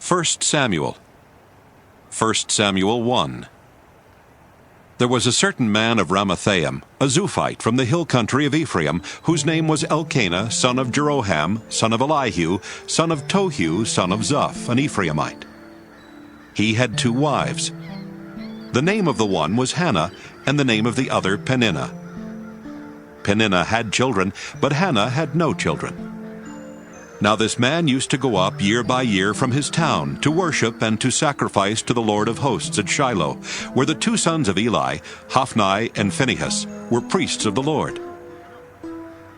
1 Samuel. 1 Samuel 1. There was a certain man of Ramathaim, a Zuphite from the hill country of Ephraim, whose name was Elkanah, son of Jeroham, son of Elihu, son of Tohu, son of Zuph, an Ephraimite. He had 2 wives. The name of the one was Hannah, and the name of the other Peninnah. Peninnah had children, but Hannah had no children. Now this man used to go up year by year from his town to worship and to sacrifice to the Lord of hosts at Shiloh, where the 2 sons of Eli, Hophni and Phinehas, were priests of the Lord.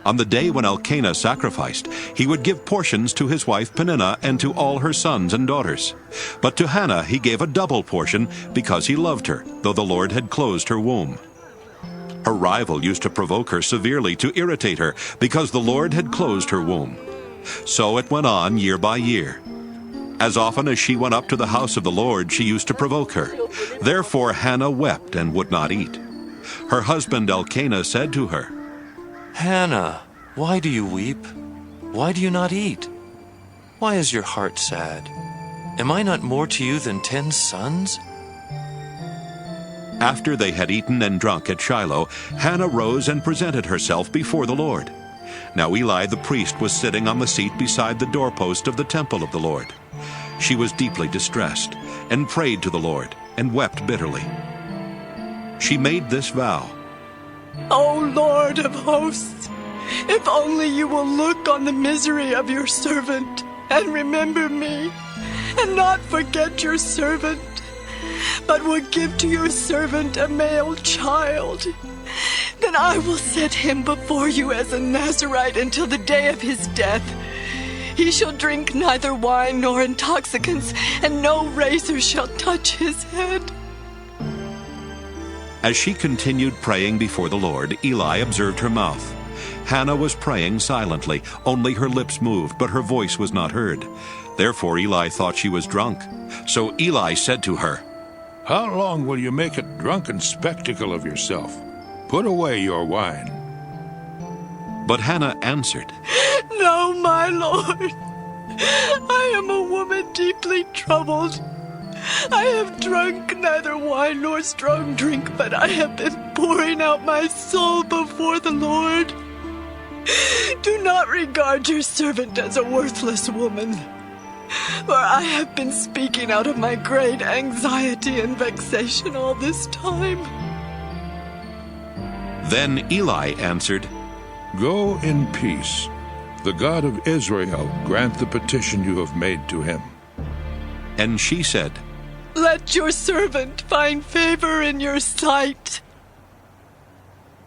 On the day when Elkanah sacrificed, he would give portions to his wife Peninnah and to all her sons and daughters. But to Hannah he gave a double portion, because he loved her, though the Lord had closed her womb. Her rival used to provoke her severely to irritate her, because the Lord had closed her womb. So it went on year by year. As often as she went up to the house of the Lord, she used to provoke her. Therefore Hannah wept and would not eat. Her husband Elkanah said to her, Hannah, why do you weep? Why do you not eat? Why is your heart sad? Am I not more to you than 10 sons? After they had eaten and drunk at Shiloh, Hannah rose and presented herself before the Lord. Now Eli the priest was sitting on the seat beside the doorpost of the temple of the Lord. She was deeply distressed, and prayed to the Lord, and wept bitterly. She made this vow, O Lord of hosts, if only you will look on the misery of your servant, and remember me, and not forget your servant, but will give to your servant a male child, then I will set him before you as a Nazirite until the day of his death. He shall drink neither wine nor intoxicants, and no razor shall touch his head. As she continued praying before the Lord, Eli observed her mouth. Hannah was praying silently, only her lips moved, but her voice was not heard. Therefore Eli thought she was drunk. So Eli said to her, How long will you make a drunken spectacle of yourself? Put away your wine. But Hannah answered, No, my Lord. I am a woman deeply troubled. I have drunk neither wine nor strong drink, but I have been pouring out my soul before the Lord. Do not regard your servant as a worthless woman, for I have been speaking out of my great anxiety and vexation all this time. Then Eli answered, Go in peace. The God of Israel grant the petition you have made to him. And she said, Let your servant find favor in your sight.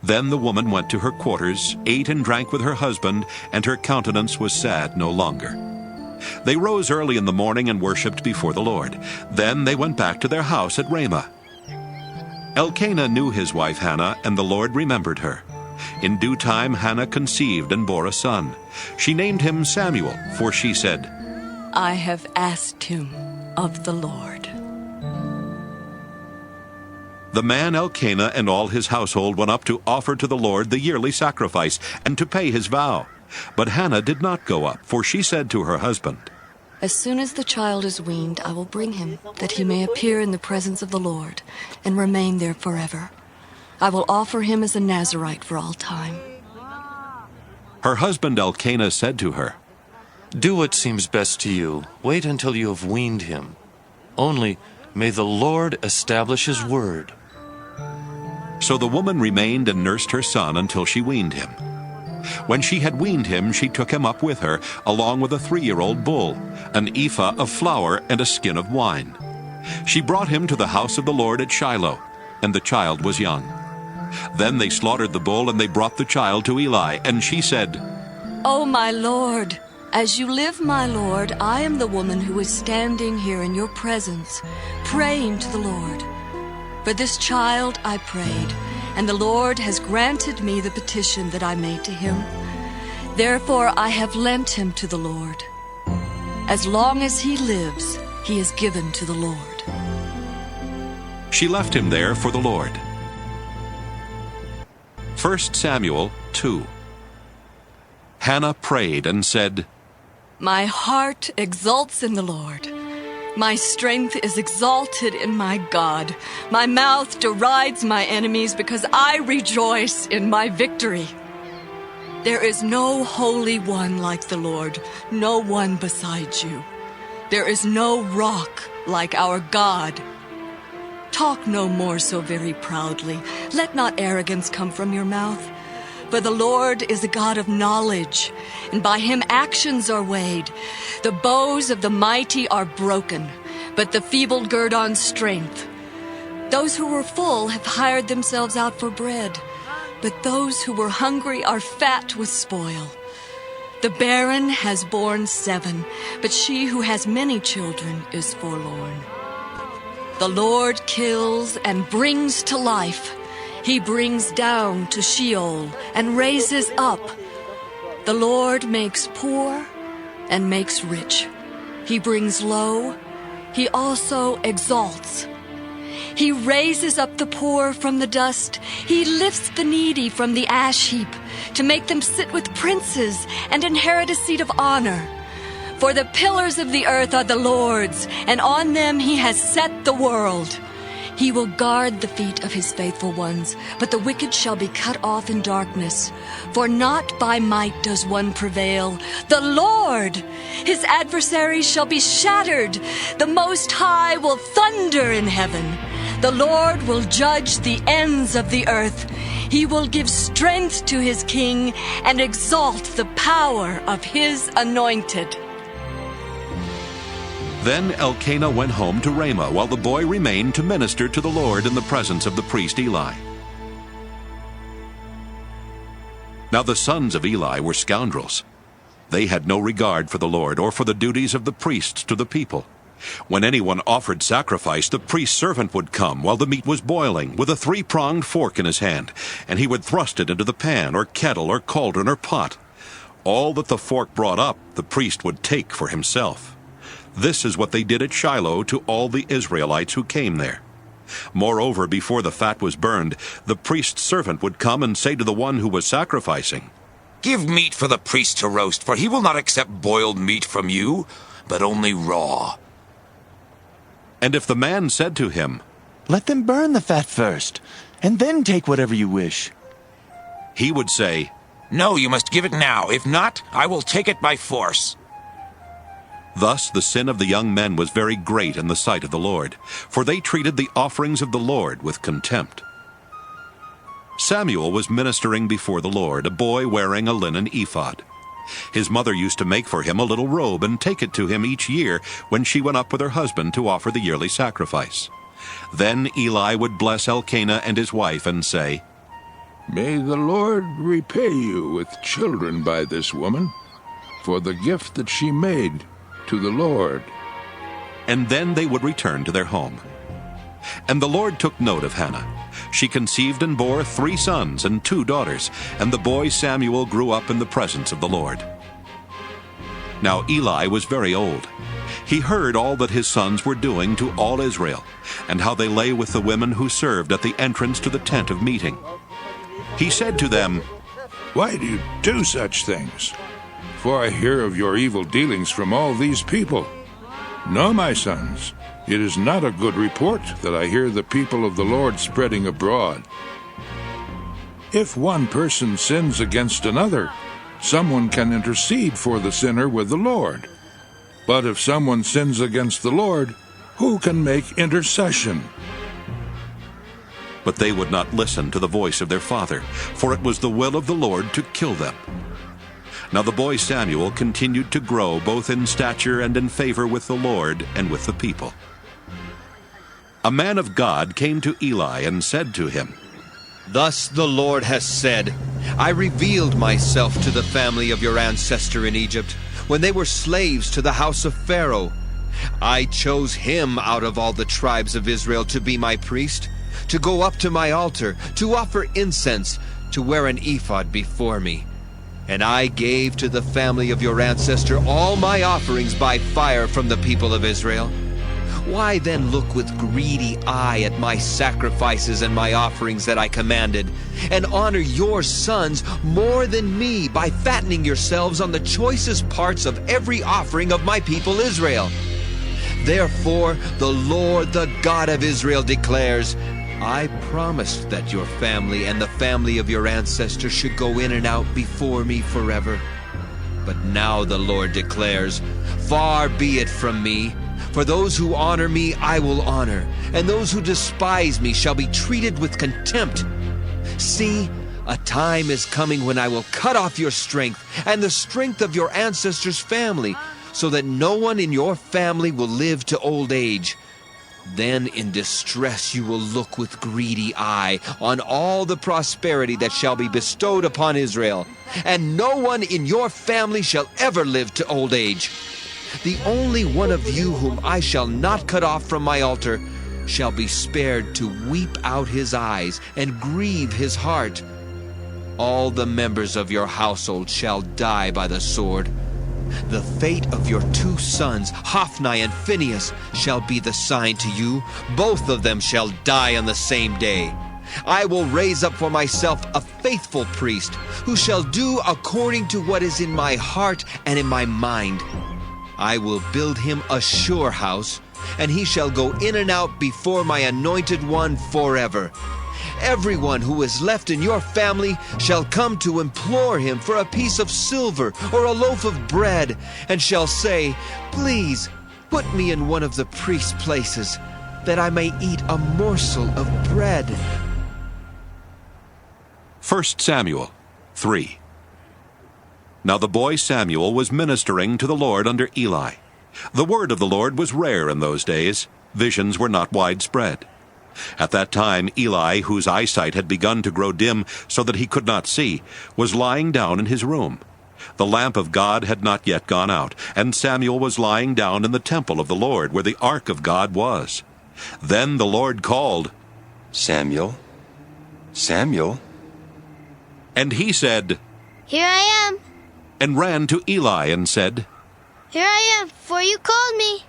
Then the woman went to her quarters, ate and drank with her husband, and her countenance was sad no longer. They rose early in the morning and worshipped before the Lord. Then they went back to their house at Ramah. Elkanah knew his wife Hannah, and the Lord remembered her. In due time Hannah conceived and bore a son. She named him Samuel, for she said, I have asked him of the Lord. The man Elkanah and all his household went up to offer to the Lord the yearly sacrifice, and to pay his vow. But Hannah did not go up, for she said to her husband, As soon as the child is weaned, I will bring him, that he may appear in the presence of the Lord, and remain there forever. I will offer him as a Nazirite for all time. Her husband Elkanah said to her, Do what seems best to you. Wait until you have weaned him. Only may the Lord establish his word. So the woman remained and nursed her son until she weaned him. When she had weaned him, she took him up with her, along with a 3-year-old bull, an ephah of flour, and a skin of wine. She brought him to the house of the Lord at Shiloh, and the child was young. Then they slaughtered the bull, and they brought the child to Eli, and she said, O my Lord, as you live, my Lord, I am the woman who is standing here in your presence, praying to the Lord. For this child I prayed, and the Lord has granted me the petition that I made to him. Therefore I have lent him to the Lord. As long as he lives, he is given to the Lord. She left him there for the Lord. 1 Samuel 2. Hannah prayed and said, My heart exults in the Lord. My strength is exalted in my God. My mouth derides my enemies because I rejoice in my victory. There is no holy one like the Lord, no one besides you. There is no rock like our God. Talk no more so very proudly. Let not arrogance come from your mouth. For the Lord is a God of knowledge, and by him actions are weighed. The bows of the mighty are broken, but the feeble gird on strength. Those who were full have hired themselves out for bread, but those who were hungry are fat with spoil. The barren has borne 7, but she who has many children is forlorn. The Lord kills and brings to life. He brings down to Sheol and raises up. The Lord makes poor and makes rich. He brings low. He also exalts. He raises up the poor from the dust. He lifts the needy from the ash heap to make them sit with princes and inherit a seat of honor. For the pillars of the earth are the Lord's, and on them he has set the world. He will guard the feet of his faithful ones, but the wicked shall be cut off in darkness. For not by might does one prevail. The Lord, his adversaries shall be shattered. The Most High will thunder in heaven. The Lord will judge the ends of the earth. He will give strength to his king and exalt the power of his anointed. Then Elkanah went home to Ramah, while the boy remained to minister to the Lord in the presence of the priest Eli. Now the sons of Eli were scoundrels. They had no regard for the Lord or for the duties of the priests to the people. When anyone offered sacrifice, the priest's servant would come while the meat was boiling, with a 3-pronged fork in his hand, and he would thrust it into the pan or kettle or cauldron or pot. All that the fork brought up, the priest would take for himself. This is what they did at Shiloh to all the Israelites who came there. Moreover, before the fat was burned, the priest's servant would come and say to the one who was sacrificing, "Give meat for the priest to roast, for he will not accept boiled meat from you, but only raw." And if the man said to him, "Let them burn the fat first, and then take whatever you wish," he would say, "No, you must give it now. If not, I will take it by force." Thus the sin of the young men was very great in the sight of the Lord, for they treated the offerings of the Lord with contempt. Samuel was ministering before the Lord, a boy wearing a linen ephod. His mother used to make for him a little robe and take it to him each year when she went up with her husband to offer the yearly sacrifice. Then Eli would bless Elkanah and his wife and say, May the Lord repay you with children by this woman, for the gift that she made to the Lord. And then they would return to their home. And the Lord took note of Hannah. She conceived and bore 3 sons and 2 daughters, and the boy Samuel grew up in the presence of the Lord. Now Eli was very old. He heard all that his sons were doing to all Israel, and how they lay with the women who served at the entrance to the tent of meeting. He said to them, Why do you do such things? For I hear of your evil dealings from all these people. No, my sons, it is not a good report that I hear the people of the Lord spreading abroad. If one person sins against another, someone can intercede for the sinner with the Lord. But if someone sins against the Lord, who can make intercession? But they would not listen to the voice of their father, for it was the will of the Lord to kill them. Now the boy Samuel continued to grow both in stature and in favor with the Lord and with the people. A man of God came to Eli and said to him, Thus the Lord has said, I revealed myself to the family of your ancestor in Egypt, when they were slaves to the house of Pharaoh. I chose him out of all the tribes of Israel to be my priest, to go up to my altar, to offer incense, to wear an ephod before me. And I gave to the family of your ancestor all my offerings by fire from the people of Israel. Why then look with greedy eye at my sacrifices and my offerings that I commanded, and honor your sons more than me by fattening yourselves on the choicest parts of every offering of my people Israel? Therefore, the Lord, the God of Israel, declares, I promised that your family and the family of your ancestors should go in and out before me forever. But now the Lord declares, far be it from me. For those who honor me I will honor, and those who despise me shall be treated with contempt. See, a time is coming when I will cut off your strength and the strength of your ancestors' family, so that no one in your family will live to old age. Then in distress you will look with greedy eye on all the prosperity that shall be bestowed upon Israel, and no one in your family shall ever live to old age. The only one of you whom I shall not cut off from my altar shall be spared to weep out his eyes and grieve his heart. All the members of your household shall die by the sword. The fate of your 2 sons, Hophni and Phinehas, shall be the sign to you. Both of them shall die on the same day. I will raise up for myself a faithful priest, who shall do according to what is in my heart and in my mind. I will build him a sure house, and he shall go in and out before my anointed one forever. Everyone who is left in your family shall come to implore him for a piece of silver or a loaf of bread, and shall say, Please, put me in one of the priest's places, that I may eat a morsel of bread. 1 Samuel 3. Now the boy Samuel was ministering to the Lord under Eli. The word of the Lord was rare in those days. Visions were not widespread. At that time Eli, whose eyesight had begun to grow dim so that he could not see, was lying down in his room. The lamp of God had not yet gone out, and Samuel was lying down in the temple of the Lord, where the ark of God was. Then the Lord called, Samuel, Samuel. And he said, Here I am. And ran to Eli and said, Here I am, for you called me.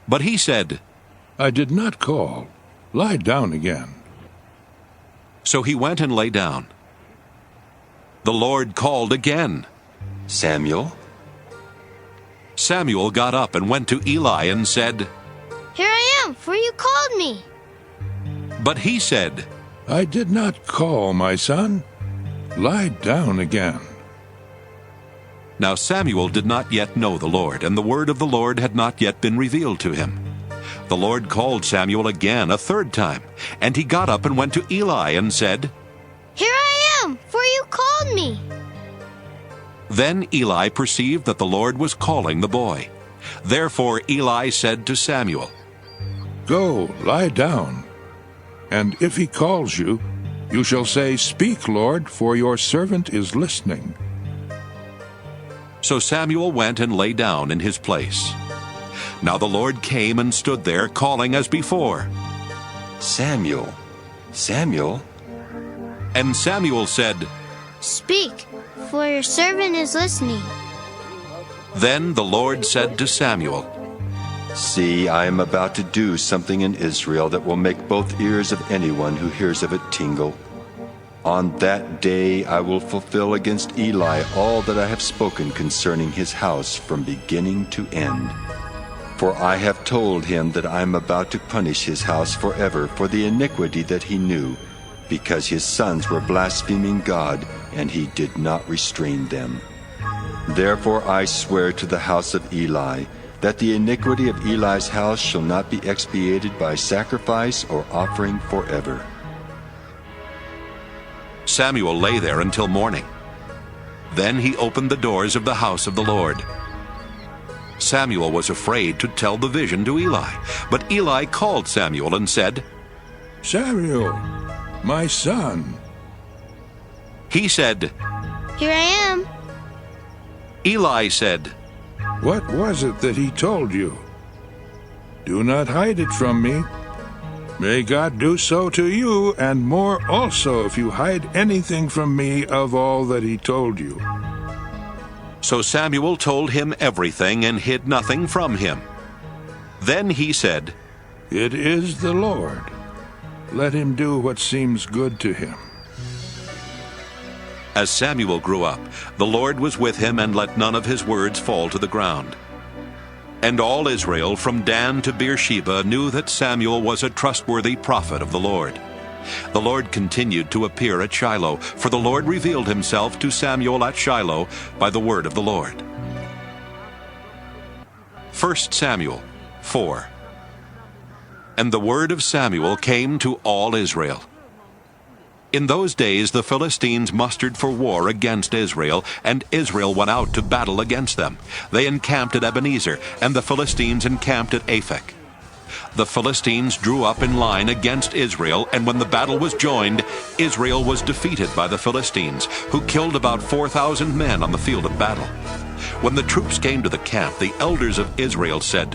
But he said, I did not call. Lie down again. So he went and lay down. The Lord called again, Samuel. Samuel got up and went to Eli and said, Here I am, for you called me. But he said, I did not call, my son. Lie down again. Now Samuel did not yet know the Lord, and the word of the Lord had not yet been revealed to him. The Lord called Samuel again a 3rd time, and he got up and went to Eli and said, Here I am, for you called me. Then Eli perceived that the Lord was calling the boy. Therefore Eli said to Samuel, Go, lie down. And if he calls you, you shall say, Speak, Lord, for your servant is listening. So Samuel went and lay down in his place. Now the Lord came and stood there, calling as before, Samuel, Samuel. And Samuel said, Speak, for your servant is listening. Then the Lord said to Samuel, See, I am about to do something in Israel that will make both ears of anyone who hears of it tingle. On that day I will fulfill against Eli all that I have spoken concerning his house from beginning to end. For I have told him that I am about to punish his house forever for the iniquity that he knew, because his sons were blaspheming God, and he did not restrain them. Therefore I swear to the house of Eli, that the iniquity of Eli's house shall not be expiated by sacrifice or offering forever. Samuel lay there until morning. Then he opened the doors of the house of the Lord. Samuel was afraid to tell the vision to Eli, but Eli called Samuel and said, Samuel, my son. He said, Here I am. Eli said, What was it that he told you? Do not hide it from me. May God do so to you, and more also, if you hide anything from me of all that he told you. So Samuel told him everything and hid nothing from him. Then he said, It is the Lord. Let him do what seems good to him. As Samuel grew up, the Lord was with him and let none of his words fall to the ground. And all Israel from Dan to Beersheba knew that Samuel was a trustworthy prophet of the Lord. The Lord continued to appear at Shiloh, for the Lord revealed himself to Samuel at Shiloh by the word of the Lord. 1 Samuel 4. And the word of Samuel came to all Israel. In those days the Philistines mustered for war against Israel, and Israel went out to battle against them. They encamped at Ebenezer, and the Philistines encamped at Aphek. The Philistines drew up in line against Israel, and when the battle was joined, Israel was defeated by the Philistines, who killed about 4,000 men on the field of battle. When the troops came to the camp, the elders of Israel said,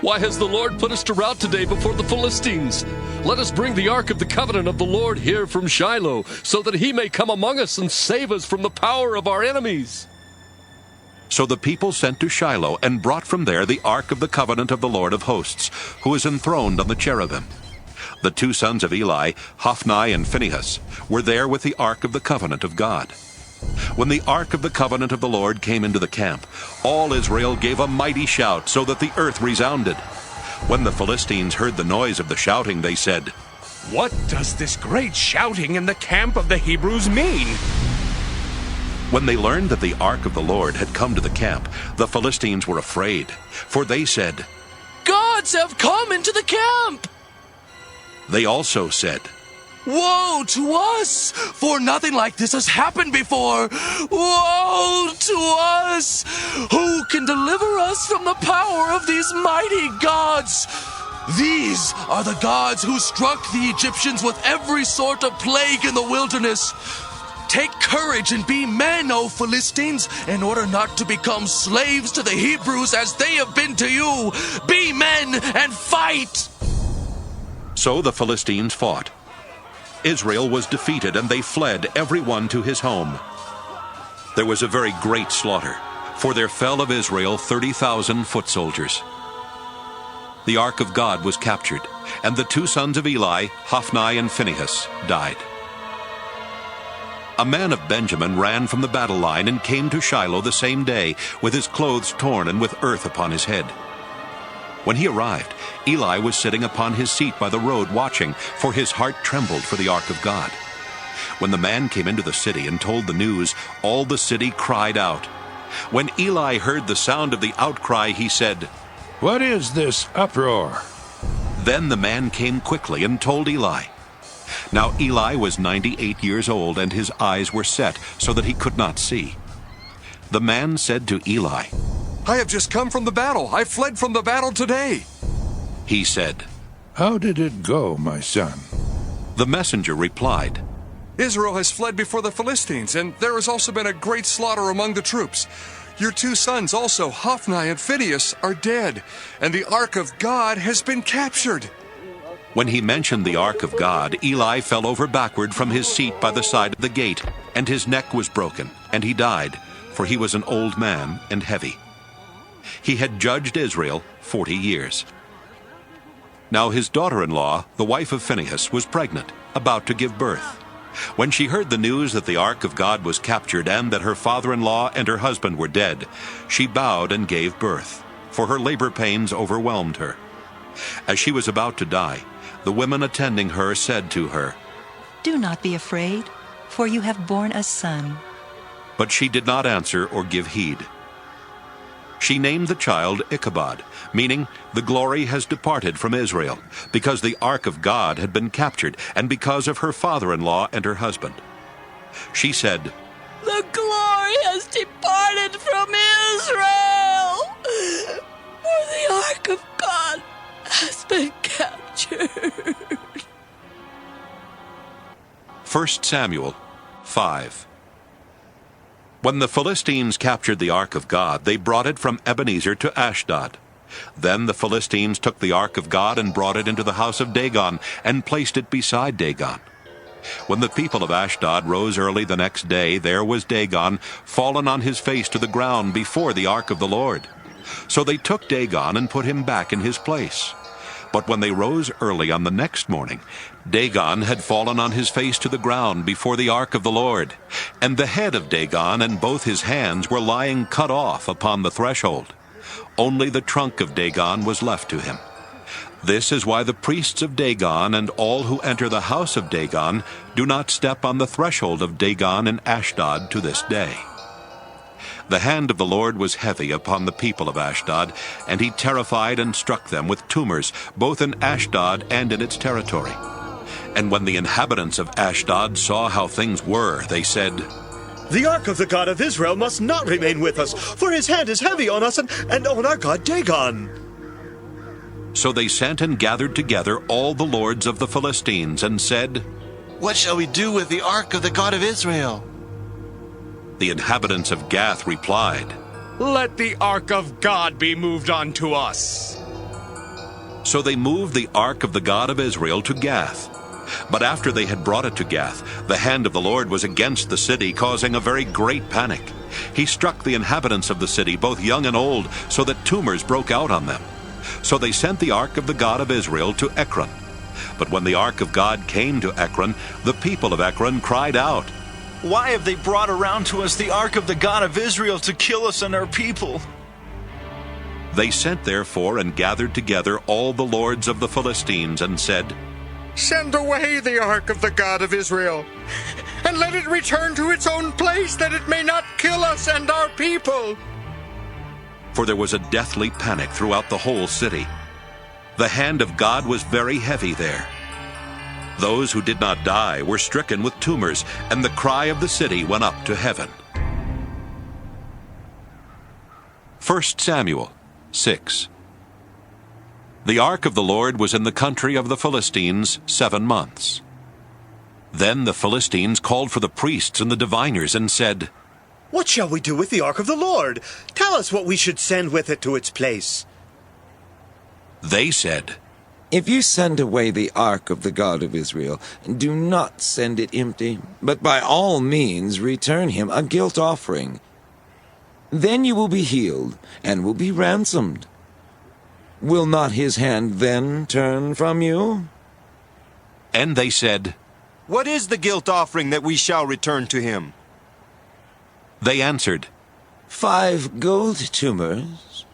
"Why has the Lord put us to rout today before the Philistines? Let us bring the ark of the covenant of the Lord here from Shiloh, so that he may come among us and save us from the power of our enemies." So the people sent to Shiloh and brought from there the ark of the covenant of the Lord of hosts, who is enthroned on the cherubim. The two sons of Eli, Hophni and Phinehas, were there with the ark of the covenant of God. When the ark of the covenant of the Lord came into the camp, all Israel gave a mighty shout, so that the earth resounded. When the Philistines heard the noise of the shouting, they said, "What does this great shouting in the camp of the Hebrews mean?" When they learned that the ark of the Lord had come to the camp, the Philistines were afraid, for they said, "Gods have come into the camp!" They also said, "Woe to us, for nothing like this has happened before. Woe to us! Who can deliver us from the power of these mighty gods? These are the gods who struck the Egyptians with every sort of plague in the wilderness. Take courage and be men, O Philistines, in order not to become slaves to the Hebrews as they have been to you. Be men and fight!" So the Philistines fought. Israel was defeated, and they fled, every one to his home. There was a very great slaughter, for there fell of Israel 30,000 foot soldiers. The ark of God was captured, and the two sons of Eli, Hophni and Phinehas, died. A man of Benjamin ran from the battle line and came to Shiloh the same day, with his clothes torn and with earth upon his head. When he arrived, Eli was sitting upon his seat by the road watching, for his heart trembled for the ark of God. When the man came into the city and told the news, all the city cried out. When Eli heard the sound of the outcry, he said, "What is this uproar?" Then the man came quickly and told Eli. Now Eli was 98 years old, and his eyes were set, so that he could not see. The man said to Eli, "I have just come from the battle. I fled from the battle today." He said, "How did it go, my son?" The messenger replied, "Israel has fled before the Philistines, and there has also been a great slaughter among the troops. Your two sons also, Hophni and Phinehas, are dead, and the ark of God has been captured." When he mentioned the ark of God, Eli fell over backward from his seat by the side of the gate, and his neck was broken, and he died, for he was an old man and heavy. He had judged Israel 40 years. Now his daughter-in-law, the wife of Phinehas, was pregnant, about to give birth. When she heard the news that the ark of God was captured and that her father-in-law and her husband were dead, she bowed and gave birth, for her labor pains overwhelmed her. As she was about to die, the women attending her said to her, "Do not be afraid, for you have borne a son." But she did not answer or give heed. She named the child Ichabod, meaning the glory has departed from Israel, because the ark of God had been captured, and because of her father-in-law and her husband. She said, "The glory has departed from Israel, for the ark of God has been captured." 1 Samuel 5. When the Philistines captured the ark of God, they brought it from Ebenezer to Ashdod. Then the Philistines took the ark of God and brought it into the house of Dagon and placed it beside Dagon. When the people of Ashdod rose early the next day, there was Dagon fallen on his face to the ground before the ark of the Lord. So they took Dagon and put him back in his place. But when they rose early on the next morning, Dagon had fallen on his face to the ground before the ark of the Lord, and the head of Dagon and both his hands were lying cut off upon the threshold. Only the trunk of Dagon was left to him. This is why the priests of Dagon and all who enter the house of Dagon do not step on the threshold of Dagon in Ashdod to this day. The hand of the Lord was heavy upon the people of Ashdod, and he terrified and struck them with tumors, both in Ashdod and in its territory. And when the inhabitants of Ashdod saw how things were, they said, "The ark of the God of Israel must not remain with us, for his hand is heavy on us and on our god Dagon." So they sent and gathered together all the lords of the Philistines and said, "What shall we do with the ark of the God of Israel?" The inhabitants of Gath replied, "Let the ark of God be moved on to us." So they moved the ark of the God of Israel to Gath. But after they had brought it to Gath, the hand of the Lord was against the city, causing a very great panic. He struck the inhabitants of the city, both young and old, so that tumors broke out on them. So they sent the ark of the God of Israel to Ekron. But when the ark of God came to Ekron, the people of Ekron cried out, "Why have they brought around to us the ark of the God of Israel to kill us and our people?" They sent therefore and gathered together all the lords of the Philistines and said, "Send away the ark of the God of Israel, and let it return to its own place, that it may not kill us and our people." For there was a deathly panic throughout the whole city. The hand of God was very heavy there. Those who did not die were stricken with tumors, and the cry of the city went up to heaven. 1 Samuel 6. The ark of the Lord was in the country of the Philistines 7 months. Then the Philistines called for the priests and the diviners and said, "What shall we do with the ark of the Lord? Tell us what we should send with it to its place." They said, "If you send away the ark of the God of Israel, do not send it empty, but by all means return him a guilt offering. Then you will be healed and will be ransomed. Will not his hand then turn from you?" And they said, "What is the guilt offering that we shall return to him?" They answered, 5 gold tumors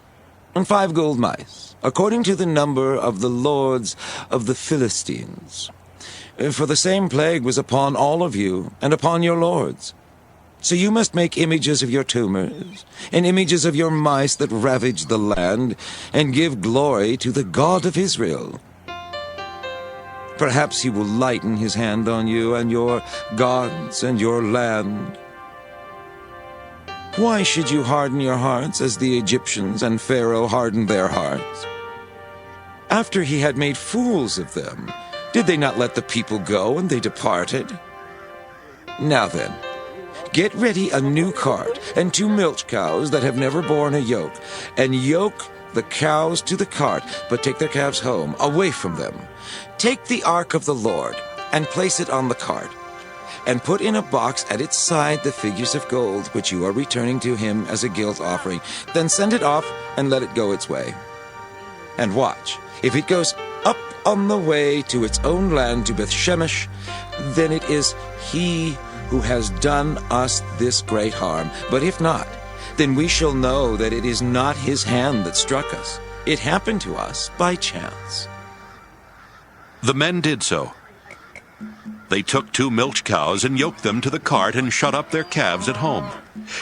and 5 gold mice, according to the number of the lords of the Philistines. For the same plague was upon all of you and upon your lords. So you must make images of your tumors and images of your mice that ravaged the land, and give glory to the God of Israel. Perhaps he will lighten his hand on you and your gods and your land. Why should you harden your hearts as the Egyptians and Pharaoh hardened their hearts? After he had made fools of them, did they not let the people go, and they departed? Now then, get ready a new cart and 2 milch cows that have never borne a yoke, and yoke the cows to the cart, but take their calves home, away from them. Take the ark of the Lord and place it on the cart, and put in a box at its side the figures of gold which you are returning to him as a guilt offering. Then send it off and let it go its way. And watch, if it goes up on the way to its own land to Bethshemesh, then it is he who has done us this great harm. But if not, then we shall know that it is not his hand that struck us. It happened to us by chance." The men did so. They took 2 milch cows and yoked them to the cart and shut up their calves at home.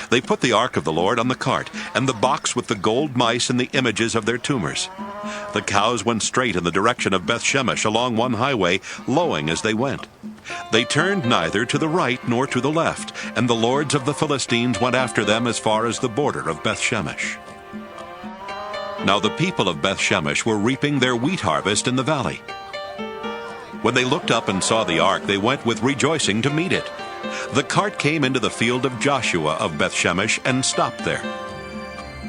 They put the ark of the Lord on the cart, and the box with the gold mice and the images of their tumors. The cows went straight in the direction of Bethshemesh along one highway, lowing as they went. They turned neither to the right nor to the left, and the lords of the Philistines went after them as far as the border of Bethshemesh. Now the people of Bethshemesh were reaping their wheat harvest in the valley. When they looked up and saw the ark, they went with rejoicing to meet it. The cart came into the field of Joshua of Bethshemesh and stopped there.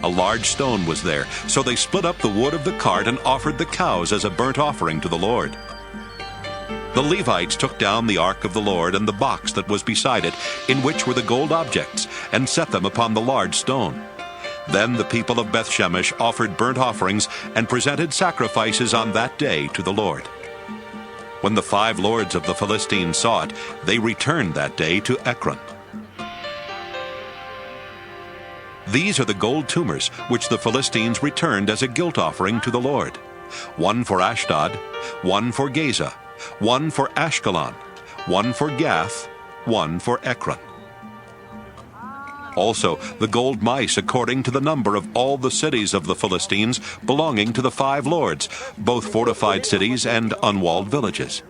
A large stone was there, so they split up the wood of the cart and offered the cows as a burnt offering to the Lord. The Levites took down the ark of the Lord and the box that was beside it, in which were the gold objects, and set them upon the large stone. Then the people of Bethshemesh offered burnt offerings and presented sacrifices on that day to the Lord. When the 5 lords of the Philistines saw it, they returned that day to Ekron. These are the gold tumors which the Philistines returned as a guilt offering to the Lord. One for Ashdod, one for Gaza, one for Ashkelon, one for Gath, one for Ekron. Also the gold mice according to the number of all the cities of the Philistines belonging to the 5 lords, both fortified cities and unwalled villages.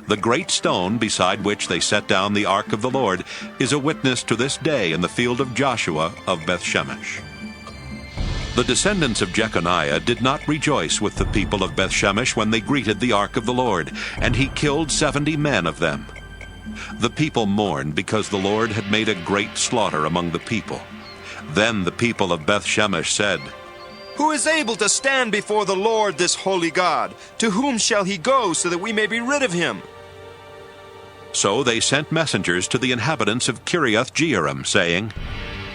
The great stone beside which they set down the ark of the Lord is a witness to this day in the field of Joshua of Bethshemesh. The descendants of Jeconiah did not rejoice with the people of Bethshemesh when they greeted the ark of the Lord, and he killed 70 men of them. The people mourned because the Lord had made a great slaughter among the people. Then the people of Bethshemesh said, Who is able to stand before the Lord, this holy God? To whom shall he go, so that we may be rid of him? So they sent messengers to the inhabitants of Kiriath-Jearim, saying,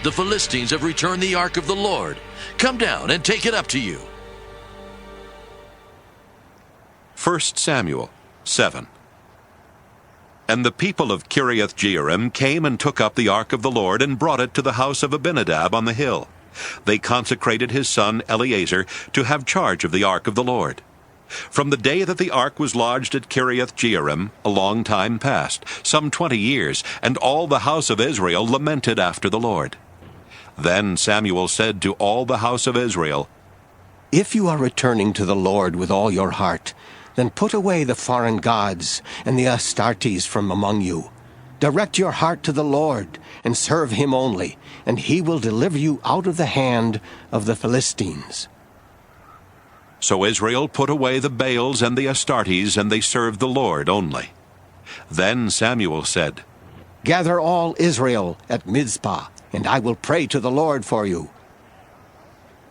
The Philistines have returned the ark of the Lord. Come down and take it up to you. 1 Samuel 7. And the people of Kiriath-Jearim came and took up the ark of the Lord and brought it to the house of Abinadab on the hill. They consecrated his son Eleazar to have charge of the ark of the Lord. From the day that the ark was lodged at Kiriath-Jearim, a long time passed, some 20 years, and all the house of Israel lamented after the Lord. Then Samuel said to all the house of Israel, If you are returning to the Lord with all your heart, then put away the foreign gods and the Astartes from among you. Direct your heart to the Lord, and serve him only, and he will deliver you out of the hand of the Philistines. So Israel put away the Baals and the Astartes, and they served the Lord only. Then Samuel said, Gather all Israel at Mizpah, and I will pray to the Lord for you.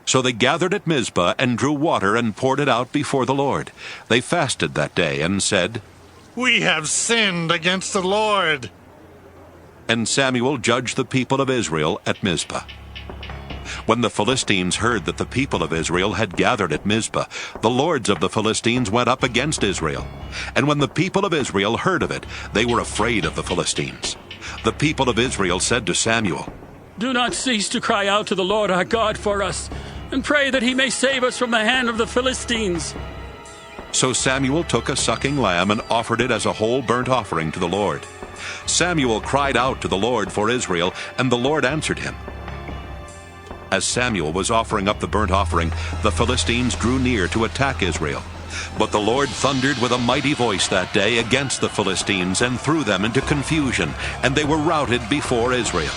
So they gathered at Mizpah and drew water and poured it out before the Lord. They fasted that day and said, We have sinned against the Lord. And Samuel judged the people of Israel at Mizpah. When the Philistines heard that the people of Israel had gathered at Mizpah, the lords of the Philistines went up against Israel. And when the people of Israel heard of it, they were afraid of the Philistines. The people of Israel said to Samuel, Do not cease to cry out to the Lord our God for us, and pray that he may save us from the hand of the Philistines. So Samuel took a sucking lamb and offered it as a whole burnt offering to the Lord. Samuel cried out to the Lord for Israel, and the Lord answered him. As Samuel was offering up the burnt offering, the Philistines drew near to attack Israel. But the Lord thundered with a mighty voice that day against the Philistines and threw them into confusion, and they were routed before Israel.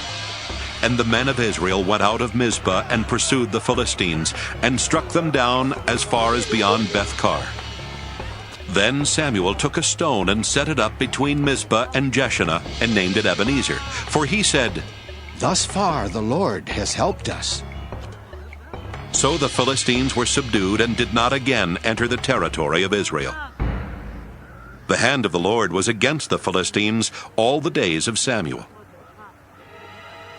And the men of Israel went out of Mizpah and pursued the Philistines, and struck them down as far as beyond Beth-kar. Then Samuel took a stone and set it up between Mizpah and Jeshanah, and named it Ebenezer. For he said, Thus far the Lord has helped us. So the Philistines were subdued and did not again enter the territory of Israel. The hand of the Lord was against the Philistines all the days of Samuel.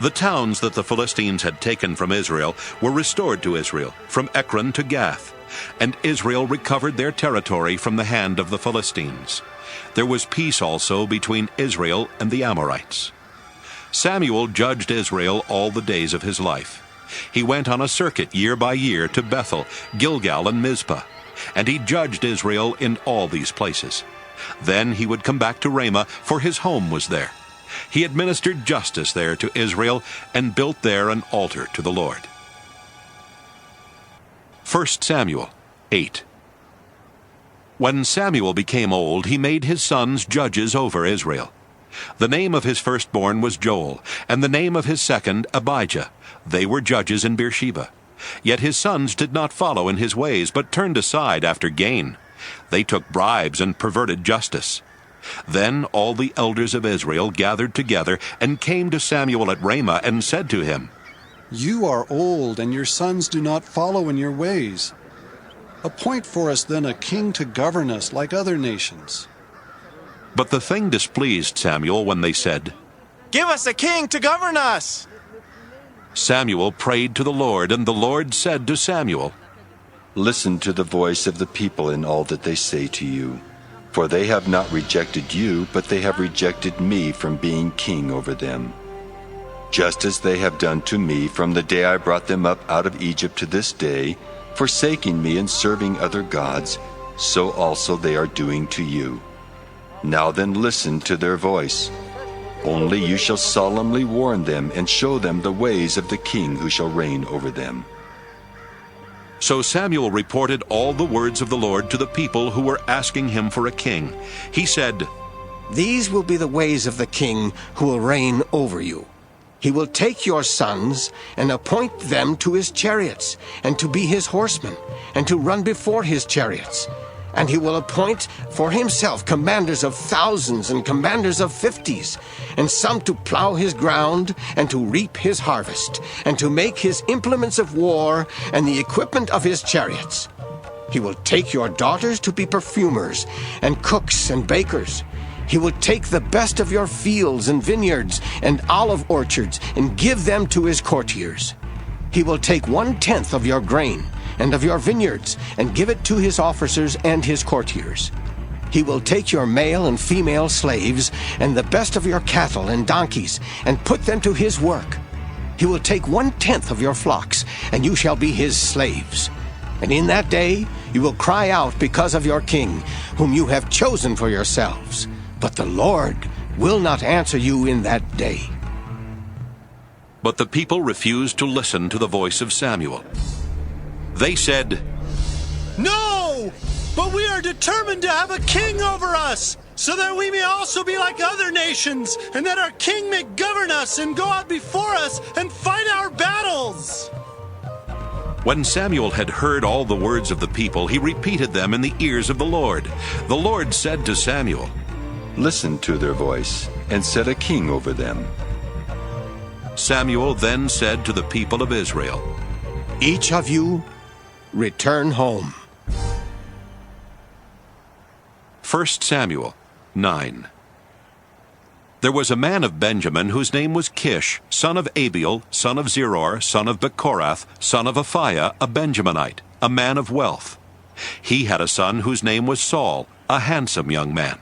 The towns that the Philistines had taken from Israel were restored to Israel, from Ekron to Gath, and Israel recovered their territory from the hand of the Philistines. There was peace also between Israel and the Amorites. Samuel judged Israel all the days of his life. He went on a circuit year by year to Bethel, Gilgal, and Mizpah, and he judged Israel in all these places. Then he would come back to Ramah, for his home was there. He administered justice there to Israel and built there an altar to the Lord. 1 Samuel 8. When Samuel became old, he made his sons judges over Israel. The name of his firstborn was Joel, and the name of his second Abijah. They were judges in Beersheba. Yet his sons did not follow in his ways, but turned aside after gain. They took bribes and perverted justice. Then all the elders of Israel gathered together and came to Samuel at Ramah and said to him, You are old, and your sons do not follow in your ways. Appoint for us then a king to govern us like other nations. But the thing displeased Samuel when they said, Give us a king to govern us. Samuel prayed to the Lord, and the Lord said to Samuel, Listen to the voice of the people in all that they say to you. For they have not rejected you, but they have rejected me from being king over them. just as they have done to me from the day I brought them up out of Egypt to this day, forsaking me and serving other gods, so also they are doing to you. Now then listen to their voice. Only you shall solemnly warn them and show them the ways of the king who shall reign over them." So Samuel reported all the words of the Lord to the people who were asking him for a king. He said, "These will be the ways of the king who will reign over you. He will take your sons and appoint them to his chariots, and to be his horsemen, and to run before his chariots. And he will appoint for himself commanders of thousands and commanders of 50s, and some to plow his ground and to reap his harvest, and to make his implements of war and the equipment of his chariots. He will take your daughters to be perfumers and cooks and bakers. He will take the best of your fields and vineyards and olive orchards and give them to his courtiers. He will take 1/10 of your grain and of your vineyards, and give it to his officers and his courtiers. He will take your male and female slaves, and the best of your cattle and donkeys, and put them to his work. He will take 1/10 of your flocks, and you shall be his slaves. And in that day you will cry out because of your king, whom you have chosen for yourselves. But the Lord will not answer you in that day." But the people refused to listen to the voice of Samuel. They said, "No! But we are determined to have a king over us, so that we may also be like other nations, and that our king may govern us and go out before us and fight our battles." When Samuel had heard all the words of the people, he repeated them in the ears of the Lord. The Lord said to Samuel, "Listen to their voice, and set a king over them." Samuel then said to the people of Israel, "Each of you return home." 1 Samuel 9. There was a man of Benjamin whose name was Kish, son of Abiel, son of Zeror, son of Bechorath, son of Aphiah, a Benjaminite, a man of wealth. He had a son whose name was Saul, a handsome young man.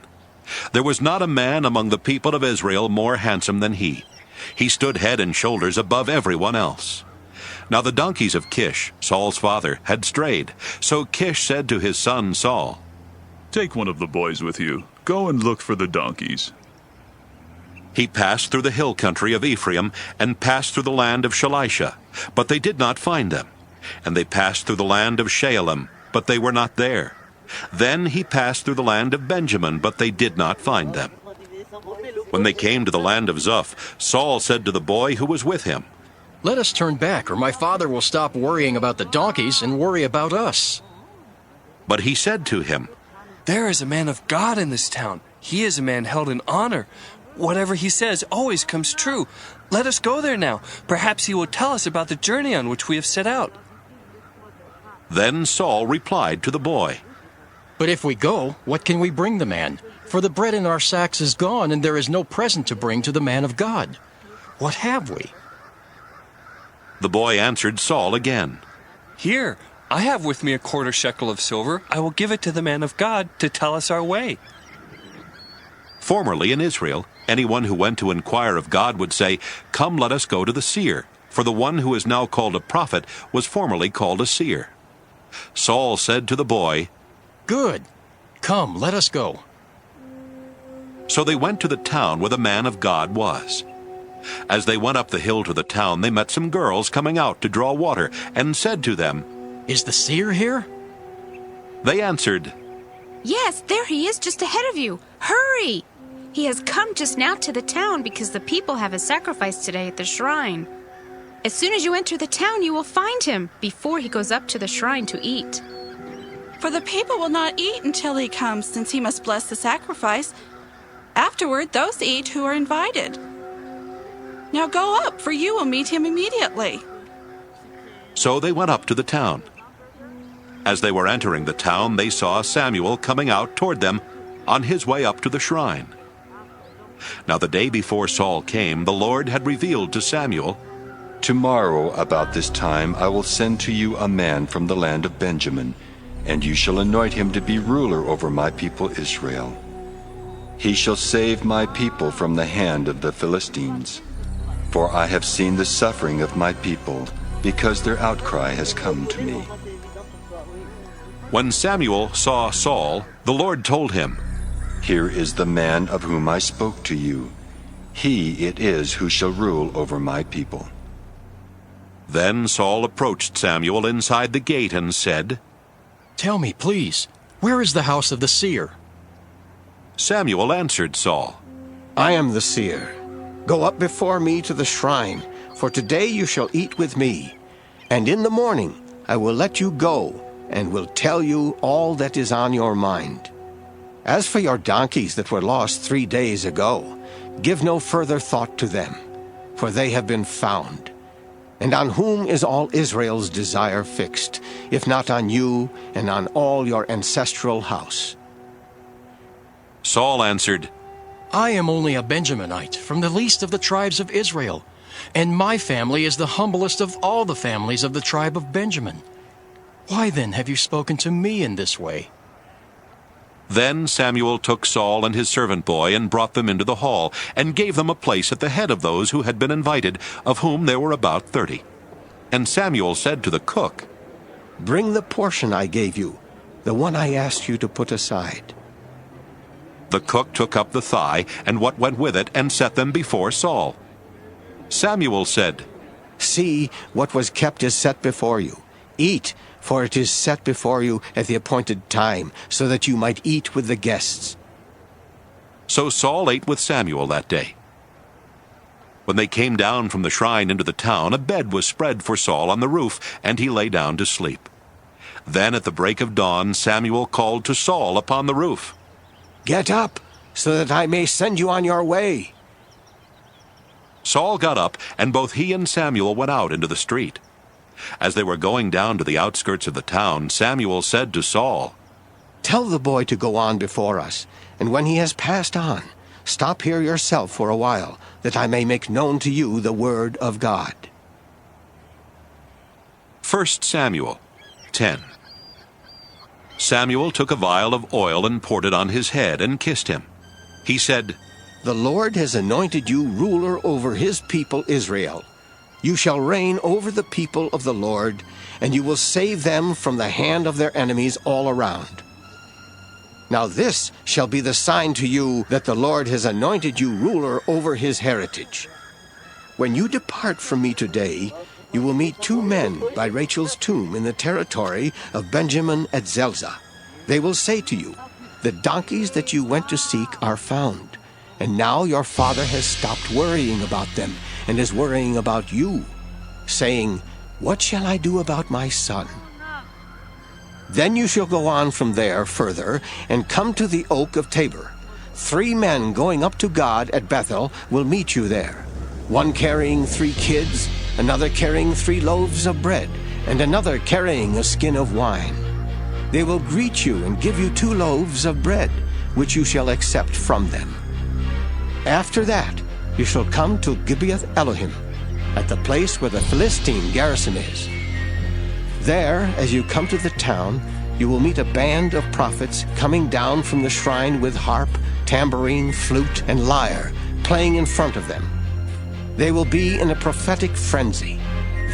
There was not a man among the people of Israel more handsome than he. He stood head and shoulders above everyone else. Now the donkeys of Kish, Saul's father, had strayed. So Kish said to his son Saul, "Take one of the boys with you. Go and look for the donkeys." He passed through the hill country of Ephraim and passed through the land of Shalisha, but they did not find them. And they passed through the land of Shaalim, but they were not there. Then he passed through the land of Benjamin, but they did not find them. When they came to the land of Zuph, Saul said to the boy who was with him, "Let us turn back, or my father will stop worrying about the donkeys and worry about us." But he said to him, "There is a man of God in this town. He is a man held in honor. Whatever he says always comes true. Let us go there now. Perhaps he will tell us about the journey on which we have set out." Then Saul replied to the boy, "But if we go, what can we bring the man? For the bread in our sacks is gone, and there is no present to bring to the man of God. What have we?" The boy answered Saul again, "Here, I have with me a 1/4 shekel of silver. I will give it to the man of God to tell us our way." Formerly in Israel, anyone who went to inquire of God would say, "Come, let us go to the seer," for the one who is now called a prophet was formerly called a seer. Saul said to the boy, "Good. Come, let us go." So they went to the town where the man of God was. As they went up the hill to the town, they met some girls coming out to draw water, and said to them, "Is the seer here?" They answered, "Yes, there he is just ahead of you. Hurry! He has come just now to the town because the people have a sacrifice today at the shrine. As soon as you enter the town, you will find him before he goes up to the shrine to eat." For the people will not eat until he comes, since he must bless the sacrifice. Afterward, those eat who are invited. Now go up, for you will meet him immediately." So they went up to the town. As they were entering the town, they saw Samuel coming out toward them on his way up to the shrine. Now the day before Saul came, the Lord had revealed to Samuel, "Tomorrow about this time I will send to you a man from the land of Benjamin, and you shall anoint him to be ruler over my people Israel. He shall save my people from the hand of the Philistines." For I have seen the suffering of my people, because their outcry has come to me. When Samuel saw Saul, the Lord told him, Here is the man of whom I spoke to you. He it is who shall rule over my people. Then Saul approached Samuel inside the gate and said, Tell me, please, where is the house of the seer? Samuel answered Saul, I am the seer. Go up before me to the shrine, for today you shall eat with me. And in the morning I will let you go, and will tell you all that is on your mind. As for your donkeys that were lost 3 days ago, give no further thought to them, for they have been found. And on whom is all Israel's desire fixed, if not on you and on all your ancestral house? Saul answered, I am only a Benjaminite, from the least of the tribes of Israel, and my family is the humblest of all the families of the tribe of Benjamin. Why then have you spoken to me in this way? Then Samuel took Saul and his servant boy and brought them into the hall, and gave them a place at the head of those who had been invited, of whom there were about 30. And Samuel said to the cook, Bring the portion I gave you, the one I asked you to put aside. The cook took up the thigh and what went with it, and set them before Saul. Samuel said, See, what was kept is set before you. Eat, for it is set before you at the appointed time, so that you might eat with the guests. So Saul ate with Samuel that day. When they came down from the shrine into the town, a bed was spread for Saul on the roof, and he lay down to sleep. Then at the break of dawn Samuel called to Saul upon the roof, Get up, so that I may send you on your way. Saul got up, and both he and Samuel went out into the street. As they were going down to the outskirts of the town, Samuel said to Saul, Tell the boy to go on before us, and when he has passed on, stop here yourself for a while, that I may make known to you the word of God. 1 Samuel 10. Samuel took a vial of oil and poured it on his head and kissed him. He said, The Lord has anointed you ruler over his people Israel. You shall reign over the people of the Lord, and you will save them from the hand of their enemies all around. Now this shall be the sign to you that the Lord has anointed you ruler over his heritage. When you depart from me today, you will meet 2 men by Rachel's tomb in the territory of Benjamin at Zelzah. They will say to you, The donkeys that you went to seek are found, and now your father has stopped worrying about them, and is worrying about you, saying, What shall I do about my son? Then you shall go on from there further, and come to the oak of Tabor. 3 men going up to God at Bethel will meet you there, one carrying 3 kids, another carrying 3 loaves of bread, and another carrying a skin of wine. They will greet you and give you 2 loaves of bread, which you shall accept from them. After that, you shall come to Gibeath Elohim, at the place where the Philistine garrison is. There, as you come to the town, you will meet a band of prophets coming down from the shrine with harp, tambourine, flute, and lyre, playing in front of them. They will be in a prophetic frenzy.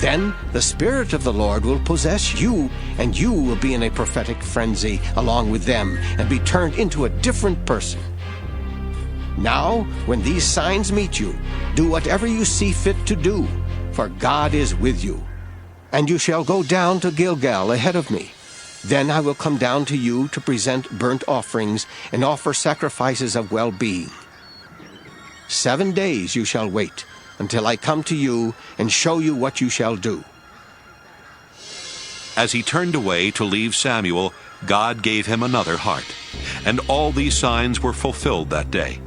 Then the Spirit of the Lord will possess you, and you will be in a prophetic frenzy along with them, and be turned into a different person. Now, when these signs meet you, do whatever you see fit to do, for God is with you. And you shall go down to Gilgal ahead of me. Then I will come down to you to present burnt offerings and offer sacrifices of well-being. 7 days you shall wait, until I come to you and show you what you shall do. As he turned away to leave Samuel, God gave him another heart, and all these signs were fulfilled that day.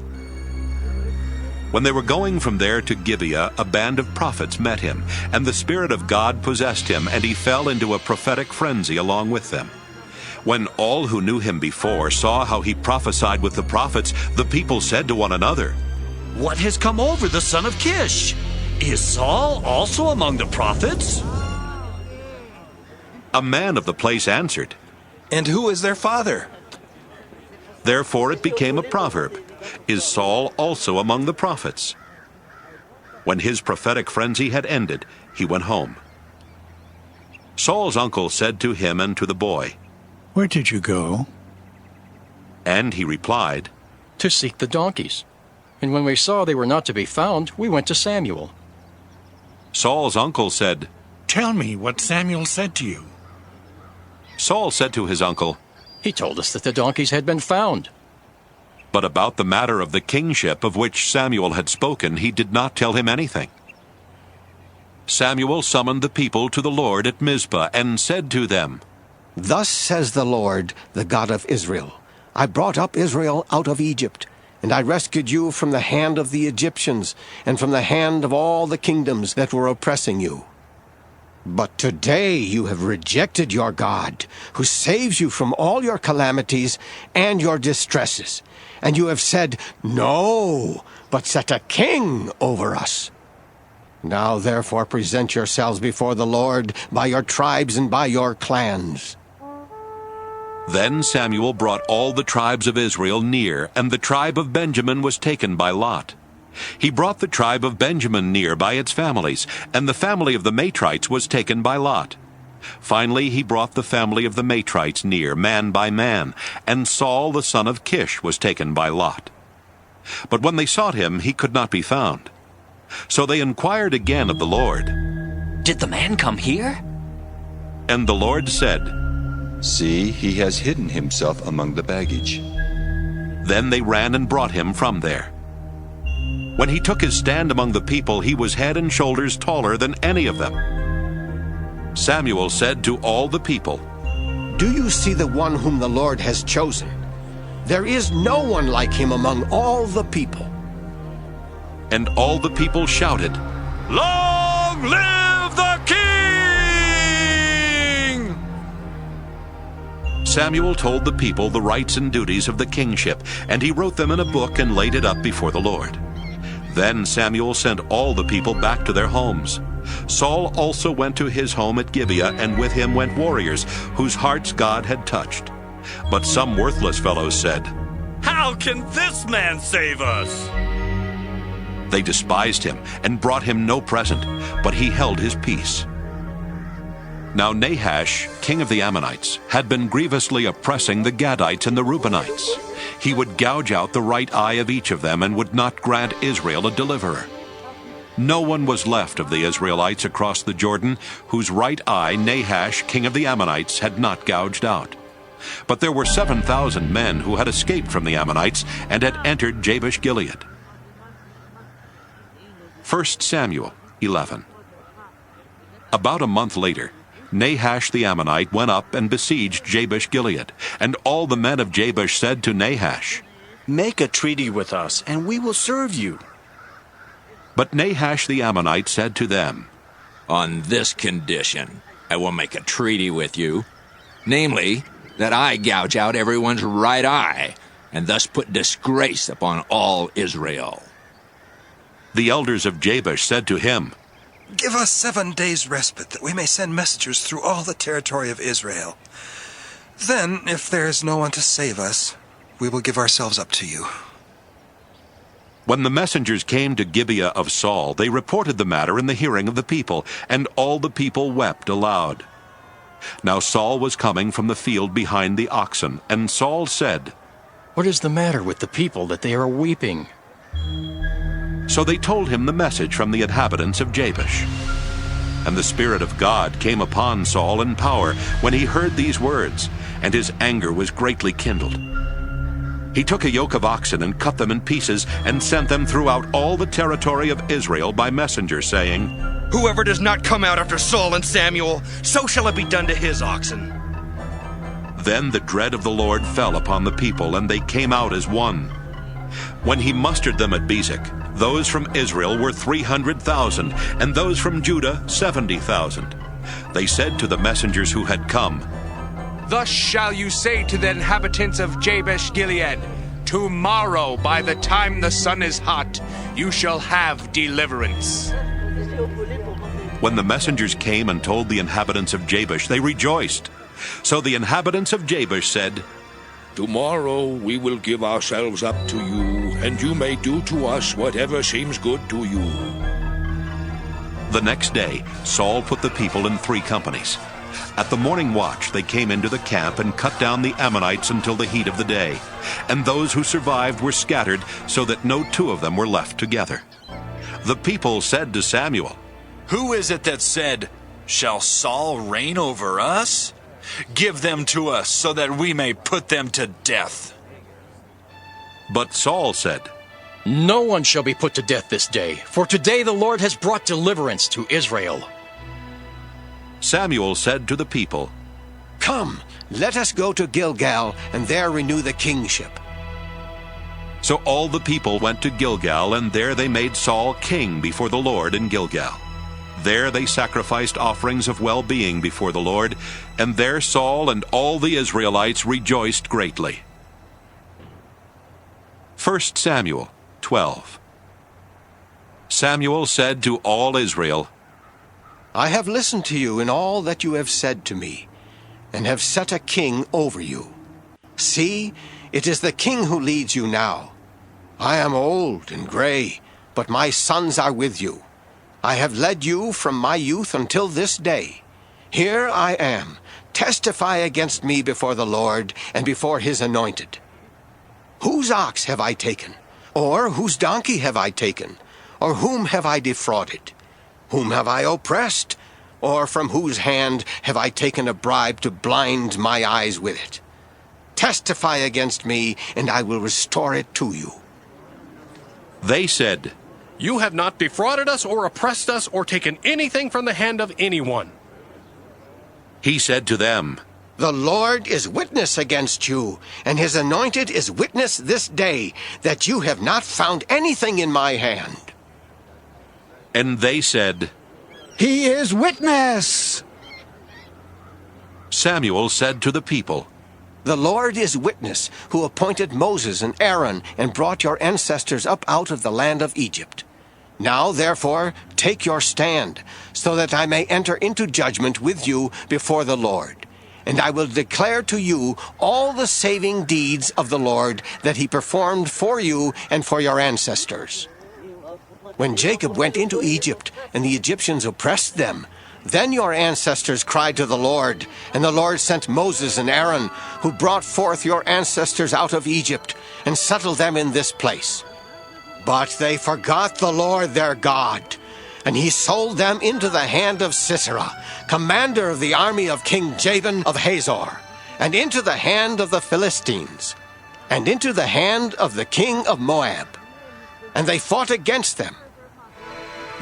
When they were going from there to Gibeah, a band of prophets met him, and the Spirit of God possessed him, and he fell into a prophetic frenzy along with them. When all who knew him before saw how he prophesied with the prophets, the people said to one another, What has come over the son of Kish? Is Saul also among the prophets? A man of the place answered, And who is their father? Therefore it became a proverb, Is Saul also among the prophets? When his prophetic frenzy had ended, he went home. Saul's uncle said to him and to the boy, "Where did you go?" And he replied, To seek the donkeys. And when we saw they were not to be found, we went to Samuel. Saul's uncle said, "Tell me what Samuel said to you." Saul said to his uncle, He told us that the donkeys had been found. but about the matter of the kingship of which Samuel had spoken, he did not tell him anything. Samuel summoned the people to the Lord at Mizpah and said to them, Thus says the Lord, the God of Israel, I brought up Israel out of Egypt, and I rescued you from the hand of the Egyptians, and from the hand of all the kingdoms that were oppressing you. But today you have rejected your God, who saves you from all your calamities and your distresses. And you have said, No, but set a king over us. Now therefore present yourselves before the Lord by your tribes and by your clans. Then Samuel brought all the tribes of Israel near, and the tribe of Benjamin was taken by lot. He brought the tribe of Benjamin near by its families, and the family of the Matrites was taken by lot. Finally he brought the family of the Matrites near, man by man, and Saul the son of Kish was taken by lot. But when they sought him, he could not be found. So they inquired again of the Lord. Did the man come here? And the Lord said, See, he has hidden himself among the baggage. Then they ran and brought him from there. When he took his stand among the people, he was head and shoulders taller than any of them. Samuel said to all the people, Do you see the one whom the Lord has chosen? There is no one like him among all the people. And all the people shouted, Long live the king! Samuel told the people the rights and duties of the kingship, and he wrote them in a book and laid it up before the Lord. Then Samuel sent all the people back to their homes. Saul also went to his home at Gibeah, and with him went warriors, whose hearts God had touched. But some worthless fellows said, How can this man save us? They despised him and brought him no present, but he held his peace. Now Nahash, king of the Ammonites, had been grievously oppressing the Gadites and the Reubenites. He would gouge out the right eye of each of them and would not grant Israel a deliverer. No one was left of the Israelites across the Jordan whose right eye Nahash, king of the Ammonites, had not gouged out. But there were 7,000 men who had escaped from the Ammonites and had entered Jabesh-Gilead. 1 Samuel 11. About a month later, Nahash the Ammonite went up and besieged Jabesh-Gilead, and all the men of Jabesh said to Nahash, Make a treaty with us, and we will serve you. But Nahash the Ammonite said to them, On this condition, I will make a treaty with you, namely, that I gouge out everyone's right eye, and thus put disgrace upon all Israel. The elders of Jabesh said to him, Give us 7 days' respite, that we may send messengers through all the territory of Israel. Then, if there is no one to save us, we will give ourselves up to you. When the messengers came to Gibeah of Saul, they reported the matter in the hearing of the people, and all the people wept aloud. Now Saul was coming from the field behind the oxen, and Saul said, What is the matter with the people that they are weeping? So they told him the message from the inhabitants of Jabesh. And the Spirit of God came upon Saul in power when he heard these words, and his anger was greatly kindled. He took a yoke of oxen and cut them in pieces and sent them throughout all the territory of Israel by messenger, saying, Whoever does not come out after Saul and Samuel, so shall it be done to his oxen. Then the dread of the Lord fell upon the people, and they came out as one. When he mustered them at Bezek, those from Israel were 300,000, and those from Judah 70,000. They said to the messengers who had come, Thus shall you say to the inhabitants of Jabesh-Gilead, Tomorrow, by the time the sun is hot, you shall have deliverance. When the messengers came and told the inhabitants of Jabesh, they rejoiced. So the inhabitants of Jabesh said, Tomorrow we will give ourselves up to you, and you may do to us whatever seems good to you. The next day, Saul put the people in 3 companies. At the morning watch, they came into the camp and cut down the Ammonites until the heat of the day. And those who survived were scattered, so that no 2 of them were left together. The people said to Samuel, "Who is it that said, 'Shall Saul reign over us?' Give them to us, so that we may put them to death." But Saul said, "No one shall be put to death this day, for today the Lord has brought deliverance to Israel." Samuel said to the people, "Come, let us go to Gilgal, and there renew the kingship." So all the people went to Gilgal, and there they made Saul king before the Lord in Gilgal. There they sacrificed offerings of well-being before the Lord, and there Saul and all the Israelites rejoiced greatly. 1 Samuel 12. Samuel said to all Israel, I have listened to you in all that you have said to me, and have set a king over you. See, it is the king who leads you now. I am old and gray, but my sons are with you. I have led you from my youth until this day. Here I am. Testify against me before the Lord and before his anointed. Whose ox have I taken? Or whose donkey have I taken? Or whom have I defrauded? Whom have I oppressed? Or from whose hand have I taken a bribe to blind my eyes with it? Testify against me, and I will restore it to you. They said, You have not defrauded us or oppressed us or taken anything from the hand of anyone. He said to them, The Lord is witness against you, and his anointed is witness this day, that you have not found anything in my hand. And they said, He is witness. Samuel said to the people, The Lord is witness, who appointed Moses and Aaron and brought your ancestors up out of the land of Egypt. Now, therefore, take your stand, so that I may enter into judgment with you before the Lord. And I will declare to you all the saving deeds of the Lord that he performed for you and for your ancestors. When Jacob went into Egypt, and the Egyptians oppressed them, then your ancestors cried to the Lord, and the Lord sent Moses and Aaron, who brought forth your ancestors out of Egypt, and settled them in this place. But they forgot the Lord their God, and he sold them into the hand of Sisera, commander of the army of King Jabin of Hazor, and into the hand of the Philistines, and into the hand of the king of Moab. And they fought against them.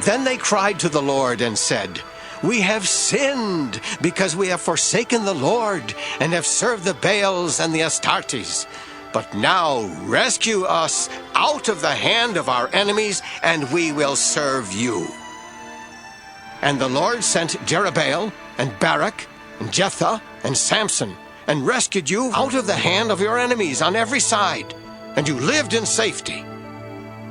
Then they cried to the Lord and said, We have sinned, because we have forsaken the Lord, and have served the Baals and the Astartes. But now rescue us out of the hand of our enemies, and we will serve you. And the Lord sent Jerubbaal, and Barak, and Jephthah, and Samson, and rescued you out of the hand of your enemies on every side, and you lived in safety.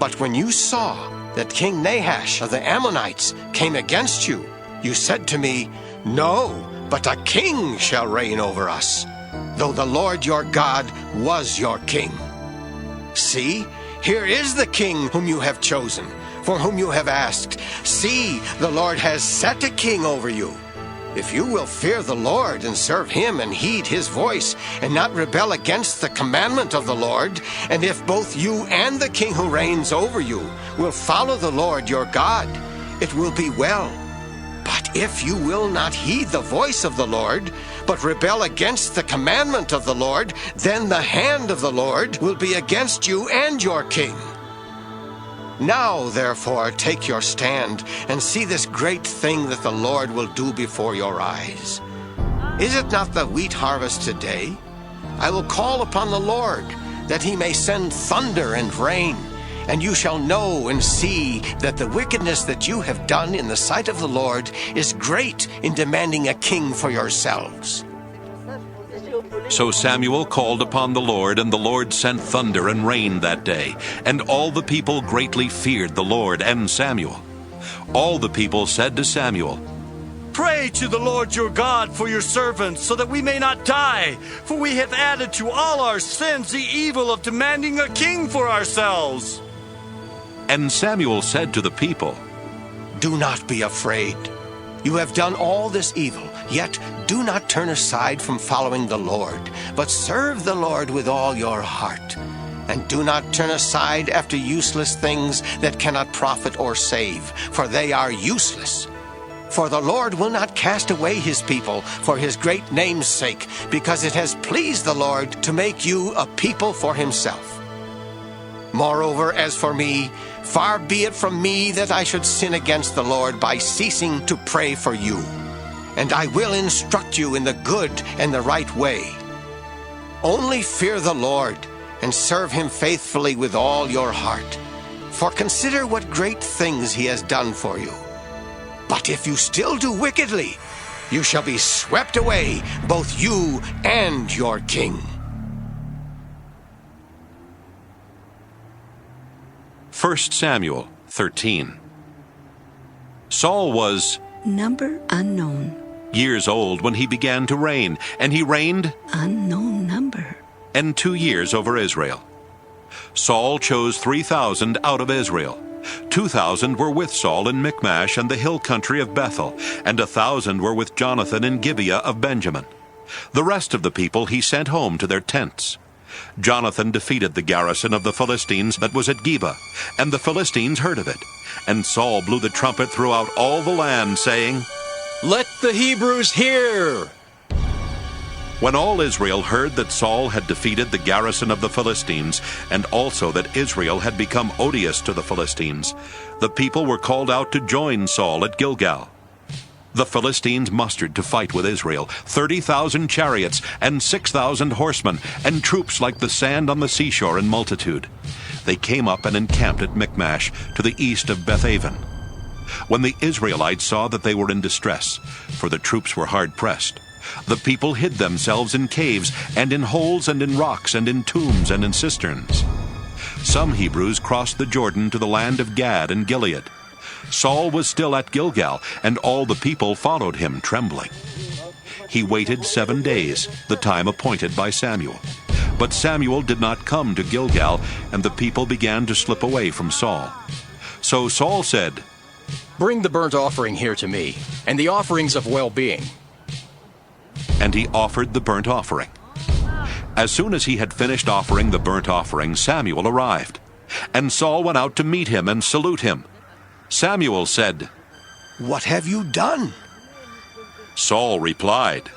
But when you saw that King Nahash of the Ammonites came against you, you said to me, No, but a king shall reign over us, though the Lord your God was your king. See, here is the king whom you have chosen, for whom you have asked. See, the Lord has set a king over you. If you will fear the Lord and serve him and heed his voice, and not rebel against the commandment of the Lord, and if both you and the king who reigns over you will follow the Lord your God, it will be well. But if you will not heed the voice of the Lord, but rebel against the commandment of the Lord, then the hand of the Lord will be against you and your king. Now, therefore, take your stand, and see this great thing that the Lord will do before your eyes. Is it not the wheat harvest today? I will call upon the Lord, that he may send thunder and rain, and you shall know and see that the wickedness that you have done in the sight of the Lord is great in demanding a king for yourselves. So Samuel called upon the Lord, and the Lord sent thunder and rain that day, and all the people greatly feared the Lord and Samuel. All the people said to Samuel, Pray to the Lord your God for your servants, so that we may not die, for we have added to all our sins the evil of demanding a king for ourselves. And Samuel said to the people, Do not be afraid. You have done all this evil, yet do not turn aside from following the Lord, but serve the Lord with all your heart. And do not turn aside after useless things that cannot profit or save, for they are useless. For the Lord will not cast away his people for his great name's sake, because it has pleased the Lord to make you a people for himself. Moreover, as for me, far be it from me that I should sin against the Lord by ceasing to pray for you. And I will instruct you in the good and the right way. Only fear the Lord, and serve him faithfully with all your heart. For consider what great things he has done for you. But if you still do wickedly, you shall be swept away, both you and your king. 1 Samuel 13. Saul was number unknown, years old when he began to reign, and he reigned unknown number, and 2 years over Israel. Saul chose 3,000 out of Israel. 2,000 were with Saul in Michmash and the hill country of Bethel, and 1,000 were with Jonathan in Gibeah of Benjamin. The rest of the people he sent home to their tents. Jonathan defeated the garrison of the Philistines that was at Geba, and the Philistines heard of it. And Saul blew the trumpet throughout all the land, saying, "Let the Hebrews hear!" When all Israel heard that Saul had defeated the garrison of the Philistines, and also that Israel had become odious to the Philistines, the people were called out to join Saul at Gilgal. The Philistines mustered to fight with Israel 30,000 chariots and 6,000 horsemen, and troops like the sand on the seashore in multitude. They came up and encamped at Michmash, to the east of Bethaven. When the Israelites saw that they were in distress, for the troops were hard-pressed, the people hid themselves in caves, and in holes, and in rocks, and in tombs, and in cisterns. Some Hebrews crossed the Jordan to the land of Gad and Gilead. Saul was still at Gilgal, and all the people followed him, trembling. He waited 7 days, the time appointed by Samuel. But Samuel did not come to Gilgal, and the people began to slip away from Saul. So Saul said, "Bring the burnt offering here to me, and the offerings of well-being." And he offered the burnt offering. As soon as he had finished offering the burnt offering, Samuel arrived. And Saul went out to meet him and salute him. Samuel said, "What have you done?" Saul replied,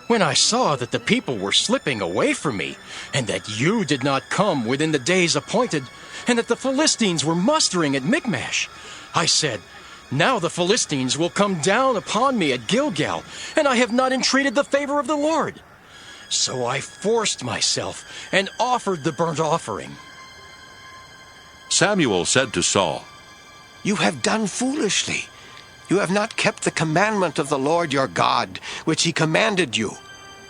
"When I saw that the people were slipping away from me, and that you did not come within the days appointed, and that the Philistines were mustering at Michmash, I said, 'Now the Philistines will come down upon me at Gilgal, and I have not entreated the favor of the Lord.' So I forced myself and offered the burnt offering." Samuel said to Saul, "You have done foolishly. You have not kept the commandment of the Lord your God, which he commanded you.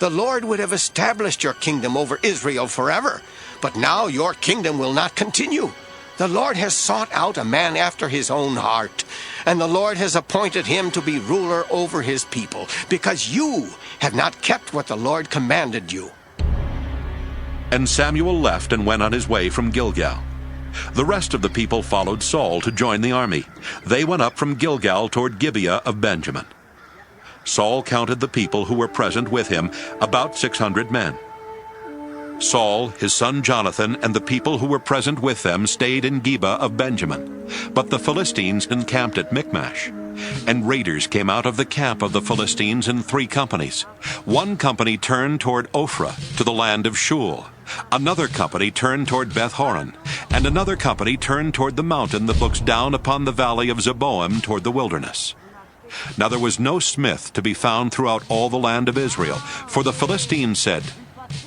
The Lord would have established your kingdom over Israel forever, but now your kingdom will not continue. The Lord has sought out a man after his own heart, and the Lord has appointed him to be ruler over his people, because you have not kept what the Lord commanded you." And Samuel left and went on his way from Gilgal. The rest of the people followed Saul to join the army. They went up from Gilgal toward Gibeah of Benjamin. Saul counted the people who were present with him, about 600 men. Saul, his son Jonathan, and the people who were present with them stayed in Gibeah of Benjamin. But the Philistines encamped at Michmash. And raiders came out of the camp of the Philistines in 3 companies. One company turned toward Ophrah, to the land of Shul. Another company turned toward Beth-horon, and another company turned toward the mountain that looks down upon the valley of Zeboim toward the wilderness. Now there was no smith to be found throughout all the land of Israel, for the Philistines said,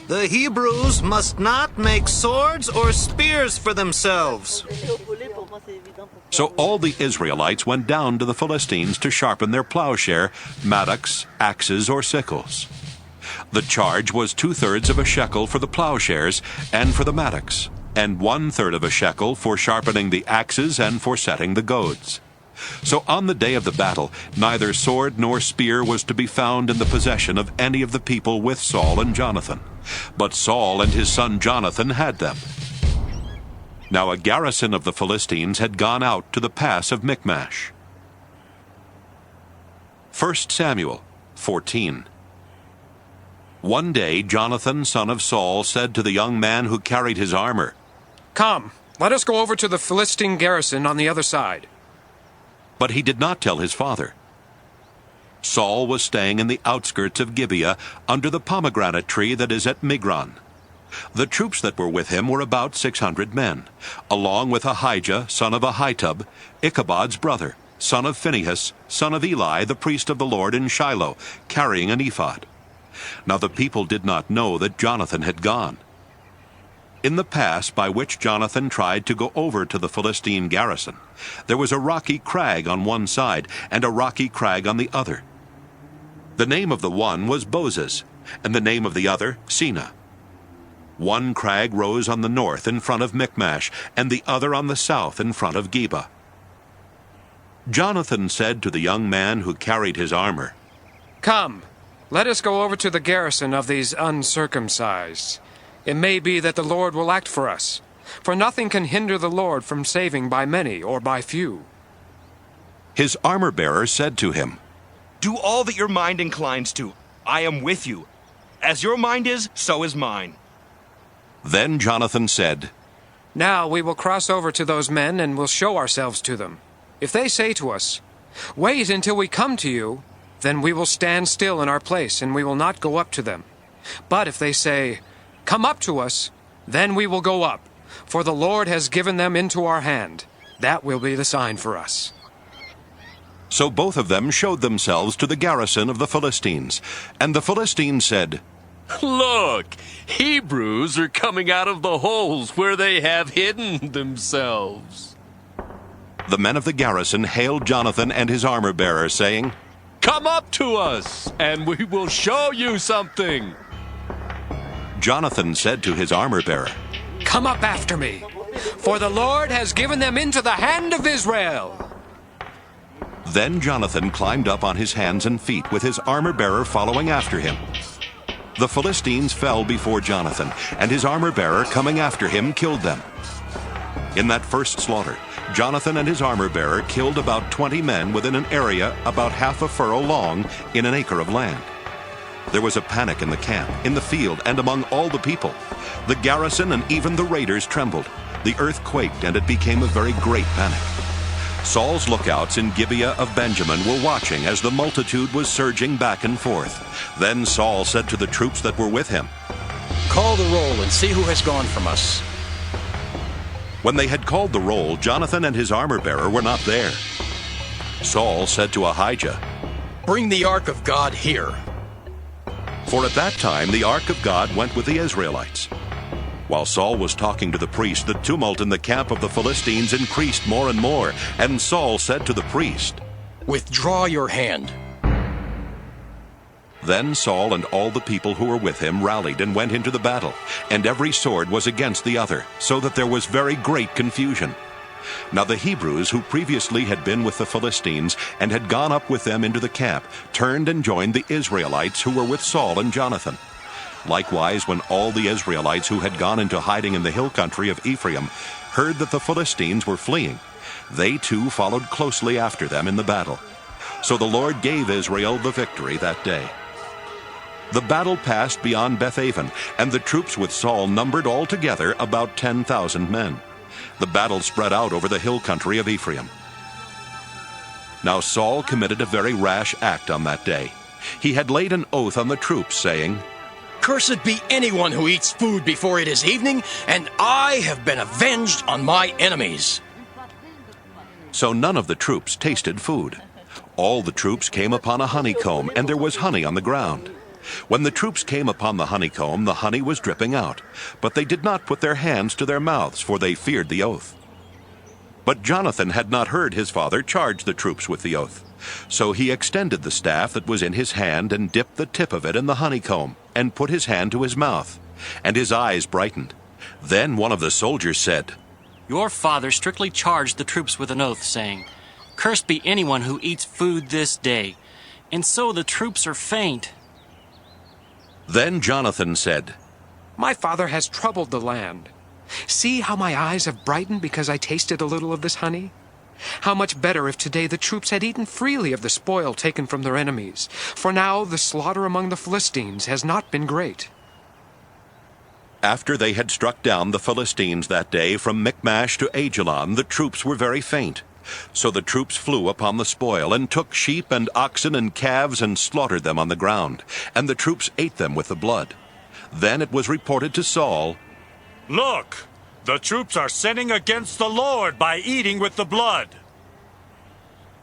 "The Hebrews must not make swords or spears for themselves." So all the Israelites went down to the Philistines to sharpen their plowshare, mattocks, axes, or sickles. The charge was 2/3 of a shekel for the plowshares and for the mattocks, and 1/3 of a shekel for sharpening the axes and for setting the goads. So on the day of the battle, neither sword nor spear was to be found in the possession of any of the people with Saul and Jonathan, but Saul and his son Jonathan had them. Now a garrison of the Philistines had gone out to the pass of Michmash. 1 Samuel 14. One day Jonathan, son of Saul, said to the young man who carried his armor, Come, let us go over to the Philistine garrison on the other side. But he did not tell his father. Saul was staying in the outskirts of Gibeah under the pomegranate tree that is at Migron. The troops that were with him were about 600 men, along with Ahijah, son of Ahitub, Ichabod's brother, son of Phinehas, son of Eli, the priest of the Lord in Shiloh, carrying an ephod. Now the people did not know that Jonathan had gone. In the pass by which Jonathan tried to go over to the Philistine garrison, there was a rocky crag on one side and a rocky crag on the other. The name of the one was Bozez, and the name of the other Sina. One crag rose on the north in front of Michmash, and the other on the south in front of Geba. Jonathan said to the young man who carried his armor, Come, let us go over to the garrison of these uncircumcised. It may be that the Lord will act for us, for nothing can hinder the Lord from saving by many or by few. His armor-bearer said to him, Do all that your mind inclines to. I am with you. As your mind is, so is mine. Then Jonathan said, Now we will cross over to those men and will show ourselves to them. If they say to us, Wait until we come to you, then we will stand still in our place and we will not go up to them. But if they say, Come up to us, then we will go up, for the Lord has given them into our hand. That will be the sign for us. So both of them showed themselves to the garrison of the Philistines. And the Philistines said, Look, Hebrews are coming out of the holes where they have hidden themselves. The men of the garrison hailed Jonathan and his armor-bearer, saying, Come up to us, and we will show you something. Jonathan said to his armor-bearer, Come up after me, for the Lord has given them into the hand of Israel. Then Jonathan climbed up on his hands and feet, with his armor-bearer following after him. The Philistines fell before Jonathan, and his armor-bearer coming after him killed them. In that first slaughter, Jonathan and his armor-bearer killed about 20 men within an area about half a furrow long in an acre of land. There was a panic in the camp, in the field, and among all the people. The garrison and even the raiders trembled. The earth quaked, and it became a very great panic. Saul's lookouts in Gibeah of Benjamin were watching as the multitude was surging back and forth. Then Saul said to the troops that were with him, Call the roll and see who has gone from us. When they had called the roll, Jonathan and his armor-bearer were not there. Saul said to Ahijah, Bring the ark of God here. For at that time the ark of God went with the Israelites. While Saul was talking to the priest, the tumult in the camp of the Philistines increased more and more, and Saul said to the priest, Withdraw your hand. Then Saul and all the people who were with him rallied and went into the battle, and every sword was against the other, so that there was very great confusion. Now the Hebrews, who previously had been with the Philistines and had gone up with them into the camp, turned and joined the Israelites who were with Saul and Jonathan. Likewise, when all the Israelites who had gone into hiding in the hill country of Ephraim heard that the Philistines were fleeing, they too followed closely after them in the battle. So the Lord gave Israel the victory that day. The battle passed beyond Bethaven, and the troops with Saul numbered altogether about 10,000 men. The battle spread out over the hill country of Ephraim. Now Saul committed a very rash act on that day. He had laid an oath on the troops, saying, Cursed be anyone who eats food before it is evening, and I have been avenged on my enemies. So none of the troops tasted food. All the troops came upon a honeycomb, and there was honey on the ground. When the troops came upon the honeycomb, the honey was dripping out, but they did not put their hands to their mouths, for they feared the oath. But Jonathan had not heard his father charge the troops with the oath. So he extended the staff that was in his hand and dipped the tip of it in the honeycomb, and put his hand to his mouth, and his eyes brightened. Then one of the soldiers said, Your father strictly charged the troops with an oath, saying, Cursed be anyone who eats food this day. And so the troops are faint. Then Jonathan said, My father has troubled the land. See how my eyes have brightened because I tasted a little of this honey? How much better if today the troops had eaten freely of the spoil taken from their enemies, for now the slaughter among the Philistines has not been great. After they had struck down the Philistines that day from Michmash to Ajalon, the troops were very faint. So the troops flew upon the spoil, and took sheep and oxen and calves, and slaughtered them on the ground. And the troops ate them with the blood. Then it was reported to Saul, "Look, the troops are sinning against the Lord by eating with the blood."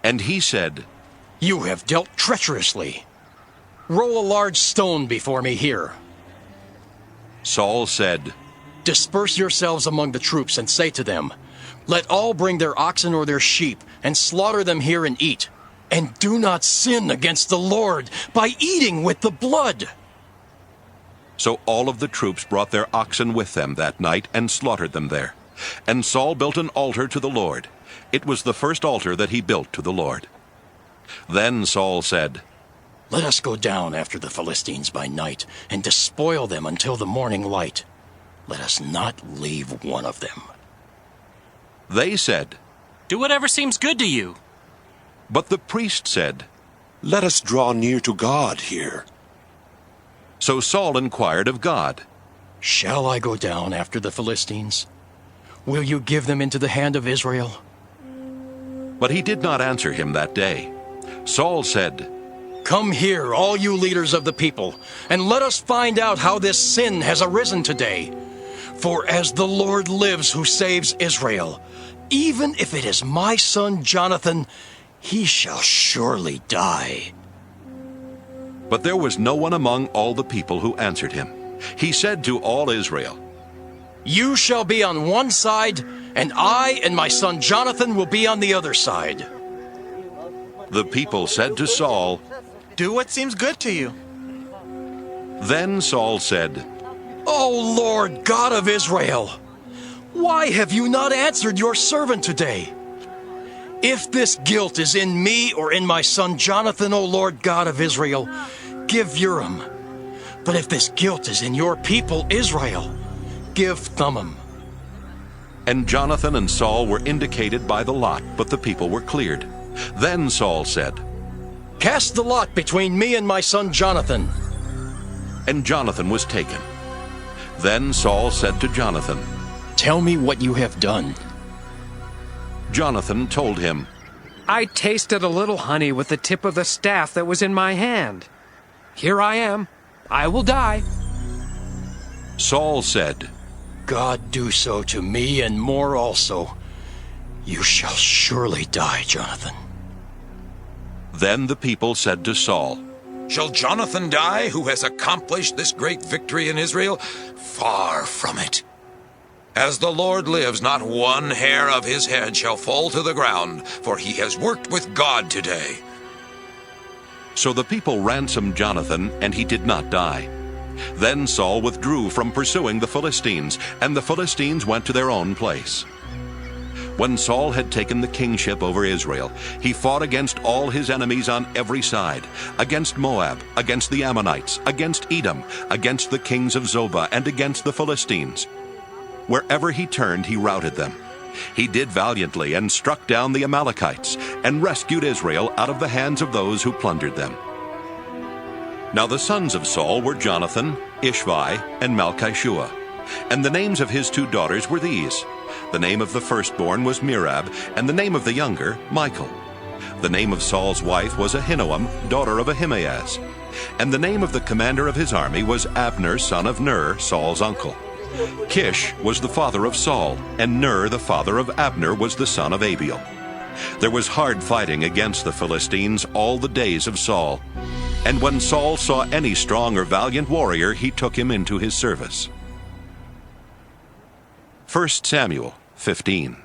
And he said, "You have dealt treacherously. Roll a large stone before me here." Saul said, "Disperse yourselves among the troops, and say to them, let all bring their oxen or their sheep, and slaughter them here and eat. And do not sin against the Lord by eating with the blood." So all of the troops brought their oxen with them that night, and slaughtered them there. And Saul built an altar to the Lord. It was the first altar that he built to the Lord. Then Saul said, "Let us go down after the Philistines by night, and despoil them until the morning light. Let us not leave one of them." They said, "Do whatever seems good to you." But the priest said, "Let us draw near to God here." So Saul inquired of God, "Shall I go down after the Philistines? Will you give them into the hand of Israel?" But he did not answer him that day. Saul said, "Come here, all you leaders of the people, and let us find out how this sin has arisen today. For as the Lord lives who saves Israel, even if it is my son Jonathan, he shall surely die." But there was no one among all the people who answered him. He said to all Israel, "You shall be on one side, and I and my son Jonathan will be on the other side." The people said to Saul, "Do what seems good to you." Then Saul said, "O Lord God of Israel, why have you not answered your servant today? If this guilt is in me or in my son Jonathan, O Lord God of Israel, give Urim. But if this guilt is in your people Israel, give Thummim." And Jonathan and Saul were indicated by the lot, but the people were cleared. Then Saul said, "Cast the lot between me and my son Jonathan." And Jonathan was taken. Then Saul said to Jonathan, "Tell me what you have done." Jonathan told him, "I tasted a little honey with the tip of the staff that was in my hand. Here I am. I will die." Saul said, "God do so to me and more also. You shall surely die, Jonathan." Then the people said to Saul, "Shall Jonathan die, who has accomplished this great victory in Israel? Far from it. As the Lord lives, not one hair of his head shall fall to the ground, for he has worked with God today." So the people ransomed Jonathan, and he did not die. Then Saul withdrew from pursuing the Philistines, and the Philistines went to their own place. When Saul had taken the kingship over Israel, he fought against all his enemies on every side, against Moab, against the Ammonites, against Edom, against the kings of Zobah, and against the Philistines. Wherever he turned, he routed them. He did valiantly and struck down the Amalekites, and rescued Israel out of the hands of those who plundered them. Now the sons of Saul were Jonathan, Ishvi, and Malchishua. And the names of his 2 daughters were these. The name of the firstborn was Merab, and the name of the younger, Michal. The name of Saul's wife was Ahinoam, daughter of Ahimaaz. And the name of the commander of his army was Abner, son of Ner, Saul's uncle. Kish was the father of Saul, and Ner, the father of Abner, was the son of Abiel. There was hard fighting against the Philistines all the days of Saul. And when Saul saw any strong or valiant warrior, he took him into his service. 1 Samuel 15.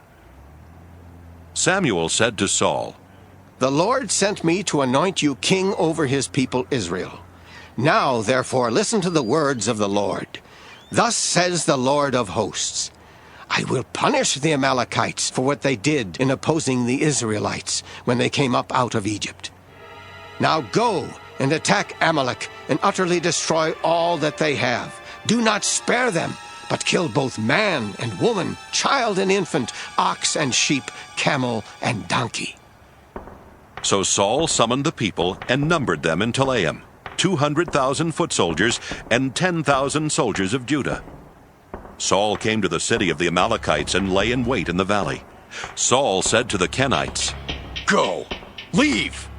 Samuel said to Saul, "The Lord sent me to anoint you king over his people Israel. Now, therefore, listen to the words of the Lord. Thus says the Lord of hosts, I will punish the Amalekites for what they did in opposing the Israelites when they came up out of Egypt. Now go and attack Amalek and utterly destroy all that they have. Do not spare them, but kill both man and woman, child and infant, ox and sheep, camel and donkey. So Saul summoned the people and numbered them in Telaim, 200,000 foot soldiers and 10,000 soldiers of Judah. Saul came to the city of the Amalekites and lay in wait in the valley. Saul said to the Kenites, Go, leave,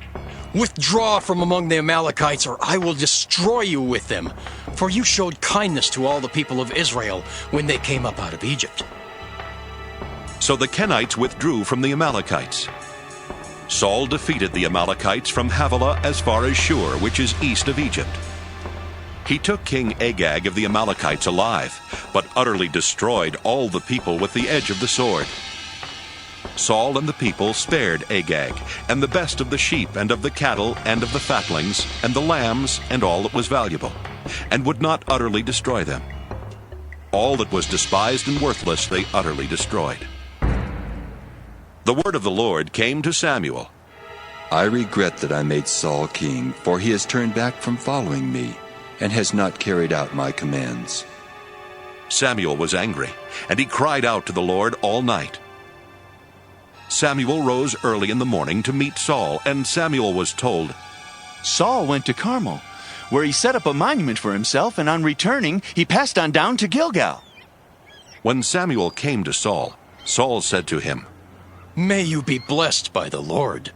withdraw from among the Amalekites, or I will destroy you with them. For you showed kindness to all the people of Israel when they came up out of Egypt. So the Kenites withdrew from the Amalekites. Saul defeated the Amalekites from Havilah as far as Shur, which is east of Egypt. He took King Agag of the Amalekites alive, but utterly destroyed all the people with the edge of the sword. Saul and the people spared Agag, and the best of the sheep and of the cattle and of the fatlings, and the lambs and all that was valuable, and would not utterly destroy them. All that was despised and worthless they utterly destroyed. The word of the Lord came to Samuel. I regret that I made Saul king, for he has turned back from following me, and has not carried out my commands. Samuel was angry, and he cried out to the Lord all night. Samuel rose early in the morning to meet Saul, and Samuel was told, Saul went to Carmel, where he set up a monument for himself, and on returning, he passed on down to Gilgal. When Samuel came to Saul, Saul said to him, May you be blessed by the Lord.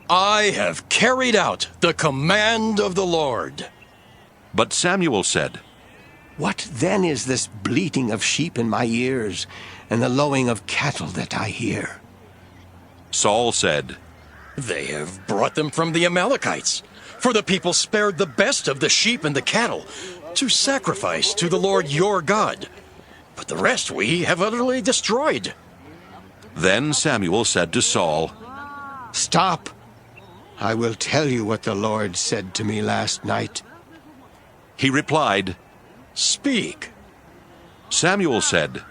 I have carried out the command of the Lord. But Samuel said, What then is this bleating of sheep in my ears, and the lowing of cattle that I hear? Saul said, They have brought them from the Amalekites, for the people spared the best of the sheep and the cattle to sacrifice to the Lord your God. But the rest we have utterly destroyed. Then Samuel said to Saul, Stop! I will tell you what the Lord said to me last night. He replied, Speak. Samuel said,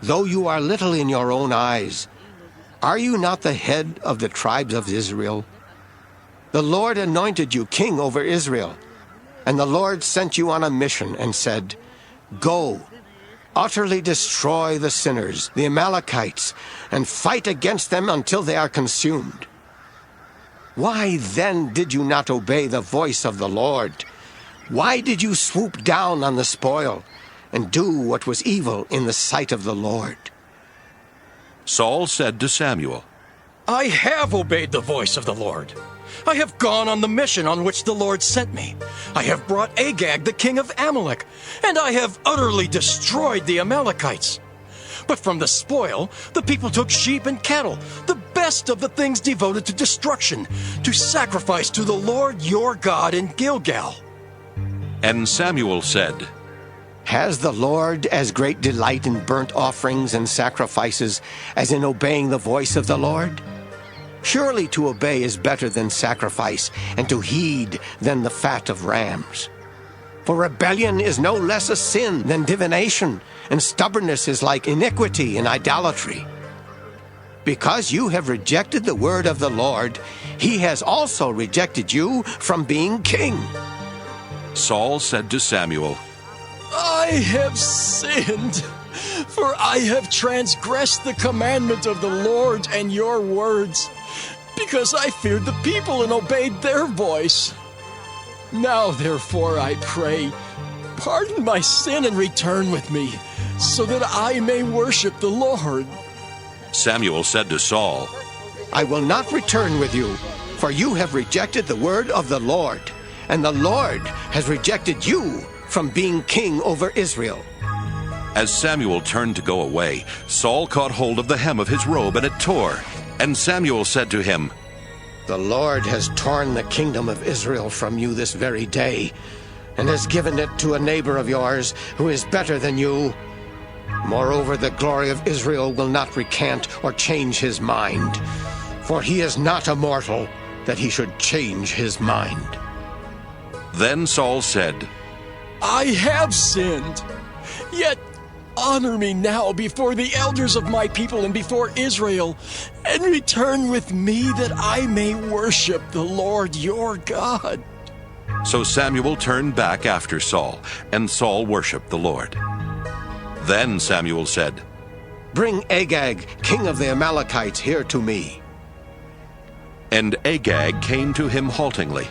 Though you are little in your own eyes, are you not the head of the tribes of Israel? The Lord anointed you king over Israel, and the Lord sent you on a mission and said, Go, utterly destroy the sinners, the Amalekites, and fight against them until they are consumed. Why then did you not obey the voice of the Lord? Why did you swoop down on the spoil and do what was evil in the sight of the Lord? Saul said to Samuel, I have obeyed the voice of the Lord. I have gone on the mission on which the Lord sent me. I have brought Agag, the king of Amalek, and I have utterly destroyed the Amalekites. But from the spoil, the people took sheep and cattle, the best of the things devoted to destruction, to sacrifice to the Lord your God in Gilgal. And Samuel said, Has the Lord as great delight in burnt offerings and sacrifices as in obeying the voice of the Lord? Surely to obey is better than sacrifice, and to heed than the fat of rams. For rebellion is no less a sin than divination, and stubbornness is like iniquity and idolatry. Because you have rejected the word of the Lord, he has also rejected you from being king. Saul said to Samuel, I have sinned, for I have transgressed the commandment of the Lord and your words, because I feared the people and obeyed their voice. Now, therefore, I pray, pardon my sin and return with me, so that I may worship the Lord. Samuel said to Saul, I will not return with you, for you have rejected the word of the Lord, and the Lord has rejected you from being king over Israel. As Samuel turned to go away, Saul caught hold of the hem of his robe, and it tore. And Samuel said to him, The Lord has torn the kingdom of Israel from you this very day, and has given it to a neighbor of yours who is better than you. Moreover, the glory of Israel will not recant or change his mind, for he is not a mortal that he should change his mind. Then Saul said, I have sinned, yet honor me now before the elders of my people and before Israel, and return with me that I may worship the Lord your God. So Samuel turned back after Saul, and Saul worshipped the Lord. Then Samuel said, Bring Agag, king of the Amalekites, here to me. And Agag came to him haltingly.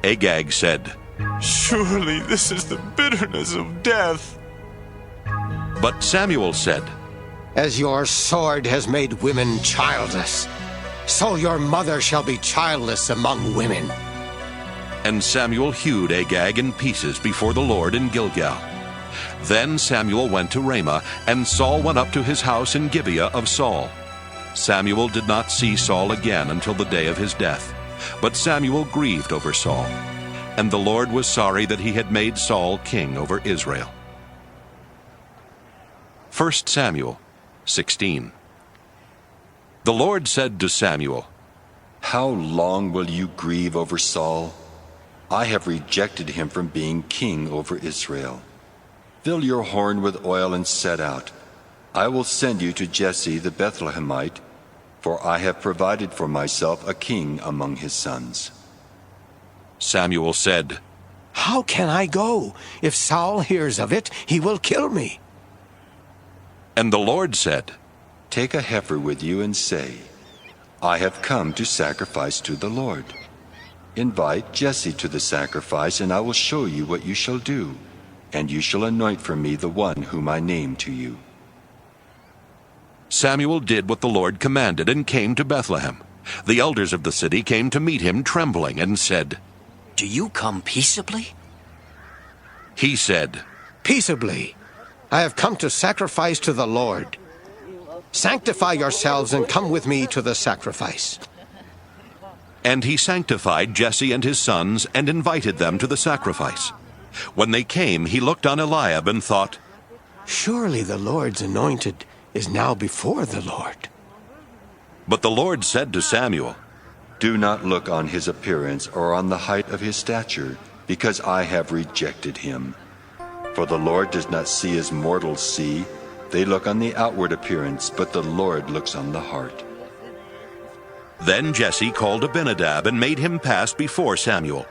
Agag said, Surely this is the bitterness of death. But Samuel said, As your sword has made women childless, so your mother shall be childless among women. And Samuel hewed Agag in pieces before the Lord in Gilgal. Then Samuel went to Ramah, and Saul went up to his house in Gibeah of Saul. Samuel did not see Saul again until the day of his death. But Samuel grieved over Saul, and the Lord was sorry that he had made Saul king over Israel. 1 Samuel 16. The Lord said to Samuel, How long will you grieve over Saul? I have rejected him from being king over Israel. Fill your horn with oil and set out. I will send you to Jesse the Bethlehemite, for I have provided for myself a king among his sons. Samuel said, How can I go? If Saul hears of it, he will kill me. And the Lord said, Take a heifer with you and say, I have come to sacrifice to the Lord. Invite Jesse to the sacrifice, and I will show you what you shall do, and you shall anoint for me the one whom I name to you. Samuel did what the Lord commanded and came to Bethlehem. The elders of the city came to meet him trembling and said, Do you come peaceably? He said, Peaceably. I have come to sacrifice to the Lord. Sanctify yourselves and come with me to the sacrifice. And he sanctified Jesse and his sons and invited them to the sacrifice. When they came, he looked on Eliab and thought, Surely the Lord's anointed is now before the Lord. But the Lord said to Samuel, Do not look on his appearance or on the height of his stature, because I have rejected him. For the Lord does not see as mortals see. They look on the outward appearance, but the Lord looks on the heart. Then Jesse called Abinadab and made him pass before Samuel.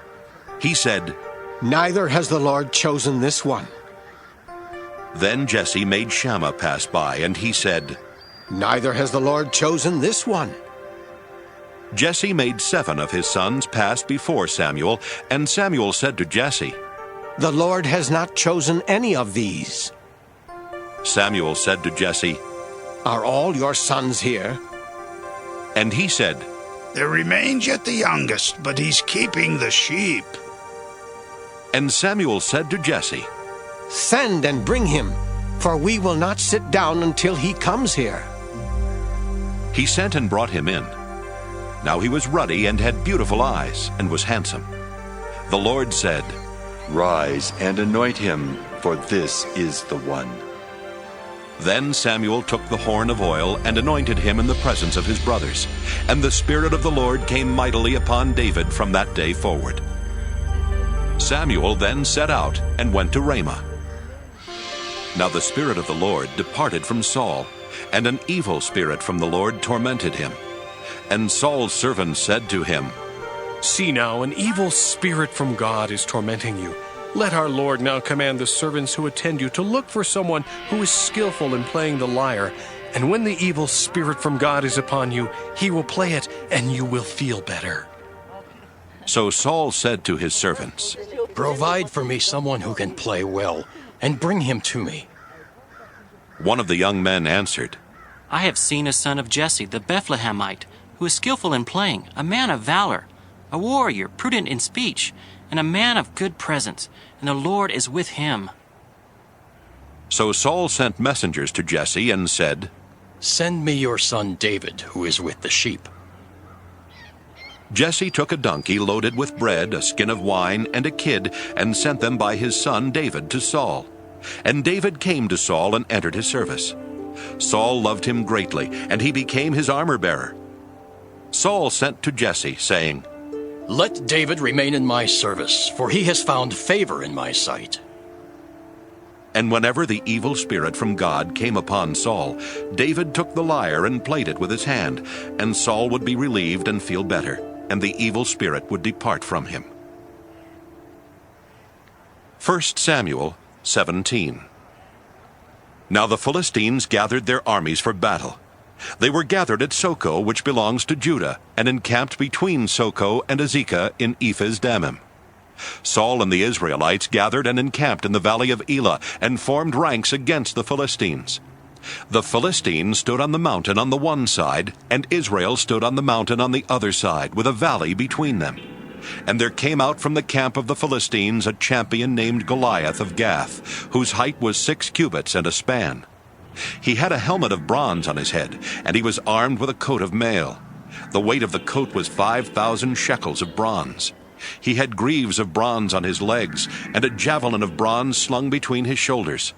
He said, Neither has the Lord chosen this one. Then Jesse made Shammah pass by, and he said, Neither has the Lord chosen this one. Jesse made 7 of his sons pass before Samuel, and Samuel said to Jesse, The Lord has not chosen any of these. Samuel said to Jesse, Are all your sons here? And he said, There remains yet the youngest, but he's keeping the sheep. And Samuel said to Jesse, Send and bring him, for we will not sit down until he comes here. He sent and brought him in. Now he was ruddy and had beautiful eyes, and was handsome. The Lord said, Rise and anoint him, for this is the one. Then Samuel took the horn of oil and anointed him in the presence of his brothers. And the Spirit of the Lord came mightily upon David from that day forward. Samuel then set out and went to Ramah. Now the Spirit of the Lord departed from Saul, and an evil spirit from the Lord tormented him. And Saul's servants said to him, See now, an evil spirit from God is tormenting you. Let our Lord now command the servants who attend you to look for someone who is skillful in playing the lyre. And when the evil spirit from God is upon you, he will play it, and you will feel better. So Saul said to his servants, Provide for me someone who can play well, and bring him to me. One of the young men answered, I have seen a son of Jesse the Bethlehemite, who is skillful in playing, a man of valor, a warrior, prudent in speech, and a man of good presence, and the Lord is with him. So Saul sent messengers to Jesse and said, Send me your son David, who is with the sheep. Jesse took a donkey loaded with bread, a skin of wine, and a kid, and sent them by his son David to Saul. And David came to Saul and entered his service. Saul loved him greatly, and he became his armor-bearer. Saul sent to Jesse, saying, Let David remain in my service, for he has found favor in my sight. And whenever the evil spirit from God came upon Saul, David took the lyre and played it with his hand, and Saul would be relieved and feel better, and the evil spirit would depart from him. 1 Samuel 17. Now the Philistines gathered their armies for battle. They were gathered at Soko, which belongs to Judah, and encamped between Soko and Azekah in Ephes-dammim. Saul and the Israelites gathered and encamped in the valley of Elah, and formed ranks against the Philistines. The Philistines stood on the mountain on the one side, and Israel stood on the mountain on the other side, with a valley between them. And there came out from the camp of the Philistines a champion named Goliath of Gath, whose height was 6 cubits and a span. He had a helmet of bronze on his head, and he was armed with a coat of mail. The weight of the coat was 5,000 shekels of bronze. He had greaves of bronze on his legs, and a javelin of bronze slung between his shoulders.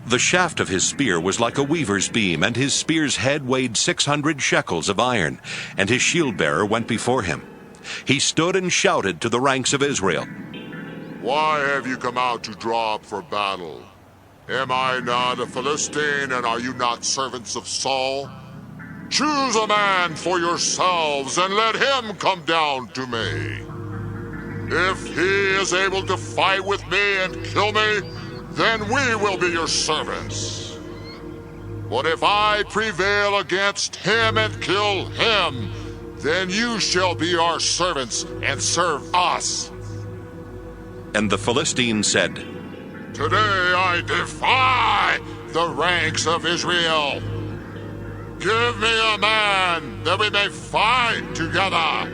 The shaft of his spear was like a weaver's beam, and his spear's head weighed 600 shekels of iron, and his shield-bearer went before him. He stood and shouted to the ranks of Israel, "Why have you come out to draw up for battle? Am I not a Philistine, and are you not servants of Saul? Choose a man for yourselves, and let him come down to me. If he is able to fight with me and kill me, then we will be your servants. But if I prevail against him and kill him, then you shall be our servants and serve us." And the Philistines said, "Today I defy the ranks of Israel. Give me a man that we may fight together."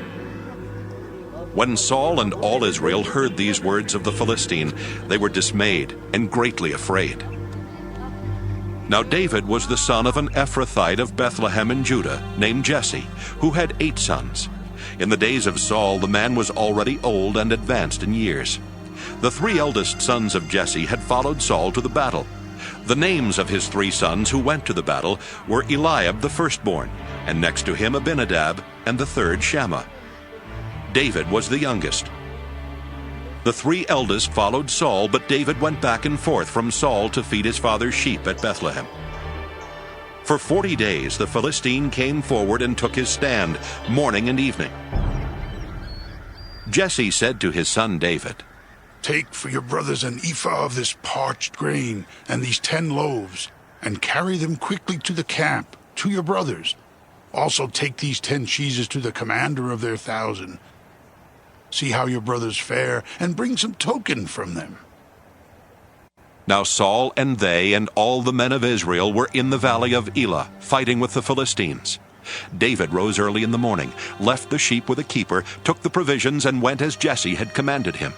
When Saul and all Israel heard these words of the Philistine, they were dismayed and greatly afraid. Now David was the son of an Ephrathite of Bethlehem in Judah, named Jesse, who had 8 sons. In the days of Saul, the man was already old and advanced in years. The 3 eldest sons of Jesse had followed Saul to the battle. The names of his 3 sons who went to the battle were Eliab the firstborn, and next to him Abinadab, and the third Shammah. David was the youngest. The 3 eldest followed Saul, but David went back and forth from Saul to feed his father's sheep at Bethlehem. For 40 days the Philistine came forward and took his stand, morning and evening. Jesse said to his son David, "Take for your brothers an ephah of this parched grain and these 10 loaves, and carry them quickly to the camp, to your brothers. Also take these 10 cheeses to the commander of their 1,000. See how your brothers fare, and bring some token from them." Now Saul and they and all the men of Israel were in the valley of Elah, fighting with the Philistines. David rose early in the morning, left the sheep with a keeper, took the provisions, and went as Jesse had commanded him.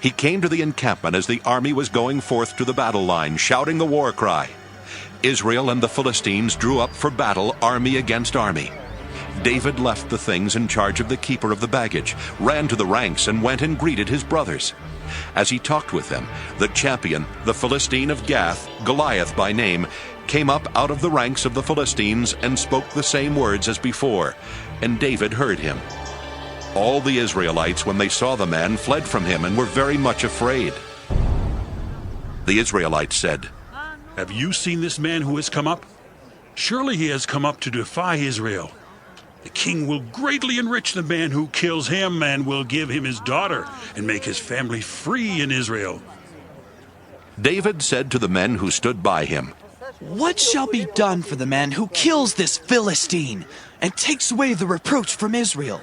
He came to the encampment as the army was going forth to the battle line, shouting the war cry. Israel and the Philistines drew up for battle, army against army. David left the things in charge of the keeper of the baggage, ran to the ranks, and went and greeted his brothers. As he talked with them, the champion, the Philistine of Gath, Goliath by name, came up out of the ranks of the Philistines and spoke the same words as before, and David heard him. All the Israelites, when they saw the man, fled from him and were very much afraid. The Israelites said, "Have you seen this man who has come up? Surely he has come up to defy Israel. The king will greatly enrich the man who kills him, and will give him his daughter and make his family free in Israel." David said to the men who stood by him, "What shall be done for the man who kills this Philistine and takes away the reproach from Israel?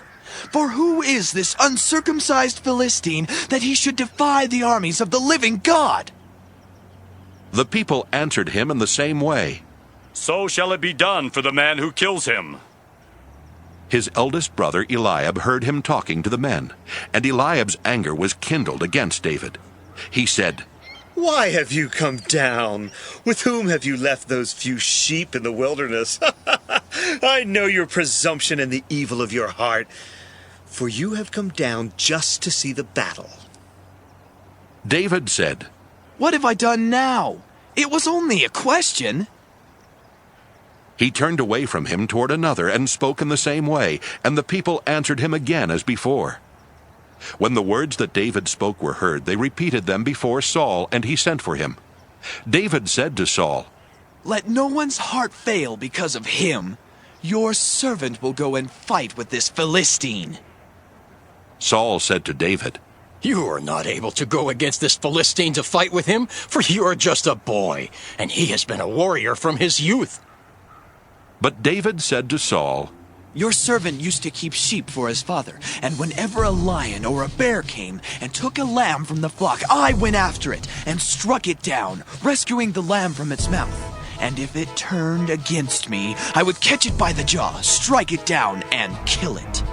For who is this uncircumcised Philistine that he should defy the armies of the living God?" The people answered him in the same way, "So shall it be done for the man who kills him." His eldest brother Eliab heard him talking to the men, and Eliab's anger was kindled against David. He said, "Why have you come down? With whom have you left those few sheep in the wilderness? I know your presumption and the evil of your heart, for you have come down just to see the battle." David said, "What have I done now? It was only a question." He turned away from him toward another and spoke in the same way, and the people answered him again as before. When the words that David spoke were heard, they repeated them before Saul, and he sent for him. David said to Saul, "Let no one's heart fail because of him. Your servant will go and fight with this Philistine." Saul said to David, You are not able to go against this Philistine to fight with him, for you are just a boy, and he has been a warrior from his youth. But David said to Saul, Your servant used to keep sheep for his father, and whenever a lion or a bear came and took a lamb from the flock, I went after it and struck it down, rescuing the lamb from its mouth. And if it turned against me, I would catch it by the jaw, strike it down, and kill it.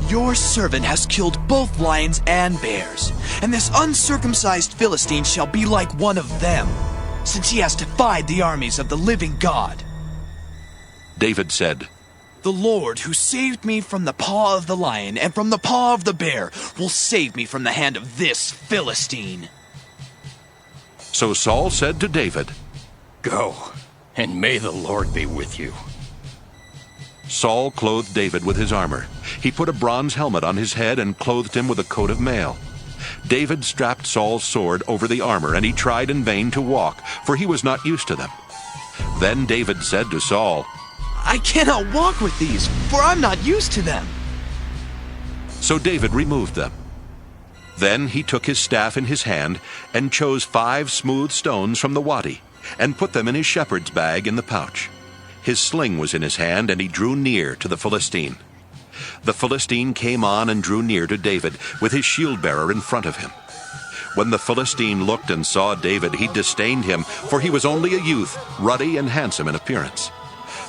Your servant has killed both lions and bears, and this uncircumcised Philistine shall be like one of them, since he has defied the armies of the living God. David said, The Lord who saved me from the paw of the lion and from the paw of the bear will save me from the hand of this Philistine. So Saul said to David, Go, and may the Lord be with you. Saul clothed David with his armor. He put a bronze helmet on his head and clothed him with a coat of mail. David strapped Saul's sword over the armor, and he tried in vain to walk, for he was not used to them. Then David said to Saul, I cannot walk with these, for I'm not used to them. So David removed them. Then he took his staff in his hand and chose 5 smooth stones from the wadi and put them in his shepherd's bag in the pouch. His sling was in his hand, and he drew near to the Philistine. The Philistine came on and drew near to David with his shield-bearer in front of him. When the Philistine looked and saw David, he disdained him, for he was only a youth, ruddy and handsome in appearance.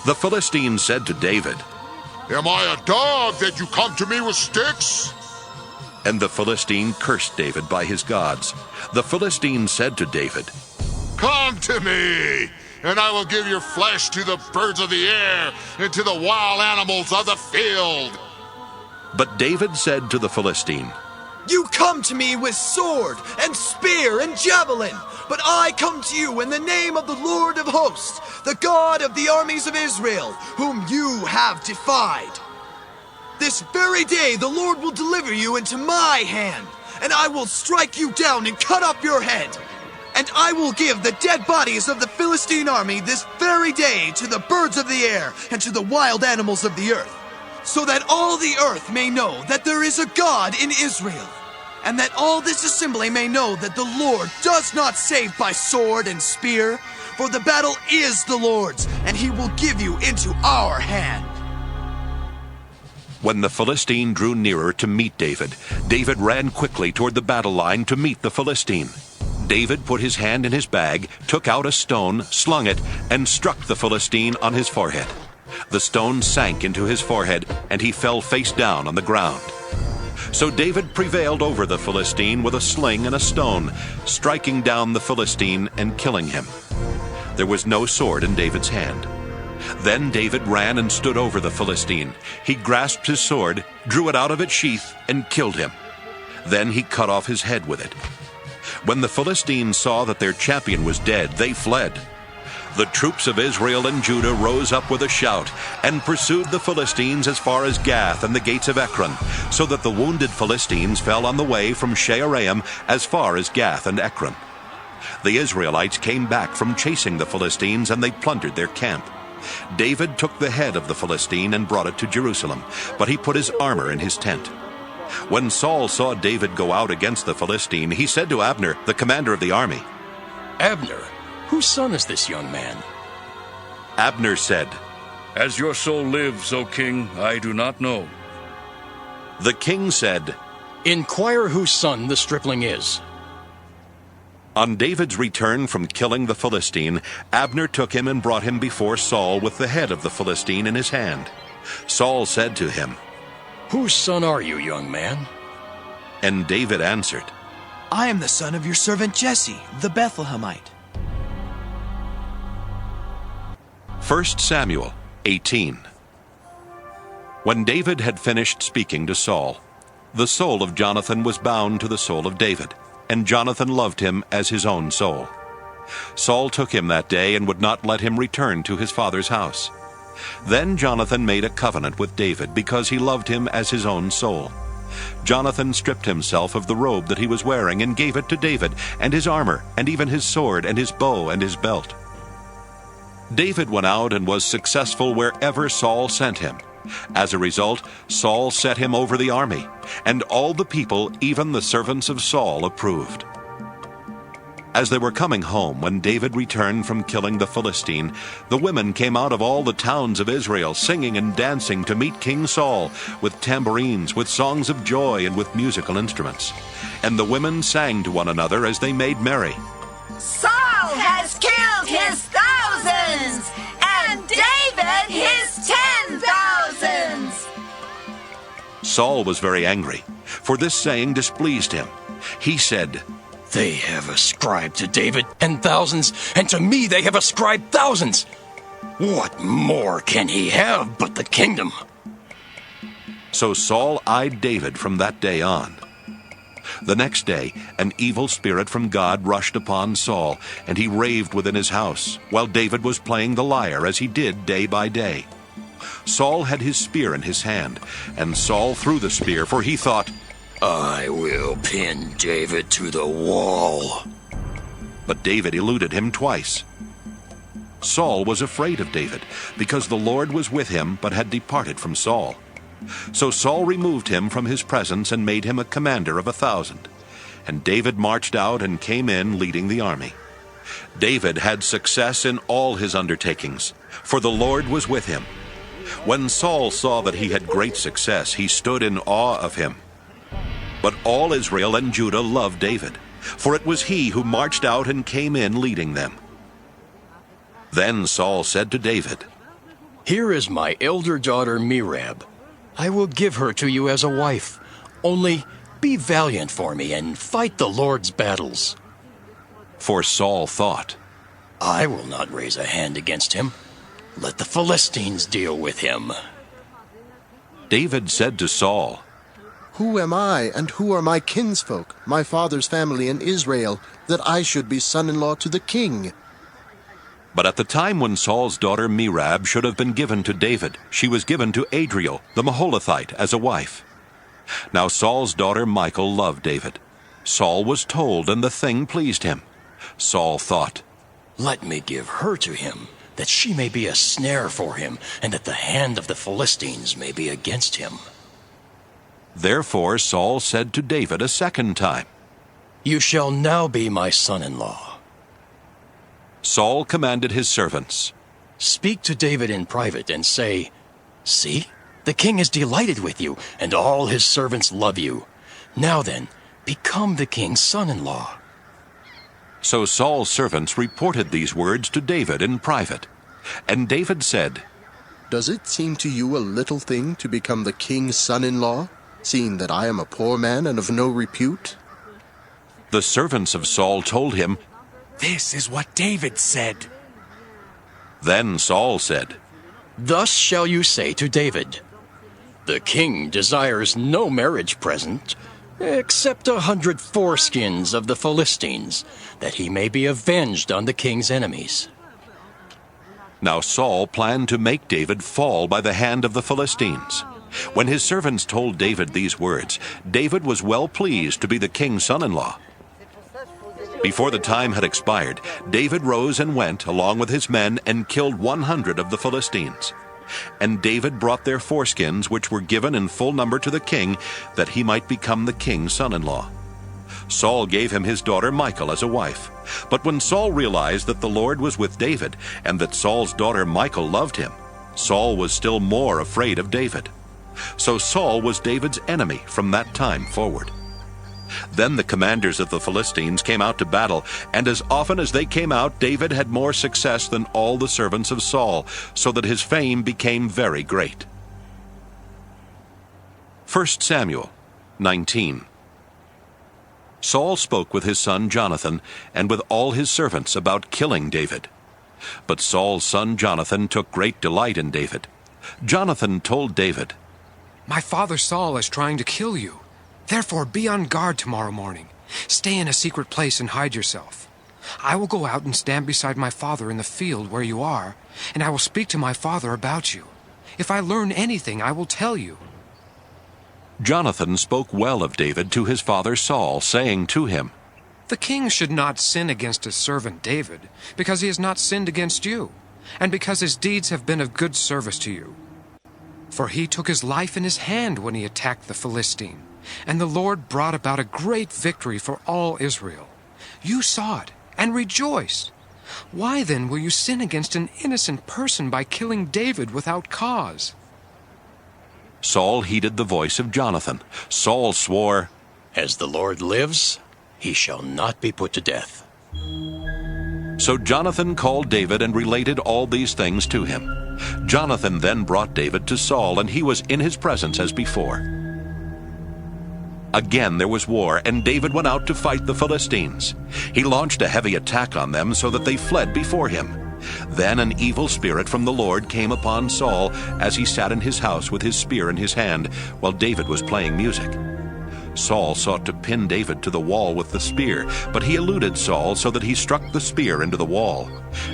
The Philistine said to David, Am I a dog that you come to me with sticks? And the Philistine cursed David by his gods. The Philistine said to David, Come to me, and I will give your flesh to the birds of the air and to the wild animals of the field. But David said to the Philistine, You come to me with sword and spear and javelin, but I come to you in the name of the Lord of hosts, the God of the armies of Israel, whom you have defied. This very day the Lord will deliver you into my hand, and I will strike you down and cut off your head. And I will give the dead bodies of the Philistine army this very day to the birds of the air and to the wild animals of the earth, so that all the earth may know that there is a God in Israel, and that all this assembly may know that the Lord does not save by sword and spear, for the battle is the Lord's, and he will give you into our hand. When the Philistine drew nearer to meet David, David ran quickly toward the battle line to meet the Philistine. David put his hand in his bag, took out a stone, slung it, and struck the Philistine on his forehead. The stone sank into his forehead, and he fell face down on the ground. So David prevailed over the Philistine with a sling and a stone, striking down the Philistine and killing him. There was no sword in David's hand. Then David ran and stood over the Philistine. He grasped his sword, drew it out of its sheath, and killed him. Then he cut off his head with it. When the Philistines saw that their champion was dead, they fled. The troops of Israel and Judah rose up with a shout and pursued the Philistines as far as Gath and the gates of Ekron, so that the wounded Philistines fell on the way from Shaaraim as far as Gath and Ekron. The Israelites came back from chasing the Philistines, and they plundered their camp. David took the head of the Philistine and brought it to Jerusalem, but he put his armor in his tent. When Saul saw David go out against the Philistine, he said to Abner, the commander of the army, Abner, whose son is this young man? Abner said, As your soul lives, O king, I do not know. The king said, Inquire whose son the stripling is. On David's return from killing the Philistine, Abner took him and brought him before Saul with the head of the Philistine in his hand. Saul said to him, Whose son are you, young man? And David answered, I am the son of your servant Jesse, the Bethlehemite. 1 Samuel 18. When David had finished speaking to Saul, the soul of Jonathan was bound to the soul of David, and Jonathan loved him as his own soul. Saul took him that day and would not let him return to his father's house. Then Jonathan made a covenant with David because he loved him as his own soul. Jonathan stripped himself of the robe that he was wearing and gave it to David, and his armor, and even his sword, and his bow, and his belt. David went out and was successful wherever Saul sent him, As a result, Saul set him over the army, and all the people, even the servants of Saul, approved. As they were coming home, when David returned from killing the Philistine, the women came out of all the towns of Israel, singing and dancing to meet King Saul, with tambourines, with songs of joy, and with musical instruments. And the women sang to one another as they made merry. Saul has killed his thousands, and David his 10,000s. Saul was very angry, for this saying displeased him. He said, "They have ascribed to David 10,000s, and to me they have ascribed thousands. What more can he have but the kingdom?" So Saul eyed David from that day on. The next day, an evil spirit from God rushed upon Saul, and he raved within his house, while David was playing the lyre as he did day by day. Saul had his spear in his hand, and Saul threw the spear, for he thought, "I will pin David to the wall." But David eluded him twice. Saul was afraid of David, because the Lord was with him but had departed from Saul. So Saul removed him from his presence and made him a commander of 1,000. And David marched out and came in leading the army. David had success in all his undertakings, for the Lord was with him. When Saul saw that he had great success, he stood in awe of him. But all Israel and Judah loved David, for it was he who marched out and came in leading them. Then Saul said to David, "Here is my elder daughter Merab. I will give her to you as a wife. Only be valiant for me and fight the Lord's battles." For Saul thought, "I will not raise a hand against him. Let the Philistines deal with him." David said to Saul, "Who am I, and who are my kinsfolk, my father's family in Israel, that I should be son-in-law to the king?" But at the time when Saul's daughter Merab should have been given to David, she was given to Adriel, the Maholathite, as a wife. Now Saul's daughter Michal loved David. Saul was told, and the thing pleased him. Saul thought, "Let me give her to him, that she may be a snare for him, and that the hand of the Philistines may be against him." Therefore Saul said to David a second time, "You shall now be my son-in-law." Saul commanded his servants, "Speak to David in private and say, 'See, the king is delighted with you, and all his servants love you. Now then, become the king's son-in-law.'" So Saul's servants reported these words to David in private. And David said, "Does it seem to you a little thing to become the king's son-in-law, seeing that I am a poor man and of no repute?" The servants of Saul told him, "This is what David said." Then Saul said, "Thus shall you say to David, 'The king desires no marriage present, except 100 foreskins of the Philistines, that he may be avenged on the king's enemies.'" Now Saul planned to make David fall by the hand of the Philistines. When his servants told David these words, David was well pleased to be the king's son-in-law. Before the time had expired, David rose and went, along with his men, and killed 100 of the Philistines. And David brought their foreskins, which were given in full number to the king, that he might become the king's son-in-law. Saul gave him his daughter Michal as a wife. But when Saul realized that the Lord was with David, and that Saul's daughter Michal loved him, Saul was still more afraid of David. So Saul was David's enemy from that time forward. Then the commanders of the Philistines came out to battle, and as often as they came out, David had more success than all the servants of Saul, so that his fame became very great. 1 Samuel 19. Saul spoke with his son Jonathan and with all his servants about killing David. But Saul's son Jonathan took great delight in David. Jonathan told David, "My father Saul is trying to kill you. Therefore be on guard tomorrow morning. Stay in a secret place and hide yourself. I will go out and stand beside my father in the field where you are, and I will speak to my father about you. If I learn anything, I will tell you." Jonathan spoke well of David to his father Saul, saying to him, "The king should not sin against his servant David, because he has not sinned against you, and because his deeds have been of good service to you." For he took his life in his hand when he attacked the Philistine, and the Lord brought about a great victory for all Israel. You saw it and rejoiced. Why then will you sin against an innocent person by killing David without cause?" Saul heeded the voice of Jonathan. Saul swore, "As the Lord lives, he shall not be put to death." So Jonathan called David and related all these things to him. Jonathan then brought David to Saul, and he was in his presence as before. Again there was war, and David went out to fight the Philistines. He launched a heavy attack on them so that they fled before him. Then an evil spirit from the Lord came upon Saul as he sat in his house with his spear in his hand while David was playing music. Saul sought to pin David to the wall with the spear, but he eluded Saul so that he struck the spear into the wall.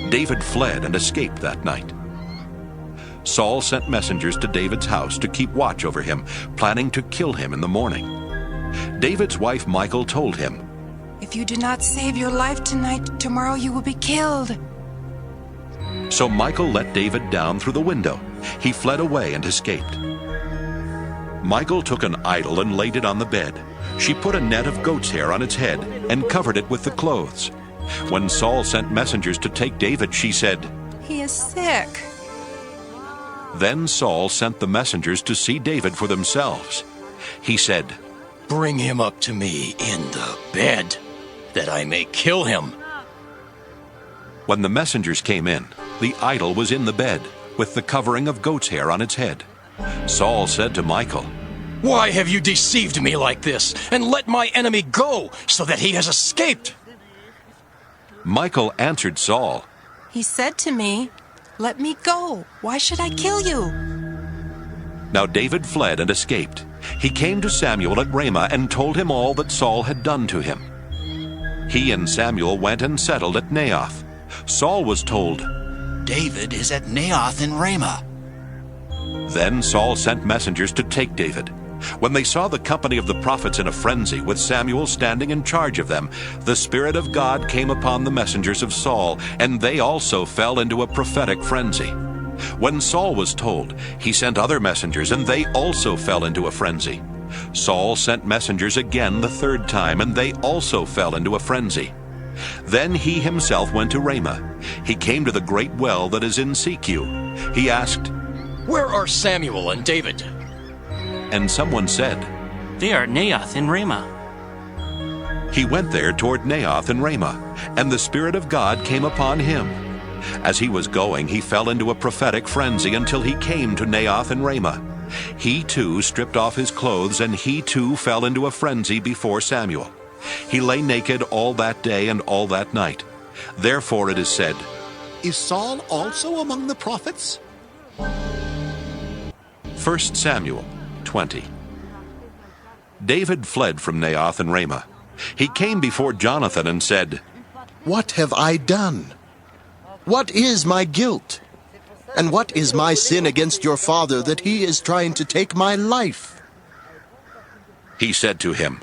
David fled and escaped that night. Saul sent messengers to David's house to keep watch over him, planning to kill him in the morning. David's wife Michal told him, "If you do not save your life tonight, tomorrow you will be killed." So Michal let David down through the window. He fled away and escaped. Michal took an idol and laid it on the bed. She put a net of goat's hair on its head and covered it with the clothes. When Saul sent messengers to take David, she said, "He is sick." Then Saul sent the messengers to see David for themselves. He said, "Bring him up to me in the bed, that I may kill him." When the messengers came in, the idol was in the bed, with the covering of goat's hair on its head. Saul said to Michal, "Why have you deceived me like this, and let my enemy go, so that he has escaped?" Michal answered Saul, "He said to me, 'Let me go. Why should I kill you?'" Now David fled and escaped. He came to Samuel at Ramah and told him all that Saul had done to him. He and Samuel went and settled at Naioth. Saul was told, "David is at Naioth in Ramah." Then Saul sent messengers to take David. When they saw the company of the prophets in a frenzy, with Samuel standing in charge of them, the Spirit of God came upon the messengers of Saul, and they also fell into a prophetic frenzy. When Saul was told, he sent other messengers, and they also fell into a frenzy. Saul sent messengers again the third time, and they also fell into a frenzy. Then he himself went to Ramah. He came to the great well that is in Secu. He asked, "Where are Samuel and David?" And someone said, "They are at Naioth in Ramah." He went there toward Naioth and Ramah, and the Spirit of God came upon him. As he was going, he fell into a prophetic frenzy until he came to Naioth and Ramah. He too stripped off his clothes, and he too fell into a frenzy before Samuel. He lay naked all that day and all that night. Therefore it is said, "Is Saul also among the prophets?" 1 Samuel 20. David fled from Naioth and Ramah. He came before Jonathan and said, "What have I done? What is my guilt? And what is my sin against your father that he is trying to take my life?" He said to him,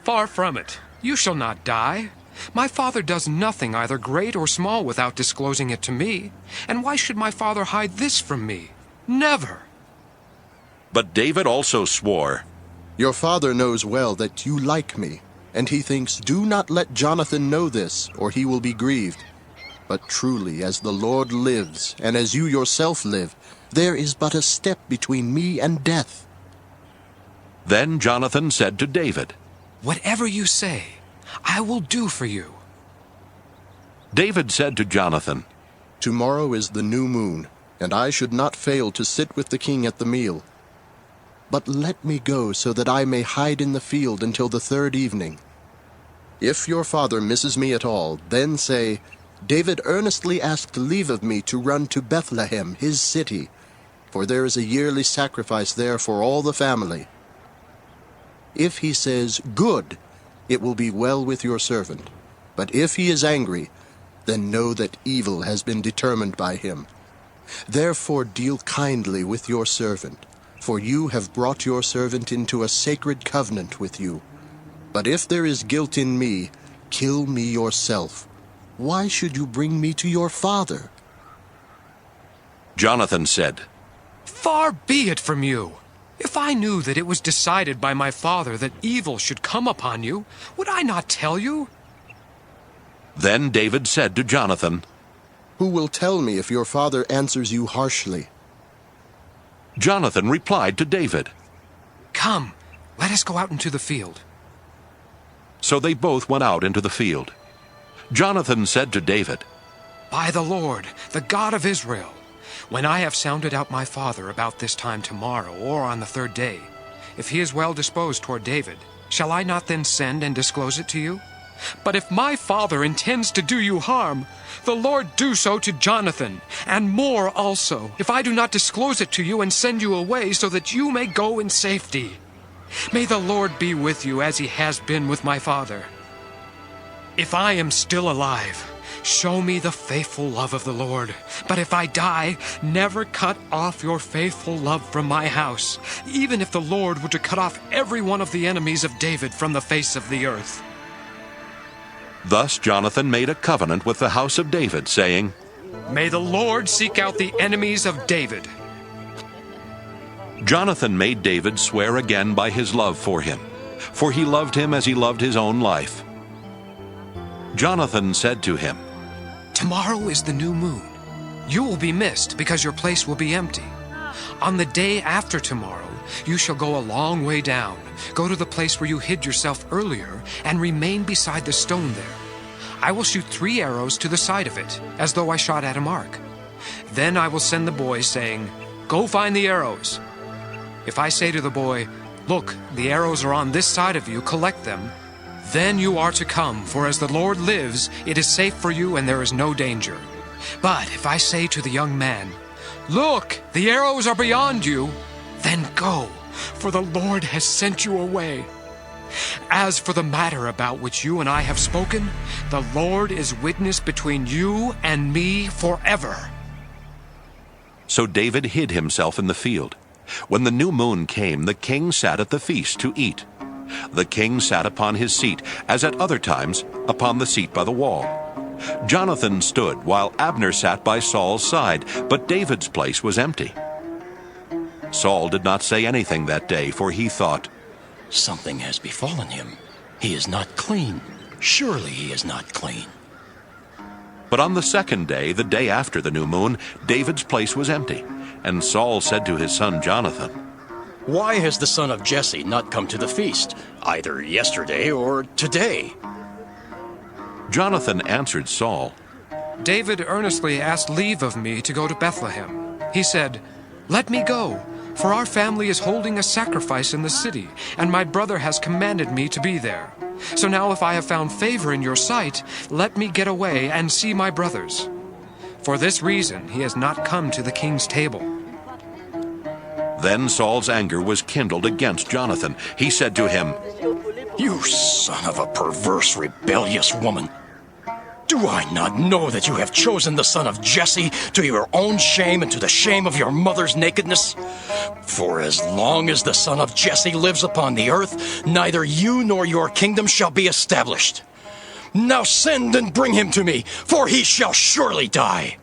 "Far from it. You shall not die. My father does nothing, either great or small, without disclosing it to me. And why should my father hide this from me? Never." But David also swore, "Your father knows well that you like me, and he thinks, 'Do not let Jonathan know this, or he will be grieved.' But truly, as the Lord lives, and as you yourself live, there is but a step between me and death." Then Jonathan said to David, "Whatever you say, I will do for you." David said to Jonathan, "Tomorrow is the new moon, and I should not fail to sit with the king at the meal. But let me go so that I may hide in the field until the third evening. If your father misses me at all, then say, 'David earnestly asked leave of me to run to Bethlehem, his city, for there is a yearly sacrifice there for all the family.' If he says, 'Good,' it will be well with your servant. But if he is angry, then know that evil has been determined by him. Therefore deal kindly with your servant, for you have brought your servant into a sacred covenant with you. But if there is guilt in me, kill me yourself. Why should you bring me to your father?" Jonathan said, Far be it from you! If I knew that it was decided by my father that evil should come upon you, would I not tell you? Then David said to Jonathan, Who will tell me if your father answers you harshly? Jonathan replied to David, Come, let us go out into the field. So they both went out into the field. Jonathan said to David, By the Lord, the God of Israel, when I have sounded out my father about this time tomorrow or on the third day, if he is well disposed toward David, shall I not then send and disclose it to you? But if my father intends to do you harm, the Lord do so to Jonathan, and more also, if I do not disclose it to you and send you away so that you may go in safety. May the Lord be with you as he has been with my father. If I am still alive, show me the faithful love of the Lord. But if I die, never cut off your faithful love from my house, even if the Lord were to cut off every one of the enemies of David from the face of the earth. Thus Jonathan made a covenant with the house of David, saying, May the Lord seek out the enemies of David. Jonathan made David swear again by his love for him, for he loved him as he loved his own life. Jonathan said to him, Tomorrow is the new moon. You will be missed because your place will be empty. On the day after tomorrow, you shall go a long way down, go to the place where you hid yourself earlier, and remain beside the stone there. I will shoot 3 arrows to the side of it, as though I shot at a mark. Then I will send the boy, saying, Go find the arrows. If I say to the boy, Look, the arrows are on this side of you, collect them, then you are to come, for as the Lord lives, it is safe for you and there is no danger. But if I say to the young man, Look, the arrows are beyond you, then go, for the Lord has sent you away. As for the matter about which you and I have spoken, the Lord is witness between you and me forever. So David hid himself in the field. When the new moon came, the king sat at the feast to eat. The king sat upon his seat, as at other times, upon the seat by the wall. Jonathan stood, while Abner sat by Saul's side, but David's place was empty. Saul did not say anything that day, for he thought, Something has befallen him. He is not clean. Surely he is not clean. But on the second day, the day after the new moon, David's place was empty. And Saul said to his son Jonathan, Why has the son of Jesse not come to the feast, either yesterday or today? Jonathan answered Saul, David earnestly asked leave of me to go to Bethlehem. He said, Let me go, for our family is holding a sacrifice in the city, and my brother has commanded me to be there. So now if I have found favor in your sight, let me get away and see my brothers. For this reason he has not come to the king's table. Then Saul's anger was kindled against Jonathan. He said to him, You son of a perverse, rebellious woman! Do I not know that you have chosen the son of Jesse to your own shame and to the shame of your mother's nakedness? For as long as the son of Jesse lives upon the earth, neither you nor your kingdom shall be established. Now send and bring him to me, for he shall surely die.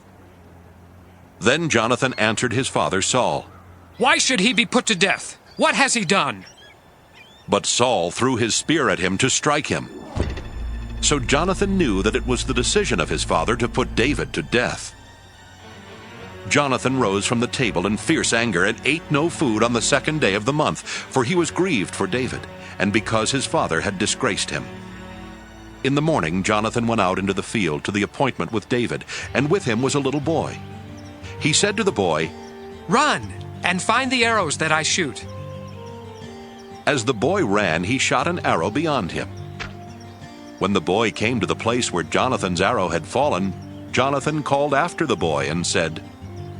Then Jonathan answered his father Saul, Why should he be put to death? What has he done? But Saul threw his spear at him to strike him. So Jonathan knew that it was the decision of his father to put David to death. Jonathan rose from the table in fierce anger and ate no food on the second day of the month, for he was grieved for David, and because his father had disgraced him. In the morning Jonathan went out into the field to the appointment with David, and with him was a little boy. He said to the boy, Run, and find the arrows that I shoot. As the boy ran, he shot an arrow beyond him. When the boy came to the place where Jonathan's arrow had fallen, Jonathan called after the boy and said,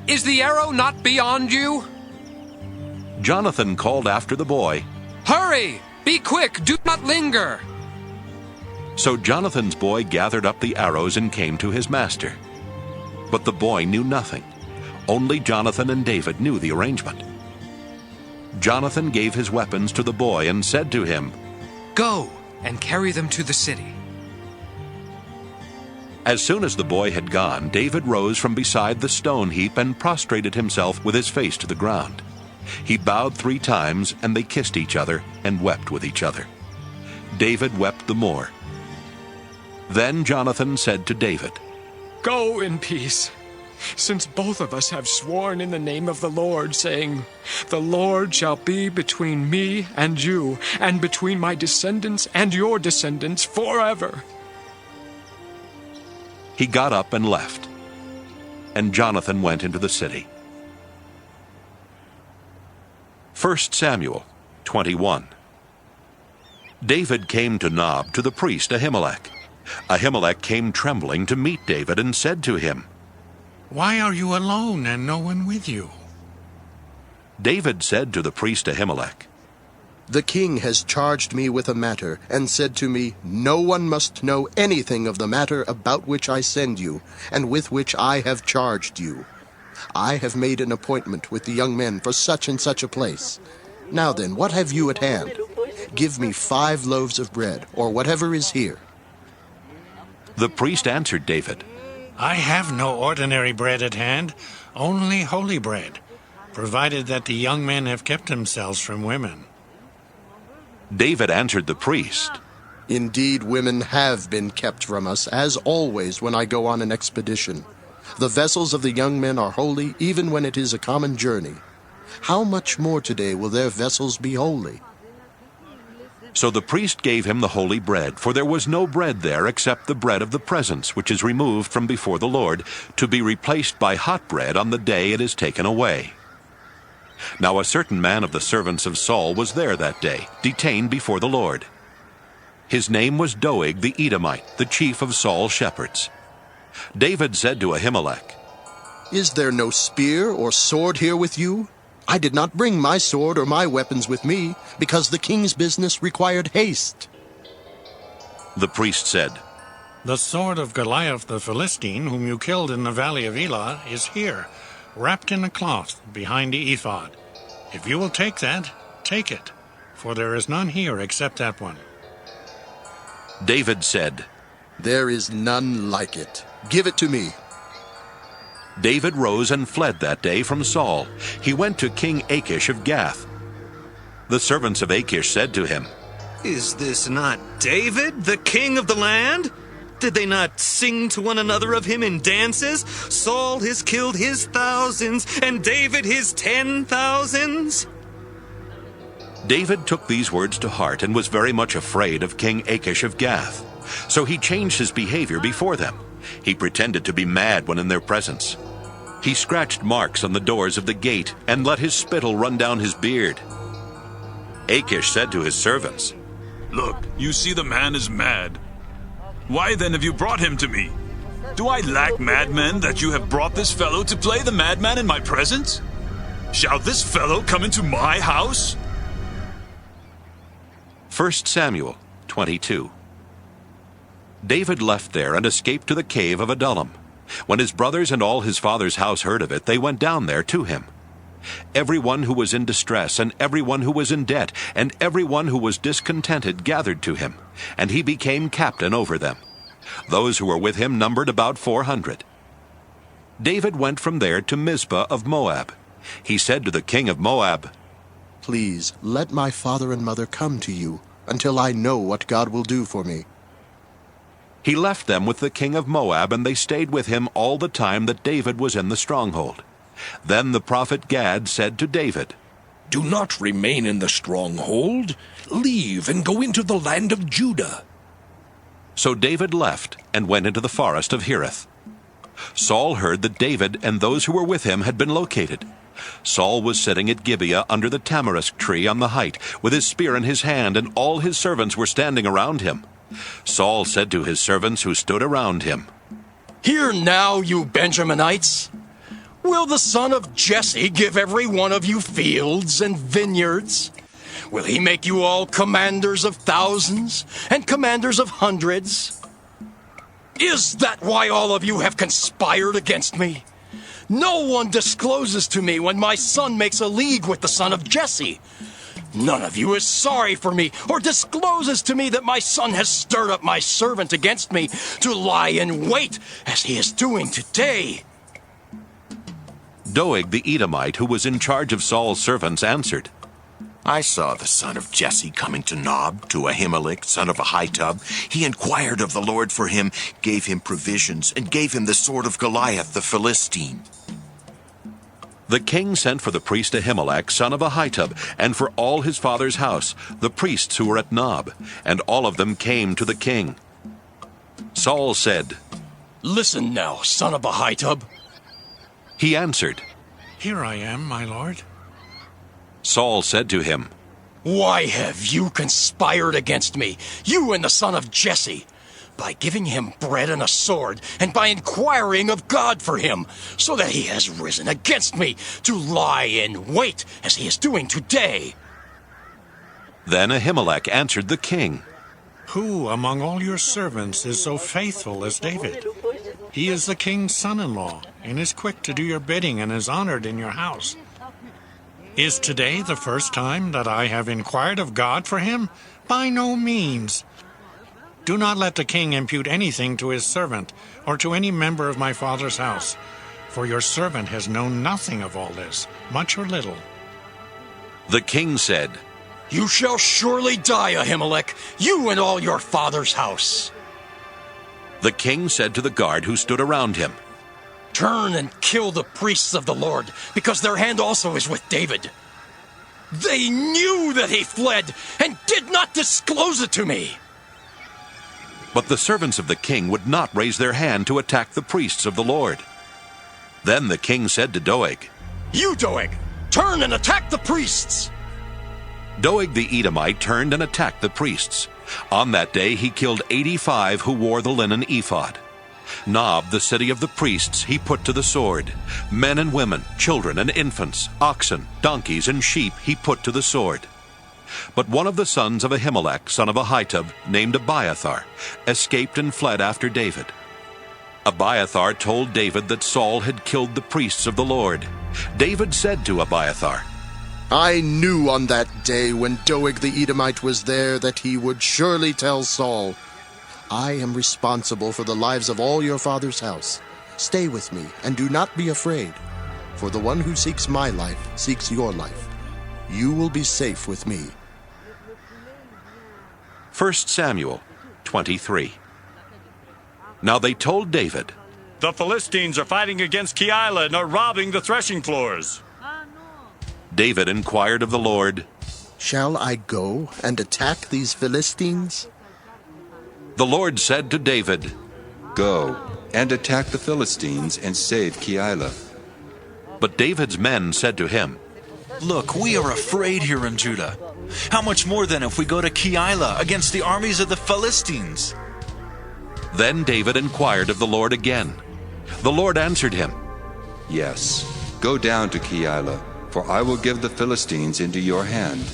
Is the arrow not beyond you? Jonathan called after the boy, Hurry! Be quick! Do not linger! So Jonathan's boy gathered up the arrows and came to his master. But the boy knew nothing. Only Jonathan and David knew the arrangement. Jonathan gave his weapons to the boy and said to him, Go and carry them to the city. As soon as the boy had gone, David rose from beside the stone heap and prostrated himself with his face to the ground. He bowed 3 times, and they kissed each other and wept with each other. David wept the more. Then Jonathan said to David, Go in peace, since both of us have sworn in the name of the Lord, saying, The Lord shall be between me and you, and between my descendants and your descendants forever. He got up and left, and Jonathan went into the city. 1 Samuel 21. David came to Nob to the priest Ahimelech. Ahimelech came trembling to meet David and said to him, Why are you alone and no one with you? David said to the priest Ahimelech, The king has charged me with a matter, and said to me, No one must know anything of the matter about which I send you, and with which I have charged you. I have made an appointment with the young men for such and such a place. Now then, what have you at hand? Give me 5 loaves of bread, or whatever is here. The priest answered David, I have no ordinary bread at hand, only holy bread, provided that the young men have kept themselves from women. David answered the priest, Indeed, women have been kept from us, as always when I go on an expedition. The vessels of the young men are holy, even when it is a common journey. How much more today will their vessels be holy? So the priest gave him the holy bread, for there was no bread there except the bread of the presence, which is removed from before the Lord, to be replaced by hot bread on the day it is taken away. Now a certain man of the servants of Saul was there that day, detained before the Lord. His name was Doeg the Edomite, the chief of Saul's shepherds. David said to Ahimelech, Is there no spear or sword here with you? I did not bring my sword or my weapons with me, because the king's business required haste. The priest said, The sword of Goliath the Philistine, whom you killed in the valley of Elah, is here, wrapped in a cloth behind the ephod. If you will take that, take it, for there is none here except that one. David said, There is none like it. Give it to me. David rose and fled that day from Saul. He went to King Achish of Gath. The servants of Achish said to him, Is this not David, the king of the land? Did they not sing to one another of him in dances? Saul has killed his thousands, and David his 10,000s. David took these words to heart and was very much afraid of King Achish of Gath. So he changed his behavior before them. He pretended to be mad when in their presence. He scratched marks on the doors of the gate and let his spittle run down his beard. Achish said to his servants, Look, you see the man is mad. Why then have you brought him to me? Do I lack madmen that you have brought this fellow to play the madman in my presence? Shall this fellow come into my house? 1 Samuel 22. David left there and escaped to the cave of Adullam. When his brothers and all his father's house heard of it, they went down there to him. Everyone who was in distress, and everyone who was in debt, and everyone who was discontented gathered to him, and he became captain over them. Those who were with him numbered about 400. David went from there to Mizpah of Moab. He said to the king of Moab, Please, let my father and mother come to you, until I know what God will do for me. He left them with the king of Moab, and they stayed with him all the time that David was in the stronghold. Then the prophet Gad said to David, Do not remain in the stronghold. Leave and go into the land of Judah. So David left and went into the forest of Hereth. Saul heard that David and those who were with him had been located. Saul was sitting at Gibeah under the tamarisk tree on the height, with his spear in his hand, and all his servants were standing around him. Saul said to his servants who stood around him, Hear now, you Benjaminites. Will the son of Jesse give every one of you fields and vineyards? Will he make you all commanders of thousands and commanders of hundreds? Is that why all of you have conspired against me? No one discloses to me when my son makes a league with the son of Jesse. None of you is sorry for me or discloses to me that my son has stirred up my servant against me to lie in wait as he is doing today. Doeg the Edomite, who was in charge of Saul's servants, answered, I saw the son of Jesse coming to Nob, to Ahimelech, son of Ahitub. He inquired of the Lord for him, gave him provisions, and gave him the sword of Goliath the Philistine. The king sent for the priest Ahimelech, son of Ahitub, and for all his father's house, the priests who were at Nob, and all of them came to the king. Saul said, Listen now, son of Ahitub. He answered, Here I am, my lord. Saul said to him, Why have you conspired against me, you and the son of Jesse, by giving him bread and a sword, and by inquiring of God for him, so that he has risen against me to lie in wait, as he is doing today? Then Ahimelech answered the king, Who among all your servants is so faithful as David? He is the king's son-in-law, and is quick to do your bidding, and is honored in your house. Is today the first time that I have inquired of God for him? By no means. Do not let the king impute anything to his servant, or to any member of my father's house, for your servant has known nothing of all this, much or little. The king said, You shall surely die, Ahimelech, you and all your father's house. The king said to the guard who stood around him, Turn and kill the priests of the Lord, because their hand also is with David. They knew that he fled, and did not disclose it to me. But the servants of the king would not raise their hand to attack the priests of the Lord. Then the king said to Doeg, You, Doeg, turn and attack the priests. Doeg the Edomite turned and attacked the priests. On that day he killed 85 who wore the linen ephod. Nob, the city of the priests, he put to the sword. Men and women, children and infants, oxen, donkeys, and sheep he put to the sword. But one of the sons of Ahimelech, son of Ahitub, named Abiathar, escaped and fled after David. Abiathar told David that Saul had killed the priests of the Lord. David said to Abiathar, I knew on that day when Doeg the Edomite was there that he would surely tell Saul, I am responsible for the lives of all your father's house. Stay with me, and do not be afraid, for the one who seeks my life seeks your life. You will be safe with me. 1 Samuel 23. Now they told David, The Philistines are fighting against Keilah and are robbing the threshing floors. David inquired of the Lord, Shall I go and attack these Philistines? The Lord said to David, Go and attack the Philistines and save Keilah. But David's men said to him, Look, we are afraid here in Judah. How much more then if we go to Keilah against the armies of the Philistines? Then David inquired of the Lord again. The Lord answered him, Yes, go down to Keilah, for I will give the Philistines into your hand.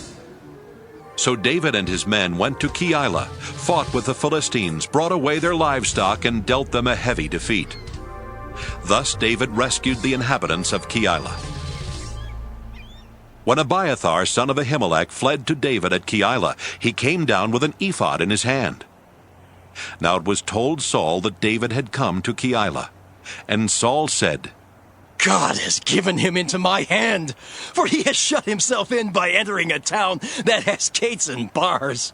So David and his men went to Keilah, fought with the Philistines, brought away their livestock, and dealt them a heavy defeat. Thus David rescued the inhabitants of Keilah. When Abiathar, son of Ahimelech, fled to David at Keilah, he came down with an ephod in his hand. Now it was told Saul that David had come to Keilah. And Saul said, God has given him into my hand, for he has shut himself in by entering a town that has gates and bars.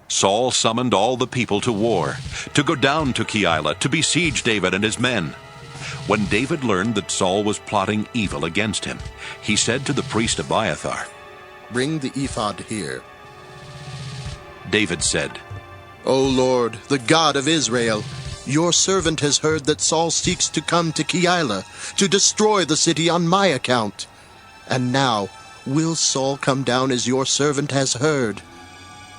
Saul summoned all the people to war, to go down to Keilah, to besiege David and his men. When David learned that Saul was plotting evil against him, he said to the priest Abiathar, Bring the ephod here. David said, O Lord, the God of Israel, your servant has heard that Saul seeks to come to Keilah, to destroy the city on my account. And now, will Saul come down as your servant has heard?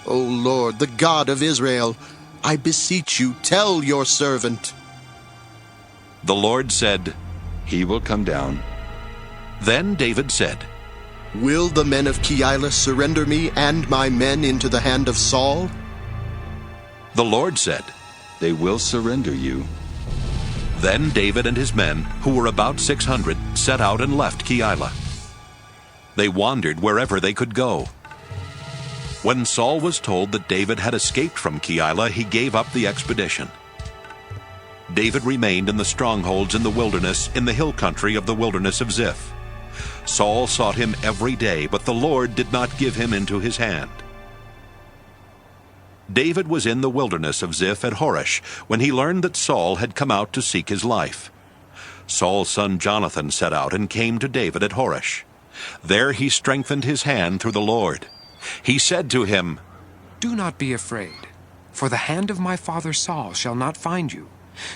O Lord, the God of Israel, I beseech you, tell your servant. The Lord said, He will come down. Then David said, Will the men of Keilah surrender me and my men into the hand of Saul? The Lord said, They will surrender you. Then David and his men, who were about 600, set out and left Keilah. They wandered wherever they could go. When Saul was told that David had escaped from Keilah, he gave up the expedition. David remained in the strongholds in the wilderness, in the hill country of the wilderness of Ziph. Saul sought him every day, but the Lord did not give him into his hand. David was in the wilderness of Ziph at Horesh when he learned that Saul had come out to seek his life. Saul's son Jonathan set out and came to David at Horesh. There he strengthened his hand through the Lord. He said to him, "Do not be afraid, for the hand of my father Saul shall not find you.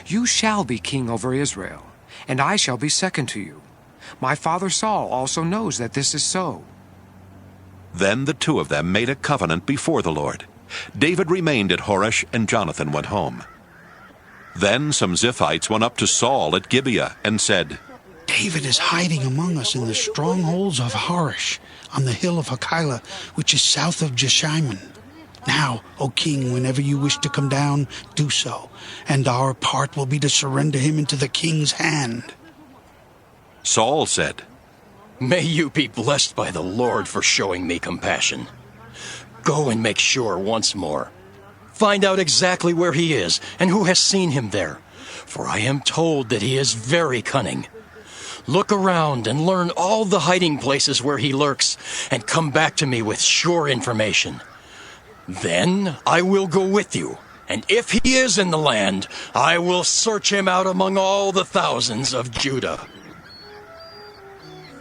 You shall be king over Israel, and I shall be second to you. My father Saul also knows that this is so." Then the two of them made a covenant before the Lord. David remained at Horesh, and Jonathan went home. Then some Ziphites went up to Saul at Gibeah and said, "David is hiding among us in the strongholds of Horesh, on the hill of Keilah, which is south of Jeshimon. Now, O king, whenever you wish to come down, do so, and our part will be to surrender him into the king's hand." Saul said, "May you be blessed by the Lord for showing me compassion. Go and make sure once more. Find out exactly where he is and who has seen him there, for I am told that he is very cunning. Look around and learn all the hiding places where he lurks, and come back to me with sure information. Then I will go with you, and if he is in the land, I will search him out among all the thousands of Judah."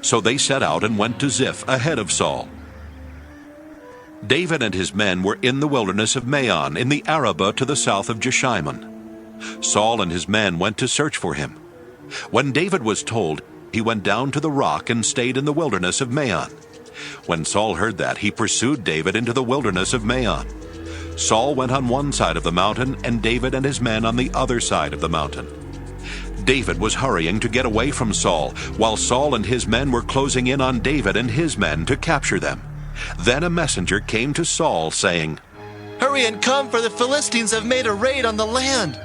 So they set out and went to Ziph ahead of Saul. David and his men were in the wilderness of Maon, in the Arabah to the south of Jeshimon. Saul and his men went to search for him. When David was told, he went down to the rock and stayed in the wilderness of Maon. When Saul heard that, he pursued David into the wilderness of Maon. Saul went on one side of the mountain, and David and his men on the other side of the mountain. David was hurrying to get away from Saul, while Saul and his men were closing in on David and his men to capture them. Then a messenger came to Saul, saying, "Hurry and come, for the Philistines have made a raid on the land."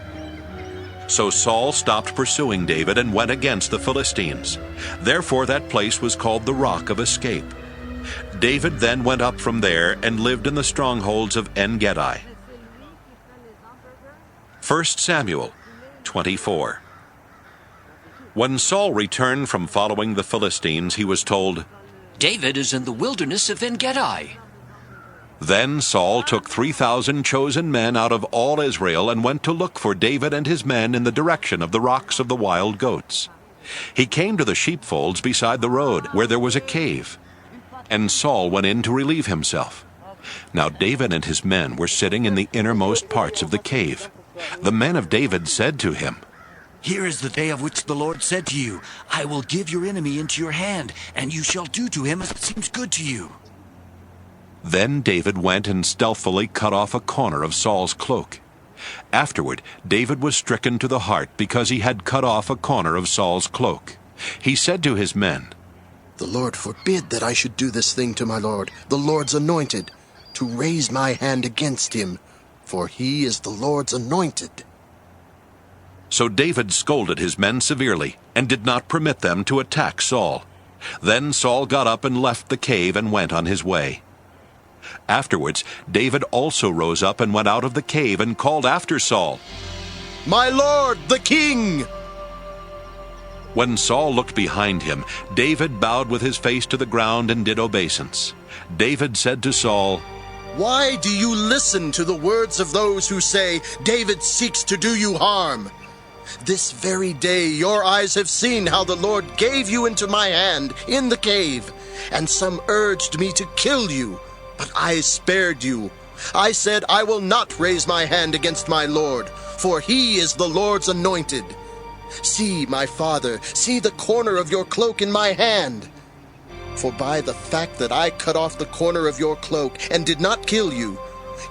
So Saul stopped pursuing David and went against the Philistines. Therefore that place was called the Rock of Escape. David then went up from there and lived in the strongholds of En-Gedi. 1 Samuel 24. When Saul returned from following the Philistines, he was told, "David is in the wilderness of En-Gedi." Then Saul took 3,000 chosen men out of all Israel and went to look for David and his men in the direction of the rocks of the wild goats. He came to the sheepfolds beside the road, where there was a cave, and Saul went in to relieve himself. Now David and his men were sitting in the innermost parts of the cave. The men of David said to him, "Here is the day of which the Lord said to you, I will give your enemy into your hand, and you shall do to him as it seems good to you." Then David went and stealthily cut off a corner of Saul's cloak. Afterward, David was stricken to the heart because he had cut off a corner of Saul's cloak. He said to his men, "The Lord forbid that I should do this thing to my Lord, the Lord's anointed, to raise my hand against him, for he is the Lord's anointed." So David scolded his men severely and did not permit them to attack Saul. Then Saul got up and left the cave and went on his way. Afterwards, David also rose up and went out of the cave and called after Saul, "My lord, the king!" When Saul looked behind him, David bowed with his face to the ground and did obeisance. David said to Saul, "Why do you listen to the words of those who say, 'David seeks to do you harm'? This very day your eyes have seen how the Lord gave you into my hand in the cave, and some urged me to kill you, but I spared you. I said, I will not raise my hand against my Lord, for he is the Lord's anointed. See, my father, see the corner of your cloak in my hand. For by the fact that I cut off the corner of your cloak and did not kill you,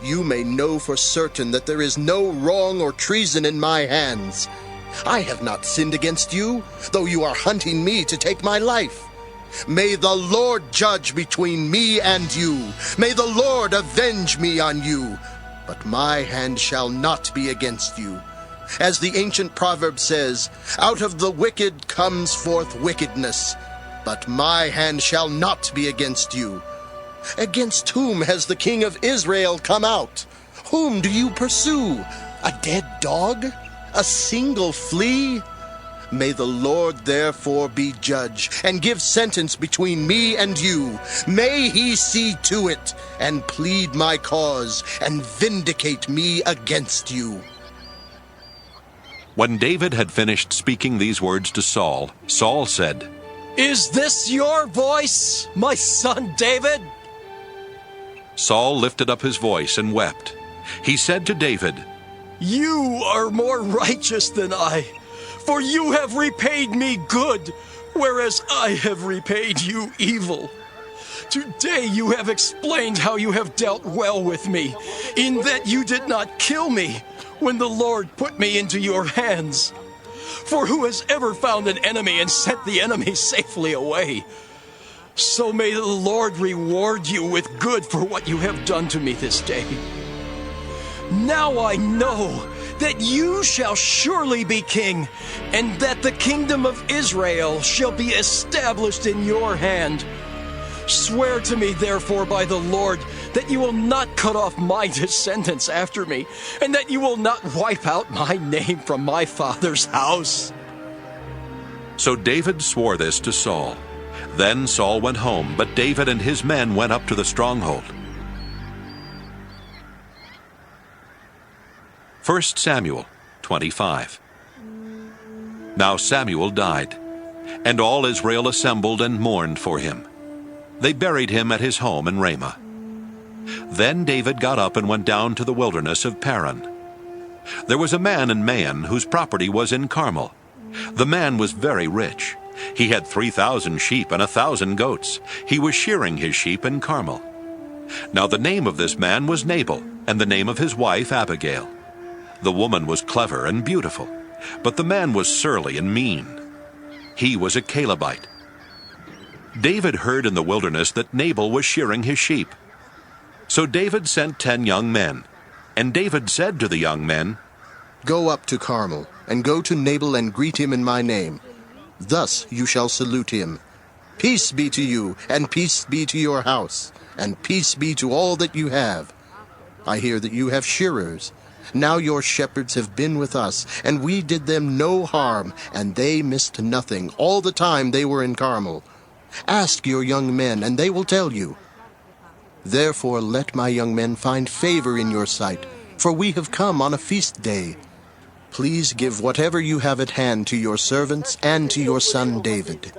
you may know for certain that there is no wrong or treason in my hands. I have not sinned against you, though you are hunting me to take my life. May the Lord judge between me and you. May the Lord avenge me on you. But my hand shall not be against you. As the ancient proverb says, out of the wicked comes forth wickedness, But my hand shall not be against you. Against whom has the king of Israel come out? Whom do you pursue? A dead dog? A single flea? May the Lord therefore be judge, and give sentence between me and you. May he see to it, and plead my cause, and vindicate me against you. When David had finished speaking these words to Saul, Saul said, "Is this your voice, my son David?" Saul lifted up his voice and wept. He said to David, "You are more righteous than I, for you have repaid me good, whereas I have repaid you evil. Today you have explained how you have dealt well with me, in that you did not kill me when the Lord put me into your hands. For who has ever found an enemy and sent the enemy safely away? So may the Lord reward you with good for what you have done to me this day. Now I know that you shall surely be king, and that the kingdom of Israel shall be established in your hand. Swear to me, therefore, by the Lord, that you will not cut off my descendants after me, and that you will not wipe out my name from my father's house." So David swore this to Saul. Then Saul went home, but David and his men went up to the stronghold. 1 Samuel 25. Now Samuel died, and all Israel assembled and mourned for him. They buried him at his home in Ramah. Then David got up and went down to the wilderness of Paran. There was a man in Maon whose property was in Carmel. The man was very rich. He had 3,000 sheep and 1,000 goats. He was shearing his sheep in Carmel. Now the name of this man was Nabal, and the name of his wife Abigail. The woman was clever and beautiful, but the man was surly and mean. He was a Calebite. David heard in the wilderness that Nabal was shearing his sheep. So David sent 10 young men, and David said to the young men, "Go up to Carmel, and go to Nabal and greet him in my name. Thus you shall salute him. Peace be to you, and peace be to your house, and peace be to all that you have. I hear that you have shearers. Now your shepherds have been with us, and we did them no harm, and they missed nothing all the time they were in Carmel. Ask your young men, and they will tell you. Therefore let my young men find favor in your sight, for we have come on a feast day. Please give whatever you have at hand to your servants and to your son David."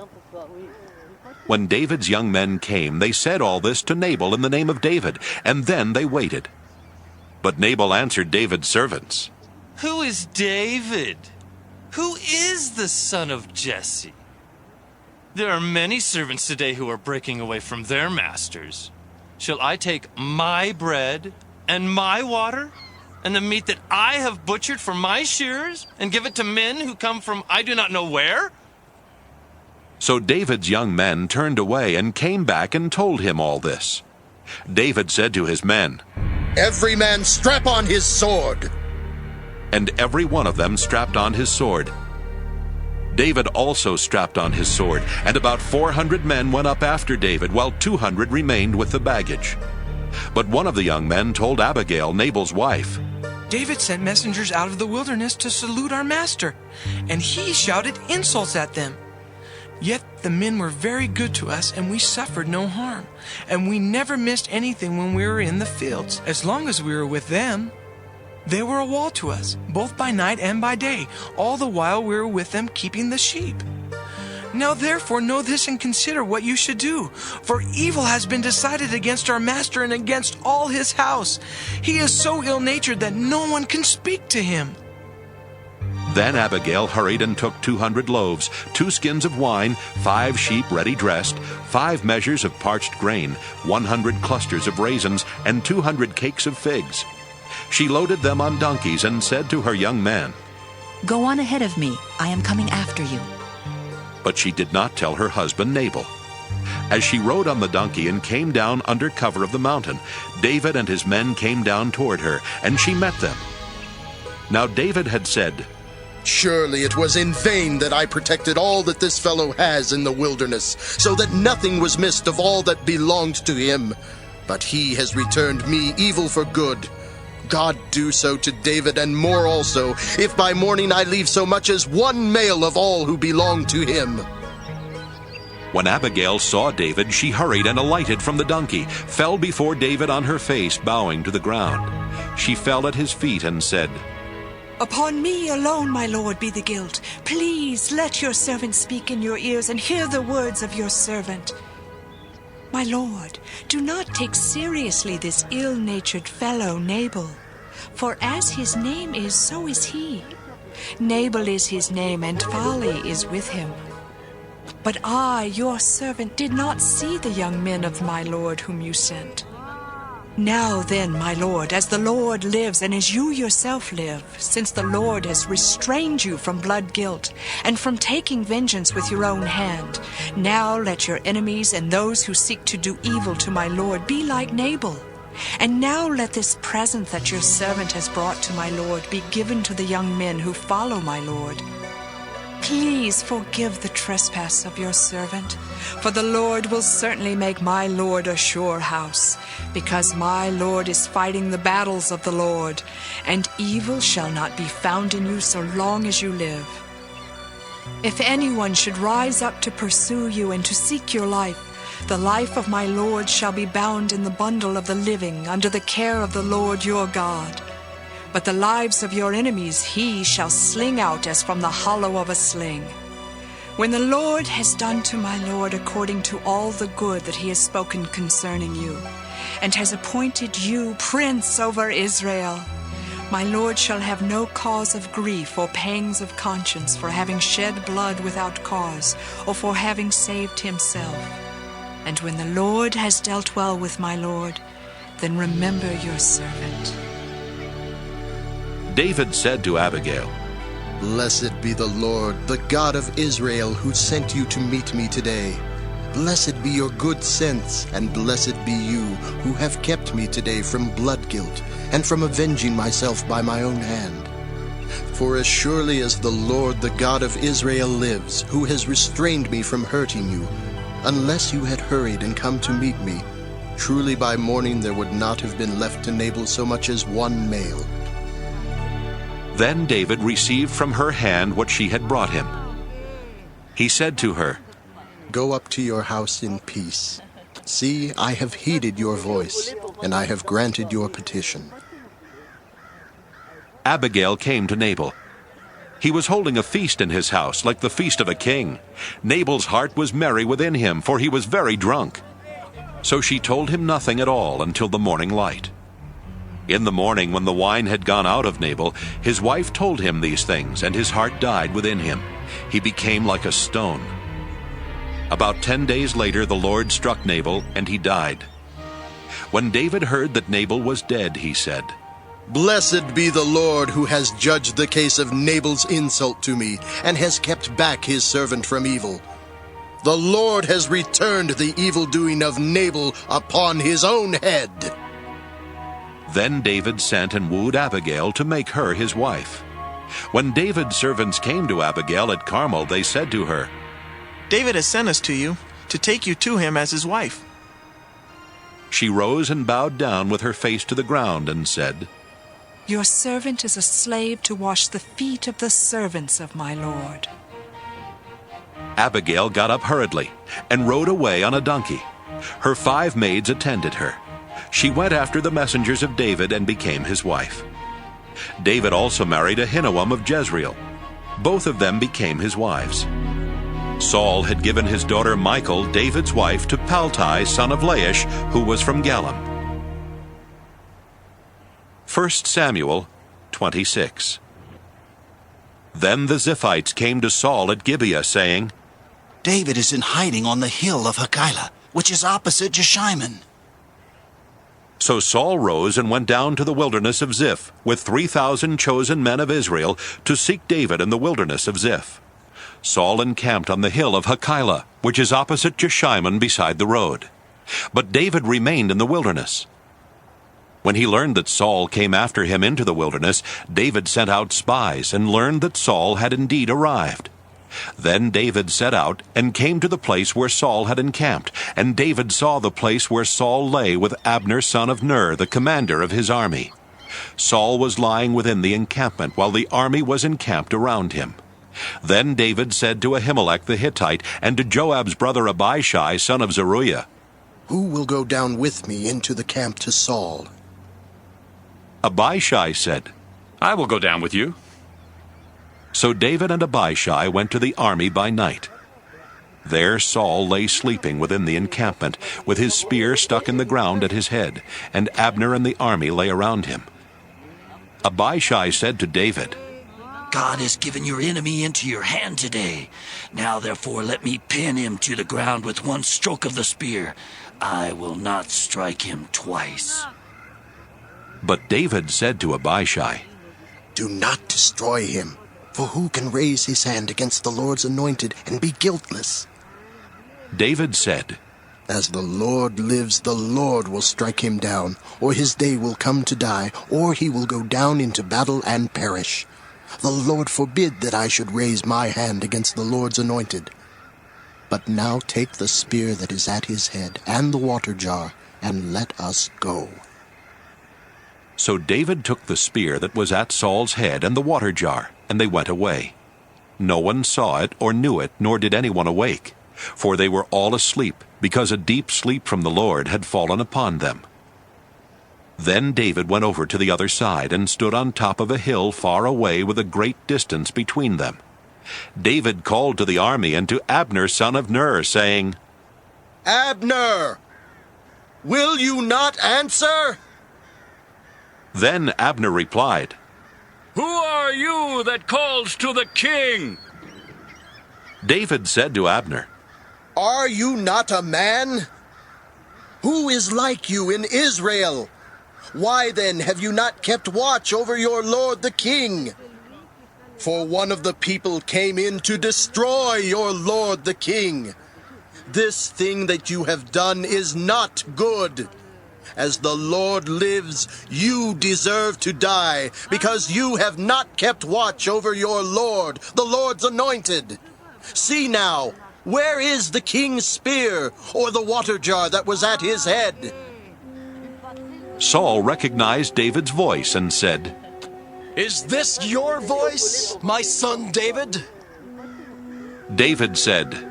When David's young men came, they said all this to Nabal in the name of David, and then they waited. But Nabal answered David's servants, Who is David? Who is the son of Jesse? There are many servants today who are breaking away from their masters. Shall I take my bread and my water and the meat that I have butchered for my shearers and give it to men who come from I do not know where? So David's young men turned away and came back and told him all this. David said to his men, "Every man strap on his sword." And every one of them strapped on his sword. David also strapped on his sword, and about 400 men went up after David, while 200 remained with the baggage. But one of the young men told Abigail, Nabal's wife, "David sent messengers out of the wilderness to salute our master, and he shouted insults at them. Yet the men were very good to us, and we suffered no harm, and we never missed anything when we were in the fields, as long as we were with them. They were a wall to us, both by night and by day, all the while we were with them keeping the sheep. Now therefore know this and consider what you should do, for evil has been decided against our master and against all his house. He is so ill-natured that no one can speak to him." Then Abigail hurried and took 200 loaves, 2 skins of wine, 5 sheep ready dressed, 5 measures of parched grain, 100 clusters of raisins, and 200 cakes of figs. She loaded them on donkeys and said to her young men, "Go on ahead of me. I am coming after you." But she did not tell her husband Nabal. As she rode on the donkey and came down under cover of the mountain, David and his men came down toward her, and she met them. Now David had said, Surely it was in vain that I protected all that this fellow has in the wilderness, so that nothing was missed of all that belonged to him. But he has returned me evil for good. God do so to David, and more also, if by morning I leave so much as one male of all who belong to him." When Abigail saw David, she hurried and alighted from the donkey, fell before David on her face, bowing to the ground. She fell at his feet and said, Upon me alone, my lord, be the guilt. Please let your servant speak in your ears and hear the words of your servant. My lord, do not take seriously this ill-natured fellow Nabal, for as his name is, so is he. Nabal is his name, and folly is with him. But I, your servant, did not see the young men of my lord whom you sent. Now then, my lord, as the Lord lives, and as you yourself live, since the Lord has restrained you from blood guilt, and from taking vengeance with your own hand, now let your enemies and those who seek to do evil to my lord be like Nabal. And now let this present that your servant has brought to my lord be given to the young men who follow my lord. Please forgive the trespass of your servant, for the Lord will certainly make my lord a sure house, because my lord is fighting the battles of the Lord, and evil shall not be found in you so long as you live. If anyone should rise up to pursue you and to seek your life, the life of my lord shall be bound in the bundle of the living under the care of the Lord your God. But the lives of your enemies he shall sling out as from the hollow of a sling. When the Lord has done to my lord according to all the good that he has spoken concerning you, and has appointed you prince over Israel, my lord shall have no cause of grief or pangs of conscience for having shed blood without cause, or for having saved himself. And when the Lord has dealt well with my lord, then remember your servant." David said to Abigail, "Blessed be the Lord, the God of Israel, who sent you to meet me today. Blessed be your good sense, and blessed be you, who have kept me today from blood guilt, and from avenging myself by my own hand. For as surely as the Lord, the God of Israel, lives, who has restrained me from hurting you, unless you had hurried and come to meet me, truly by morning there would not have been left to Nabal so much as one male." Then David received from her hand what she had brought him. He said to her, "Go up to your house in peace. See, I have heeded your voice, and I have granted your petition." Abigail came to Nabal. He was holding a feast in his house, like the feast of a king. Nabal's heart was merry within him, for he was very drunk. So she told him nothing at all until the morning light. In the morning, when the wine had gone out of Nabal, his wife told him these things, and his heart died within him. He became like a stone. About 10 days later, the Lord struck Nabal, and he died. When David heard that Nabal was dead, he said, "Blessed be the Lord, who has judged the case of Nabal's insult to me, and has kept back his servant from evil. The Lord has returned the evil doing of Nabal upon his own head." Then David sent and wooed Abigail to make her his wife. When David's servants came to Abigail at Carmel, they said to her, "David has sent us to you, to take you to him as his wife." She rose and bowed down with her face to the ground and said, Your servant is a slave to wash the feet of the servants of my lord. Abigail got up hurriedly and rode away on a donkey. Her 5 maids attended her. She went after the messengers of David and became his wife. David also married Ahinoam of Jezreel. Both of them became his wives. Saul had given his daughter Michal, David's wife, to Paltai, son of Laish, who was from Galim. 1 Samuel 26. Then the Ziphites came to Saul at Gibeah, saying, "David is in hiding on the hill of Hakilah, which is opposite Jeshimon." So Saul rose and went down to the wilderness of Ziph with 3,000 chosen men of Israel to seek David in the wilderness of Ziph. Saul encamped on the hill of Hakilah, which is opposite Jeshimon beside the road. But David remained in the wilderness. When he learned that Saul came after him into the wilderness, David sent out spies and learned that Saul had indeed arrived. Then David set out and came to the place where Saul had encamped, and David saw the place where Saul lay with Abner son of Ner, the commander of his army. Saul was lying within the encampment, while the army was encamped around him. Then David said to Ahimelech the Hittite and to Joab's brother Abishai son of Zeruiah, "Who will go down with me into the camp to Saul?" Abishai said, I will go down with you. So David and Abishai went to the army by night. There Saul lay sleeping within the encampment, with his spear stuck in the ground at his head, and Abner and the army lay around him. Abishai said to David, God has given your enemy into your hand today. Now therefore let me pin him to the ground with one stroke of the spear. I will not strike him twice. But David said to Abishai, "Do not destroy him, for who can raise his hand against the Lord's anointed and be guiltless?" David said, "As the Lord lives, the Lord will strike him down, or his day will come to die, or he will go down into battle and perish. The Lord forbid that I should raise my hand against the Lord's anointed. But now take the spear that is at his head and the water jar, and let us go." So David took the spear that was at Saul's head and the water jar, and they went away. No one saw it or knew it, nor did anyone awake, for they were all asleep, because a deep sleep from the Lord had fallen upon them. Then David went over to the other side and stood on top of a hill far away with a great distance between them. David called to the army and to Abner son of Ner, saying, "Abner, will you not answer?" Then Abner replied, "Who are you that calls to the king?" David said to Abner, "Are you not a man? Who is like you in Israel? Why then have you not kept watch over your lord the king? For one of the people came in to destroy your lord the king. This thing that you have done is not good. As the Lord lives, you deserve to die, because you have not kept watch over your Lord, the Lord's anointed. See now, where is the king's spear, or the water jar that was at his head?" Saul recognized David's voice and said, "Is this your voice, my son David?" David said,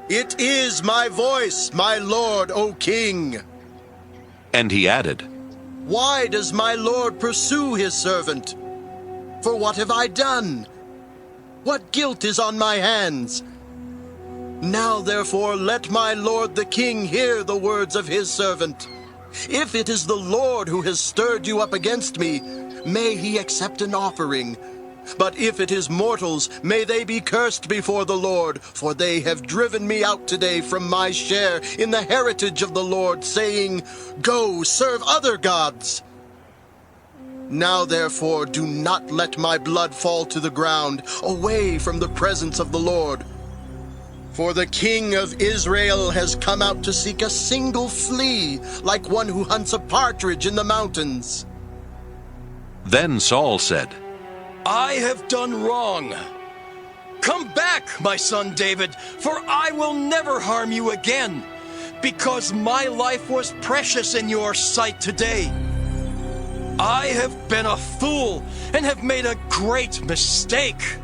"It is my voice, my lord, O king." And he added, "Why does my lord pursue his servant? For what have I done? What guilt is on my hands? Now therefore let my lord the king hear the words of his servant. If it is the Lord who has stirred you up against me, may he accept an offering. But if it is mortals, may they be cursed before the Lord, for they have driven me out today from my share in the heritage of the Lord, saying, 'Go, serve other gods.' Now therefore do not let my blood fall to the ground, away from the presence of the Lord. For the king of Israel has come out to seek a single flea, like one who hunts a partridge in the mountains." Then Saul said, "I have done wrong. Come back, my son David, for I will never harm you again, because my life was precious in your sight today. I have been a fool and have made a great mistake."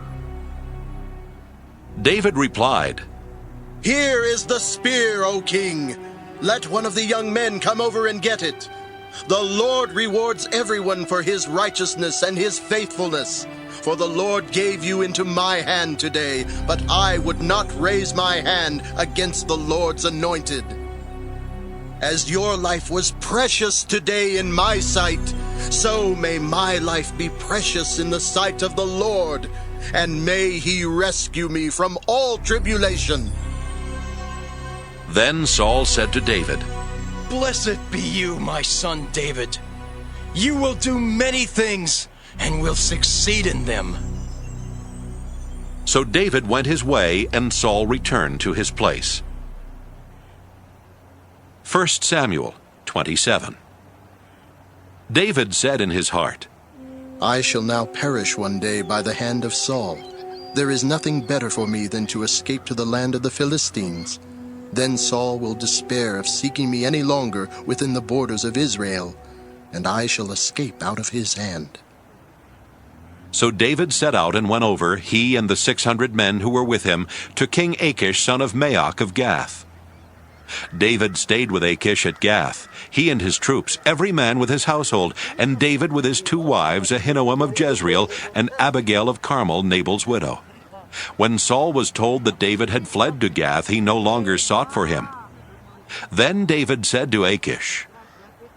David replied, "Here is the spear, O king. Let one of the young men come over and get it. The Lord rewards everyone for his righteousness and his faithfulness. For the Lord gave you into my hand today, but I would not raise my hand against the Lord's anointed. As your life was precious today in my sight, so may my life be precious in the sight of the Lord, and may he rescue me from all tribulation." Then Saul said to David, "Blessed be you, my son David. You will do many things and will succeed in them." So David went his way, and Saul returned to his place. 1 Samuel 27. David said in his heart, I shall now perish one day by the hand of Saul. There is nothing better for me than to escape to the land of the Philistines. Then Saul will despair of seeking me any longer within the borders of Israel, and I shall escape out of his hand. So David set out and went over, he and the 600 men who were with him, to King Achish son of Maoch of Gath. David stayed with Achish at Gath, he and his troops, every man with his household, and David with his 2 wives, Ahinoam of Jezreel and Abigail of Carmel, Nabal's widow. When Saul was told that David had fled to Gath, he no longer sought for him. Then David said to Achish,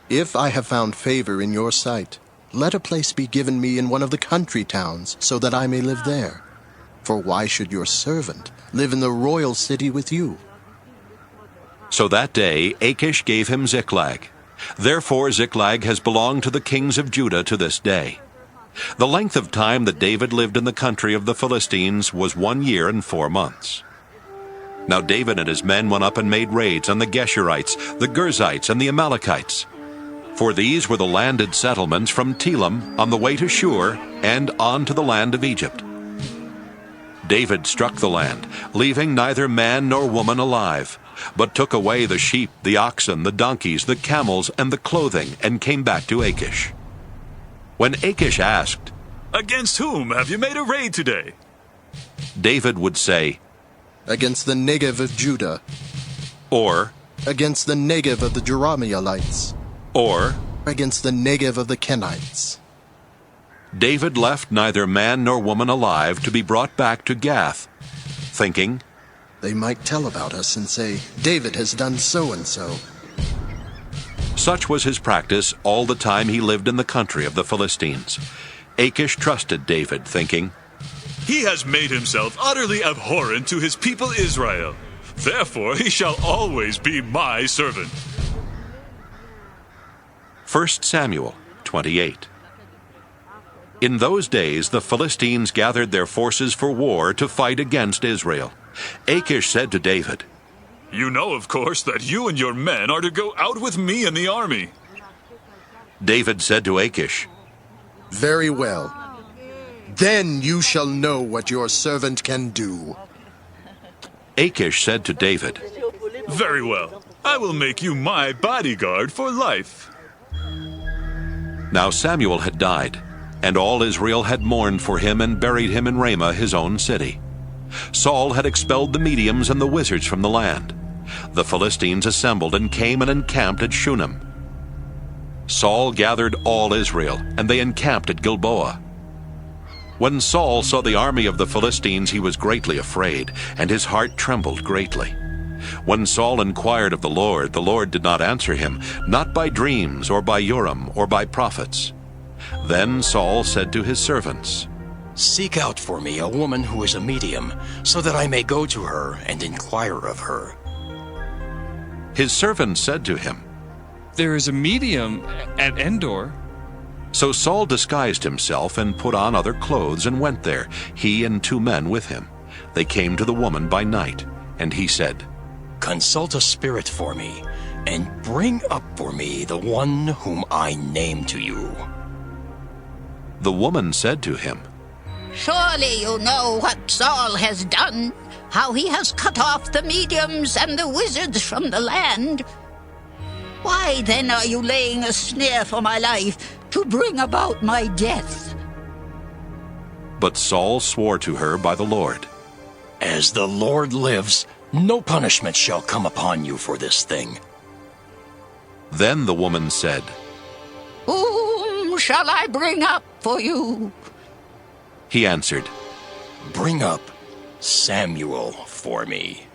If I have found favor in your sight, let a place be given me in one of the country towns, so that I may live there. For why should your servant live in the royal city with you? So that day Achish gave him Ziklag. Therefore Ziklag has belonged to the kings of Judah to this day. The length of time that David lived in the country of the Philistines was 1 year and 4 months. Now David and his men went up and made raids on the Geshurites, the Girzites, and the Amalekites. For these were the landed settlements from Telam on the way to Shur and on to the land of Egypt. David struck the land, leaving neither man nor woman alive, but took away the sheep, the oxen, the donkeys, the camels, and the clothing, and came back to Achish. When Achish asked, Against whom have you made a raid today? David would say, Against the Negev of Judah, or against the Negev of the Jerahmeelites, or against the Negev of the Kenites. David left neither man nor woman alive to be brought back to Gath, thinking, They might tell about us and say, David has done so-and-so. Such was his practice all the time he lived in the country of the Philistines. Achish trusted David, thinking, He has made himself utterly abhorrent to his people Israel. Therefore he shall always be my servant. 1 Samuel 28. In those days the Philistines gathered their forces for war to fight against Israel. Achish said to David, You know, of course, that you and your men are to go out with me in the army. David said to Achish, Very well. Then you shall know what your servant can do. Achish said to David, Very well. I will make you my bodyguard for life. Now Samuel had died, and all Israel had mourned for him and buried him in Ramah, his own city. Saul had expelled the mediums and the wizards from the land. The Philistines assembled and came and encamped at Shunem. Saul gathered all Israel, and they encamped at Gilboa. When Saul saw the army of the Philistines, he was greatly afraid, and his heart trembled greatly. When Saul inquired of the Lord did not answer him, not by dreams, or by Urim, or by prophets. Then Saul said to his servants, Seek out for me a woman who is a medium, so that I may go to her and inquire of her. His servants said to him, There is a medium at Endor. So Saul disguised himself and put on other clothes and went there, he and 2 men with him. They came to the woman by night, and he said, Consult a spirit for me, and bring up for me the one whom I name to you. The woman said to him, Surely you know what Saul has done, how he has cut off the mediums and the wizards from the land. Why then are you laying a snare for my life to bring about my death? But Saul swore to her by the Lord, As the Lord lives, no punishment shall come upon you for this thing. Then the woman said, Whom shall I bring up for you? He answered, Bring up Samuel for me.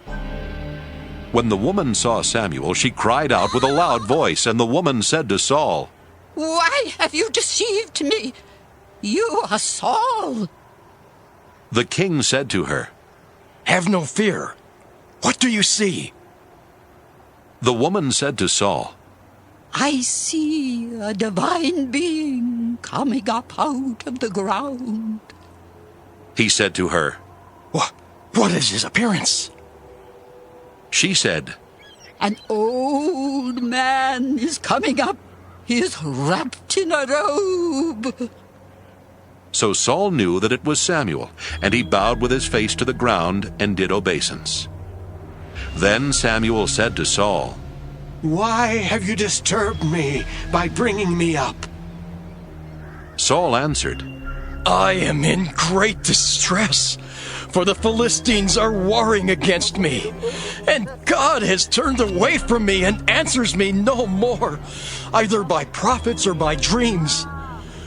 When the woman saw Samuel, she cried out with a loud voice, and the woman said to Saul, Why have you deceived me? You are Saul. The king said to her, Have no fear. What do you see? The woman said to Saul, I see a divine being coming up out of the ground. He said to her, What is his appearance? She said, An old man is coming up. He is wrapped in a robe. So Saul knew that it was Samuel, and he bowed with his face to the ground and did obeisance. Then Samuel said to Saul, "Why have you disturbed me by bringing me up?" Saul answered, I am in great distress, for the Philistines are warring against me, and God has turned away from me and answers me no more, either by prophets or by dreams.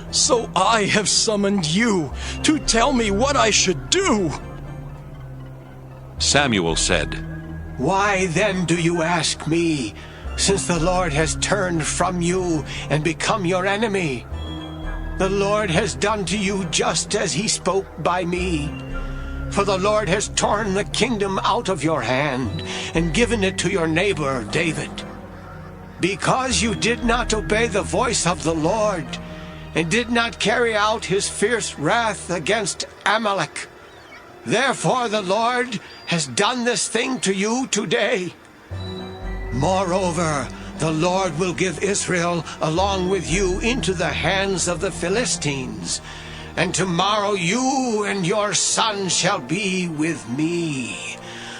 So I have summoned you to tell me what I should do. Samuel said, "Why then do you ask me, since the Lord has turned from you and become your enemy? The Lord has done to you just as he spoke by me. For the Lord has torn the kingdom out of your hand and given it to your neighbor David. Because you did not obey the voice of the Lord and did not carry out his fierce wrath against Amalek. Therefore the Lord has done this thing to you today. Moreover, the Lord will give Israel along with you into the hands of the Philistines. And tomorrow you and your son shall be with me.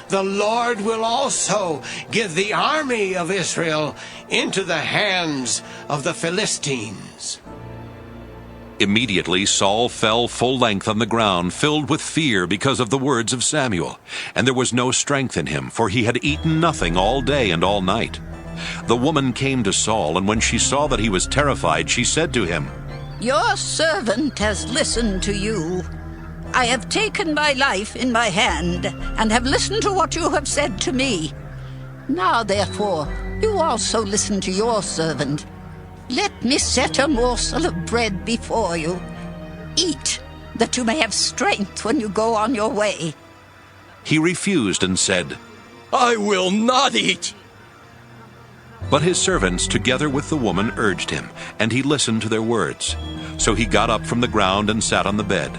The Lord will also give the army of Israel into the hands of the Philistines." Immediately Saul fell full length on the ground, filled with fear because of the words of Samuel. And there was no strength in him, for he had eaten nothing all day and all night. The woman came to Saul, and when she saw that he was terrified, she said to him, Your servant has listened to you. I have taken my life in my hand and have listened to what you have said to me. Now, therefore, you also listen to your servant. Let me set a morsel of bread before you. Eat, that you may have strength when you go on your way. He refused and said, I will not eat. But his servants, together with the woman, urged him, and he listened to their words. So he got up from the ground and sat on the bed.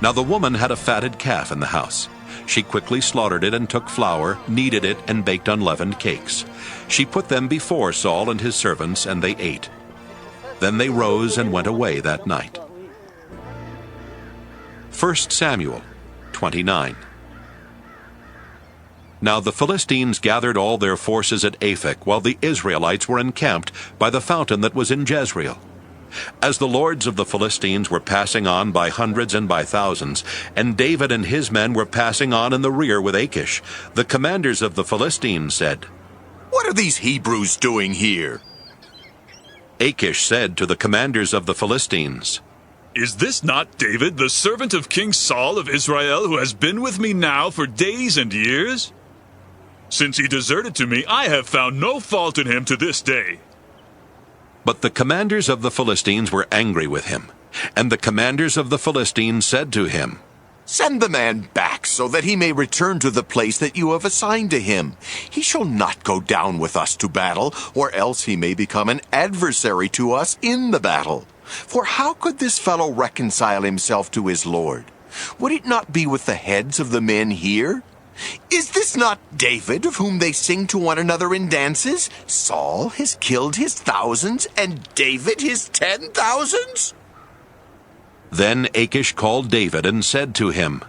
Now the woman had a fatted calf in the house. She quickly slaughtered it and took flour, kneaded it, and baked unleavened cakes. She put them before Saul and his servants, and they ate. Then they rose and went away that night. 1 Samuel 29. Now the Philistines gathered all their forces at Aphek, while the Israelites were encamped by the fountain that was in Jezreel. As the lords of the Philistines were passing on by hundreds and by thousands, and David and his men were passing on in the rear with Achish, the commanders of the Philistines said, What are these Hebrews doing here? Achish said to the commanders of the Philistines, Is this not David, the servant of King Saul of Israel, who has been with me now for days and years? Since he deserted to me, I have found no fault in him to this day. But the commanders of the Philistines were angry with him. And the commanders of the Philistines said to him, Send the man back so that he may return to the place that you have assigned to him. He shall not go down with us to battle, or else he may become an adversary to us in the battle. For how could this fellow reconcile himself to his Lord? Would it not be with the heads of the men here? Is this not David, of whom they sing to one another in dances? Saul has killed his thousands, and David his 10,000s? Then Achish called David and said to him,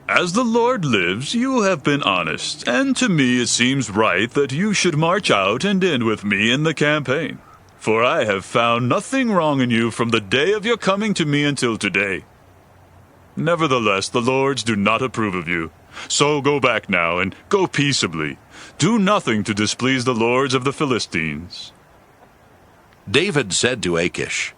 As the Lord lives, you have been honest, and to me it seems right that you should march out and end with me in the campaign. For I have found nothing wrong in you from the day of your coming to me until today. Nevertheless, the lords do not approve of you. So go back now, and go peaceably. Do nothing to displease the lords of the Philistines. David said to Achish,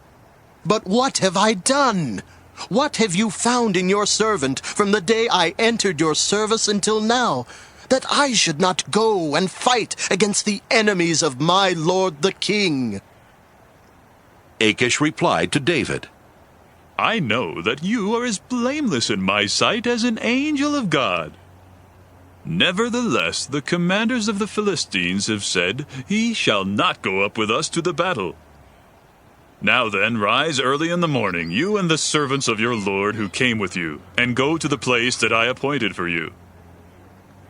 But what have I done? What have you found in your servant from the day I entered your service until now, that I should not go and fight against the enemies of my lord the king? Achish replied to David, I know that you are as blameless in my sight as an angel of God. Nevertheless, the commanders of the Philistines have said, He shall not go up with us to the battle. Now then, rise early in the morning, you and the servants of your Lord who came with you, and go to the place that I appointed for you.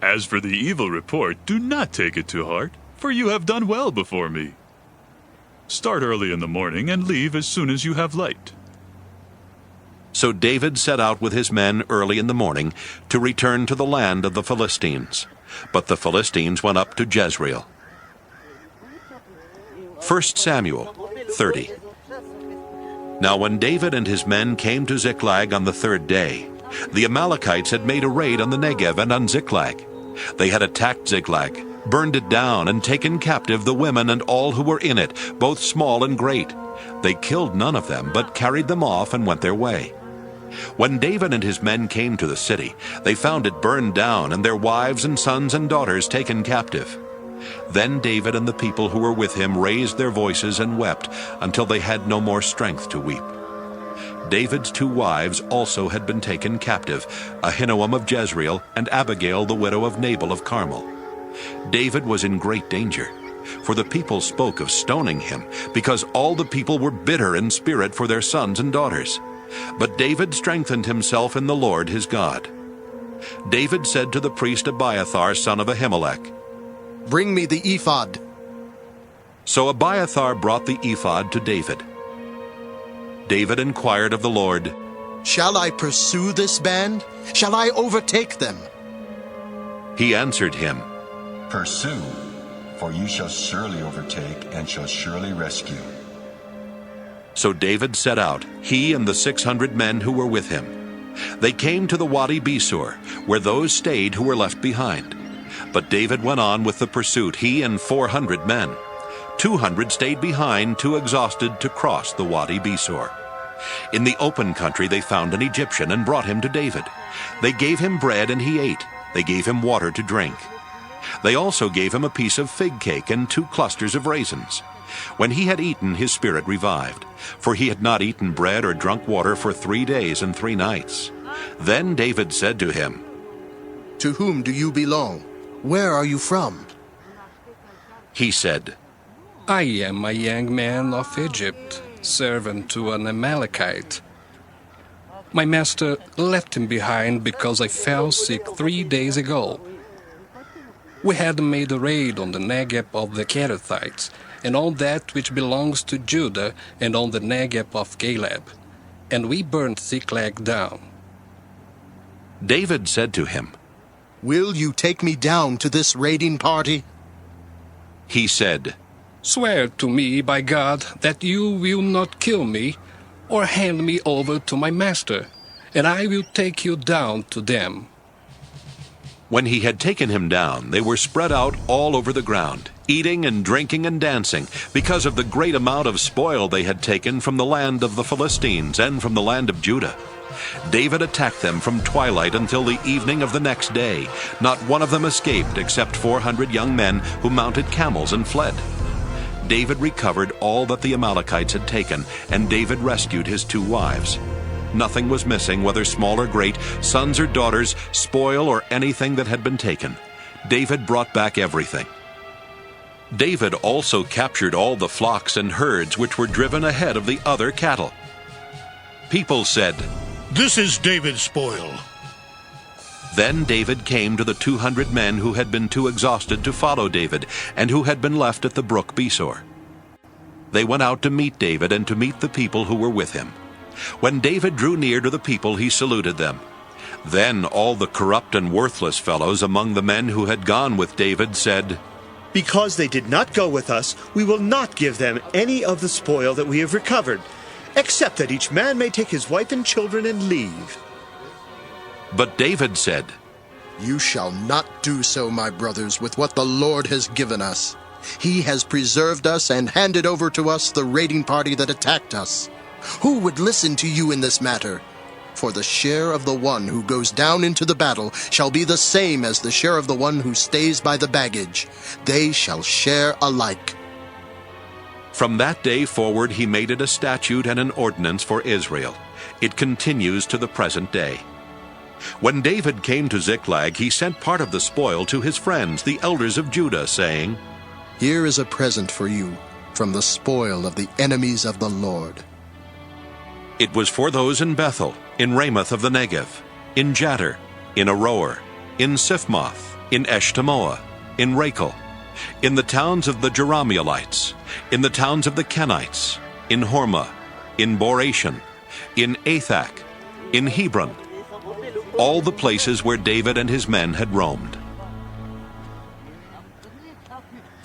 As for the evil report, do not take it to heart, for you have done well before me. Start early in the morning and leave as soon as you have light. So David set out with his men early in the morning to return to the land of the Philistines. But the Philistines went up to Jezreel. 1 Samuel 30. Now when David and his men came to Ziklag on the third day, the Amalekites had made a raid on the Negev and on Ziklag. They had attacked Ziklag, burned it down, and taken captive the women and all who were in it, both small and great. They killed none of them, but carried them off and went their way. When David and his men came to the city, they found it burned down, and their wives and sons and daughters taken captive. Then David and the people who were with him raised their voices and wept until they had no more strength to weep. David's 2 wives also had been taken captive, Ahinoam of Jezreel and Abigail the widow of Nabal of Carmel. David was in great danger, for the people spoke of stoning him, because all the people were bitter in spirit for their sons and daughters. But David strengthened himself in the Lord his God. David said to the priest Abiathar, son of Ahimelech, "Bring me the ephod." So Abiathar brought the ephod to David. David inquired of the Lord, "Shall I pursue this band? Shall I overtake them?" He answered him, Pursue, for you shall surely overtake and shall surely rescue. So David set out, he and the 600 men who were with him. They came to the Wadi Besor, where those stayed who were left behind. But David went on with the pursuit, he and 400 men. 200 stayed behind, too exhausted to cross the Wadi Besor. In the open country they found an Egyptian and brought him to David. They gave him bread and he ate. They gave him water to drink. They also gave him a piece of fig cake and 2 clusters of raisins. When he had eaten, his spirit revived, for he had not eaten bread or drunk water for 3 days and 3 nights. Then David said to him, "To whom do you belong? Where are you from?" He said, I am a young man of Egypt, servant to an Amalekite. My master left him behind because I fell sick 3 days ago. We had made a raid on the Negev of the Kerethites, and on that which belongs to Judah, and on the Negev of Caleb, and we burned Ziklag down. David said to him, "Will you take me down to this raiding party?" He said, Swear to me by God that you will not kill me, or hand me over to my master, and I will take you down to them. When he had taken him down, they were spread out all over the ground, eating and drinking and dancing, because of the great amount of spoil they had taken from the land of the Philistines and from the land of Judah. David attacked them from twilight until the evening of the next day. Not one of them escaped except 400 young men who mounted camels and fled. David recovered all that the Amalekites had taken, and David rescued his 2 wives. Nothing was missing, whether small or great, sons or daughters, spoil or anything that had been taken. David brought back everything. David also captured all the flocks and herds which were driven ahead of the other cattle. People said, "This is David's spoil." Then David came to the 200 men who had been too exhausted to follow David, and who had been left at the brook Besor. They went out to meet David and to meet the people who were with him. When David drew near to the people, he saluted them. Then all the corrupt and worthless fellows among the men who had gone with David said, "Because they did not go with us, we will not give them any of the spoil that we have recovered, except that each man may take his wife and children and leave." But David said, "You shall not do so, my brothers, with what the Lord has given us. He has preserved us and handed over to us the raiding party that attacked us. Who would listen to you in this matter? For the share of the one who goes down into the battle shall be the same as the share of the one who stays by the baggage. They shall share alike." From that day forward he made it a statute and an ordinance for Israel. It continues to the present day. When David came to Ziklag, he sent part of the spoil to his friends, the elders of Judah, saying, "Here is a present for you from the spoil of the enemies of the Lord." It was for those in Bethel, in Ramoth of the Negev, in Jattir, in Aroer, in Siphmoth, in Eshtemoa, in Rachel, in the towns of the Jerahmeelites, in the towns of the Kenites, in Hormah, in Boration, in Athak, in Hebron, all the places where David and his men had roamed.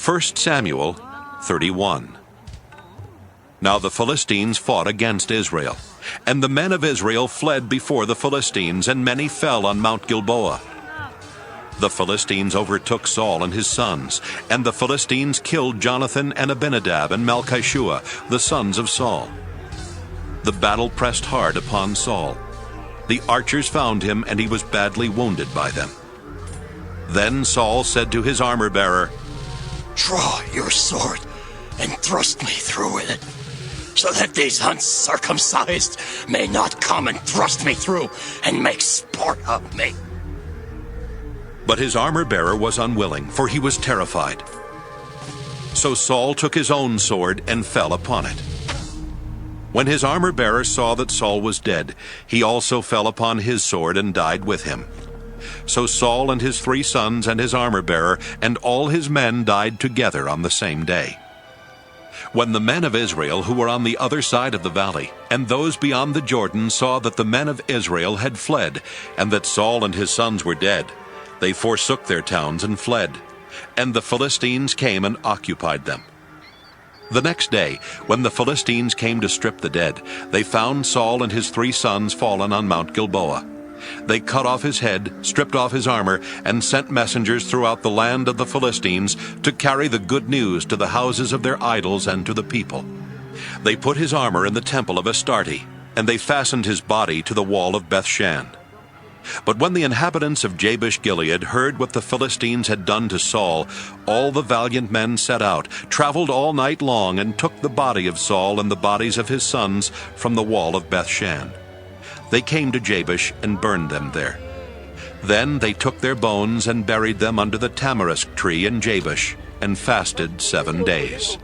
1 Samuel 31. Now the Philistines fought against Israel, and the men of Israel fled before the Philistines, and many fell on Mount Gilboa. The Philistines overtook Saul and his sons, and the Philistines killed Jonathan and Abinadab and Malchishua, the sons of Saul. The battle pressed hard upon Saul. The archers found him, and he was badly wounded by them. Then Saul said to his armor-bearer, "Draw your sword and thrust me through with it, so that these uncircumcised may not come and thrust me through and make sport of me." But his armor-bearer was unwilling, for he was terrified. So Saul took his own sword and fell upon it. When his armor-bearer saw that Saul was dead, he also fell upon his sword and died with him. So Saul and his 3 sons and his armor-bearer and all his men died together on the same day. When the men of Israel who were on the other side of the valley and those beyond the Jordan saw that the men of Israel had fled, and that Saul and his sons were dead, they forsook their towns and fled, and the Philistines came and occupied them. The next day, when the Philistines came to strip the dead, they found Saul and his 3 sons fallen on Mount Gilboa. They cut off his head, stripped off his armor, and sent messengers throughout the land of the Philistines to carry the good news to the houses of their idols and to the people. They put his armor in the temple of Astarte, and they fastened his body to the wall of Bethshan. But when the inhabitants of Jabesh-Gilead heard what the Philistines had done to Saul, all the valiant men set out, traveled all night long, and took the body of Saul and the bodies of his sons from the wall of Bethshan. They came to Jabesh and burned them there. Then they took their bones and buried them under the tamarisk tree in Jabesh, and fasted 7 days.